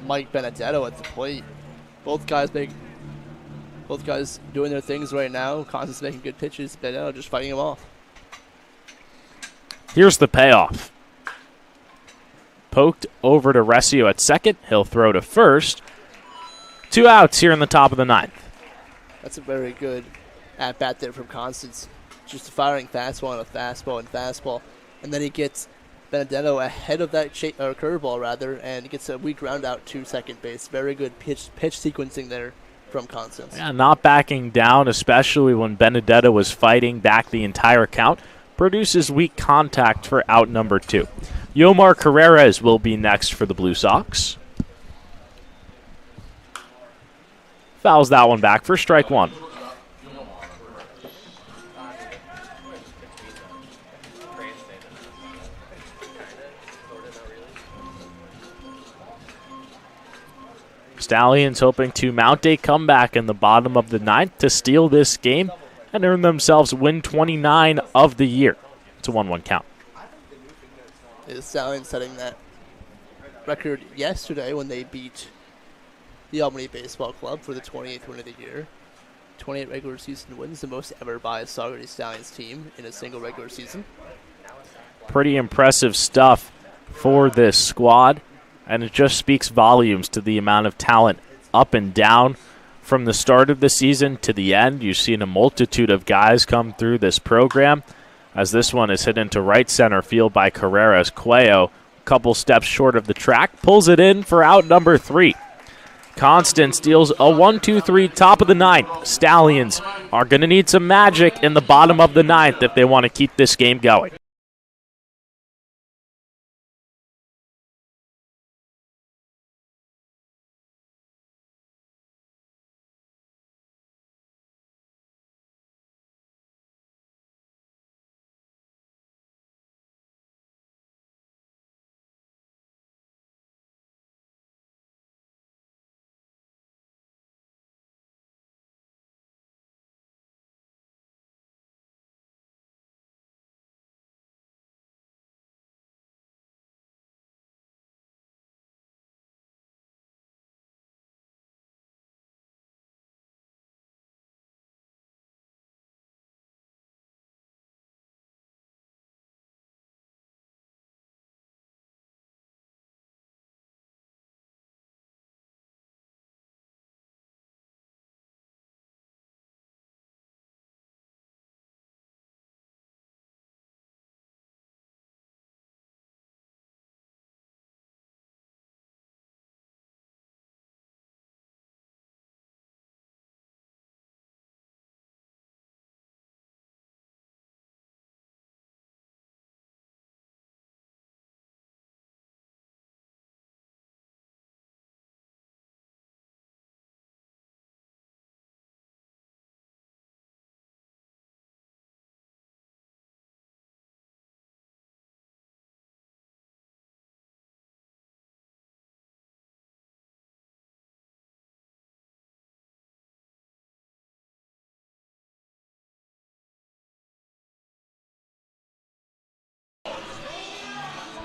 Mike Benedetto at the plate. Both guys doing their things right now. Constance making good pitches. Benedetto just fighting him off. Here's the payoff. Poked over to Rescio at second. He'll throw to first. 2 outs here in the top of the 9th. That's a very good at-bat there from Constance. Just firing fastball and a fastball and fastball. And then he gets Benedetto ahead of that curveball, rather, and gets a weak ground out to second base. Very good pitch sequencing there from Constance. Yeah, not backing down, especially when Benedetto was fighting back the entire count. Produces weak contact for out number 2. Yomar Carreras will be next for the Blue Sox. Fouls that one back for strike 1. Stallions hoping to mount a comeback in the bottom of the 9th to steal this game and earn themselves win 29 of the year. It's a 1-1 count. The Stallions setting that record yesterday when they beat the Albany Baseball Club for the 28th win of the year. 28 regular season wins, the most ever by a Saugerties Stallions team in a single regular season. Pretty impressive stuff for this squad, and it just speaks volumes to the amount of talent up and down from the start of the season to the end. You've seen a multitude of guys come through this program, as this one is hit into right center field by Carreras. Cuello, a couple steps short of the track, pulls it in for out number 3. Constance deals a 1-2-3, top of the 9th. Stallions are going to need some magic in the bottom of the 9th if they want to keep this game going.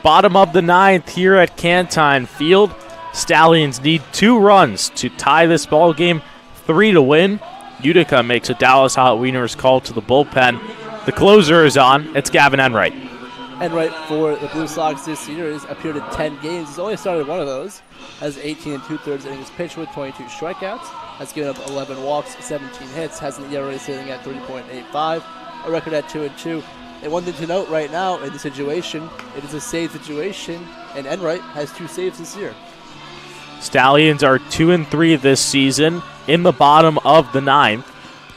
Bottom of the 9th here at Cantine Field. Stallions need 2 runs to tie this ball game, 3 to win. Utica makes a Dallas Hot Wieners call to the bullpen. The closer is on. It's Gavin Enright. Enright for the Blue Sox this year has appeared in 10 games. He's only started one of those. Has 18 2/3 innings pitched with 22 strikeouts. Has given up 11 walks, 17 hits. Has an ERA sitting at 3.85. A record at 2-2. And one thing to note right now in the situation, it is a save situation, and Enright has 2 saves this year. Stallions are 2-3 this season in the bottom of the 9th,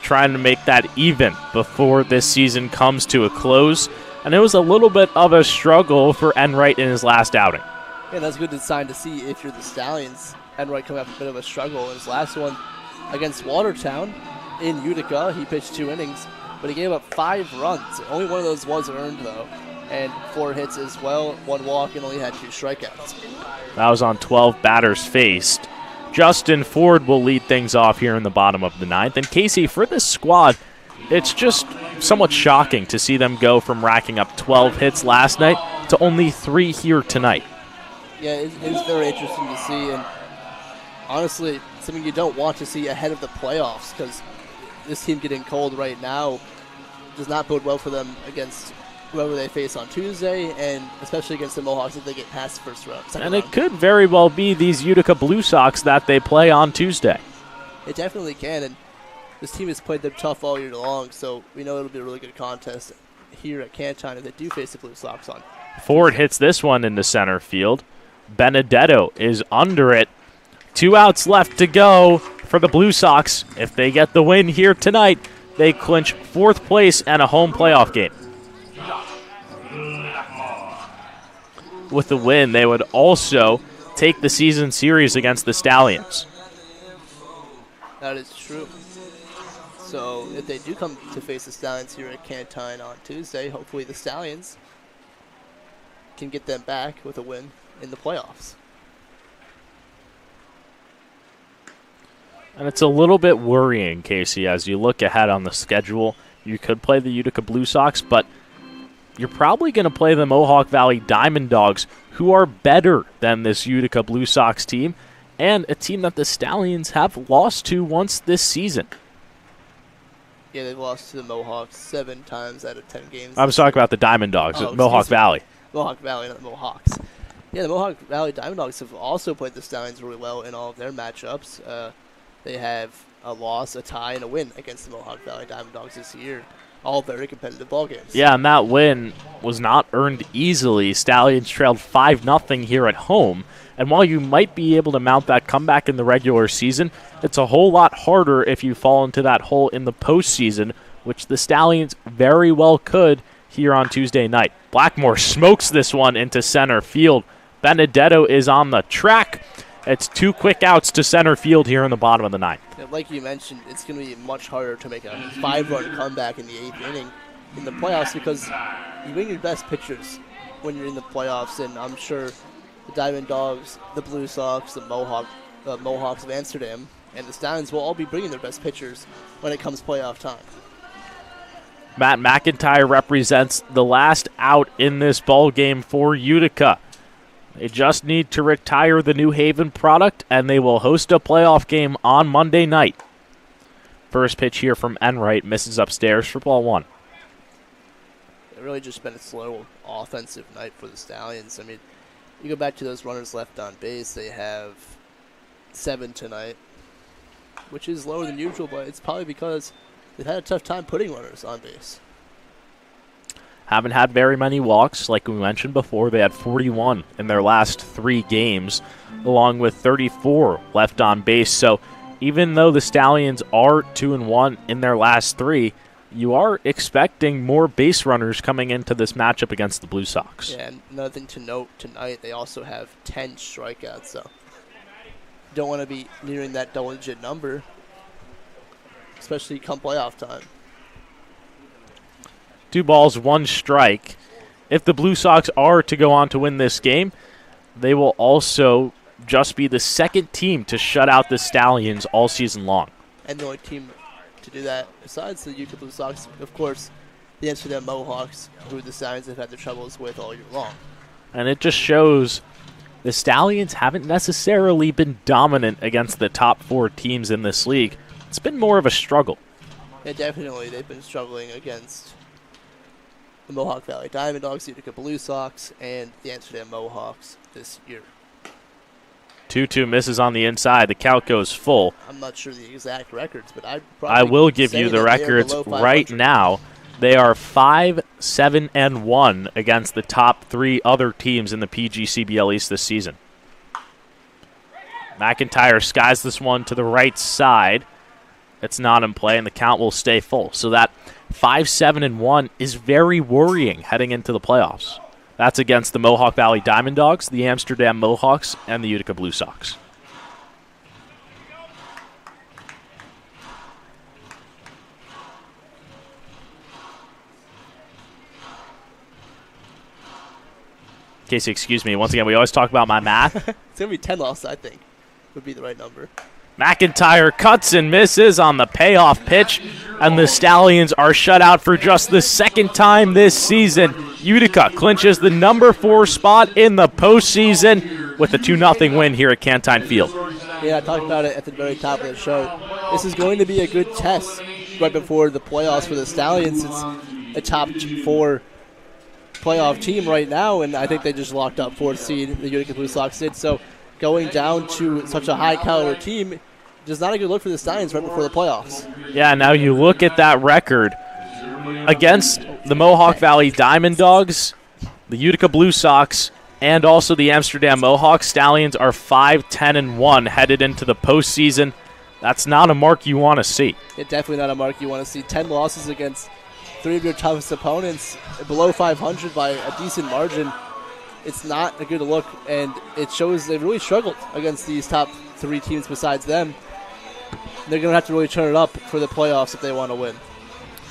trying to make that even before this season comes to a close. And it was a little bit of a struggle for Enright in his last outing. Yeah, that's a good sign to see if you're the Stallions. Enright coming off a bit of a struggle in his last one against Watertown in Utica. He pitched 2 innings, but he gave up 5 runs. Only one of those was earned, though, and 4 hits as well, 1 walk, and only had 2 strikeouts. That was on 12 batters faced. Justin Ford will lead things off here in the bottom of the 9th. And Casey, for this squad, it's just somewhat shocking to see them go from racking up 12 hits last night to only 3 here tonight. Yeah, it's very interesting to see, and honestly, something you don't want to see ahead of the playoffs, because this team getting cold right now does not bode well for them against whoever they face on Tuesday, and especially against the Mohawks if they get past the first round. And it could very well be these Utica Blue Sox that they play on Tuesday. It definitely can, and this team has played them tough all year long, so we know it'll be a really good contest here at Cantine if they do face the Blue Sox on. Ford hits this one into center field. Benedetto is under it. 2 outs left to go for the Blue Sox. If they get the win here tonight, they clinch 4th place and a home playoff game. With the win, they would also take the season series against the Stallions. That is true. So if they do come to face the Stallions here at Cantine on Tuesday, hopefully the Stallions can get them back with a win in the playoffs. And it's a little bit worrying, Casey, as you look ahead on the schedule. You could play the Utica Blue Sox, but you're probably going to play the Mohawk Valley Diamond Dogs, who are better than this Utica Blue Sox team, and a team that the Stallions have lost to once this season. Yeah, they've lost to the Mohawks 7 times out of 10 games. I was talking about the Diamond Dogs at Mohawk Valley. Mohawk Valley, not the Mohawks. Yeah, the Mohawk Valley Diamond Dogs have also played the Stallions really well in all of their matchups. They have a loss, a tie, and a win against the Mohawk Valley Diamond Dogs this year. All very competitive ball games. Yeah, and that win was not earned easily. Stallions trailed 5-0 here at home. And while you might be able to mount that comeback in the regular season, it's a whole lot harder if you fall into that hole in the postseason, which the Stallions very well could here on Tuesday night. Blackmore smokes this one into center field. Benedetto is on the track. It's 2 quick outs to center field here in the bottom of the ninth. Like you mentioned, it's going to be much harder to make a 5-run comeback in the 8th inning in the playoffs because you bring your best pitchers when you're in the playoffs, and I'm sure the Diamond Dogs, the Blue Sox, the Mohawks of Amsterdam, and the Stallions will all be bringing their best pitchers when it comes playoff time. Matt McIntyre represents the last out in this ball game for Utica. They just need to retire the New Haven product, and they will host a playoff game on Monday night. First pitch here from Enright misses upstairs for ball 1. It really just been a slow offensive night for the Stallions. I mean, you go back to those runners left on base, they have 7 tonight, which is lower than usual, but it's probably because they've had a tough time putting runners on base. Haven't had very many walks. Like we mentioned before, they had 41 in their last 3 games, along with 34 left on base. So even though the Stallions are 2-1 in their last 3, you are expecting more base runners coming into this matchup against the Blue Sox. Yeah, and another thing to note tonight, they also have 10 strikeouts, so don't want to be nearing that double-digit number, especially come playoff time. 2 balls, 1 strike. If the Blue Sox are to go on to win this game, they will also just be the second team to shut out the Stallions all season long. And the only team to do that, besides the Utica Blue Sox, of course, the Amsterdam Mohawks, who the Stallions have had their troubles with all year long. And it just shows the Stallions haven't necessarily been dominant against the top 4 teams in this league. It's been more of a struggle. Yeah, definitely. They've been struggling against the Mohawk Valley Diamond Dogs, the Utica Blue Sox, and the Amsterdam Mohawks this year. 2-2 misses on the inside. The count goes full. I'm not sure the exact records, but I will give you the records right now. They are 5-7-1 against the top 3 other teams in the PGCBL East this season. McIntyre skies this one to the right side. It's not in play, and the count will stay full. So that 5-7-1 is very worrying heading into the playoffs. That's against the Mohawk Valley Diamond Dogs, the Amsterdam Mohawks, and the Utica Blue Sox. Casey, excuse me. Once again, we always talk about my math. It's going to be 10 losses, I think, would be the right number. McIntyre cuts and misses on the payoff pitch, and the Stallions are shut out for just the second time this season. Utica clinches the number 4 spot in the postseason with a 2-0 win here at Cantine Field. Yeah, I talked about it at the very top of the show. This is going to be a good test right before the playoffs for the Stallions. It's a top 4 playoff team right now, and I think they just locked up 4th seed, the Utica Blue Sox did. So going down to such a high-caliber team is not a good look for the Stallions right before the playoffs. Yeah, now you look at that record against the Mohawk Valley Diamond Dogs, the Utica Blue Sox, and also the Amsterdam Mohawks. Stallions are 5-10-1 headed into the postseason. That's not a mark you want to see. It's definitely not a mark you want to see. 10 losses against 3 of your toughest opponents, below 500 by a decent margin. It's not a good look, and it shows they've really struggled against these top 3 teams besides them. They're going to have to really turn it up for the playoffs if they want to win.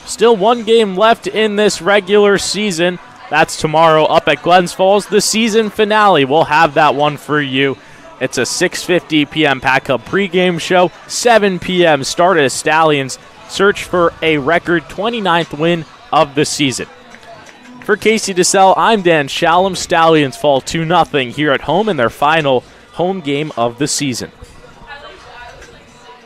Still 1 game left in this regular season. That's tomorrow up at Glens Falls. The season finale, we'll have that one for you. It's a 6:50 p.m. Pack Hub pregame show. 7 p.m. start as Stallions search for a record 29th win of the season. For Casey DeSalle, I'm Dan Shalom. Stallions fall 2-0 here at home in their final home game of the season.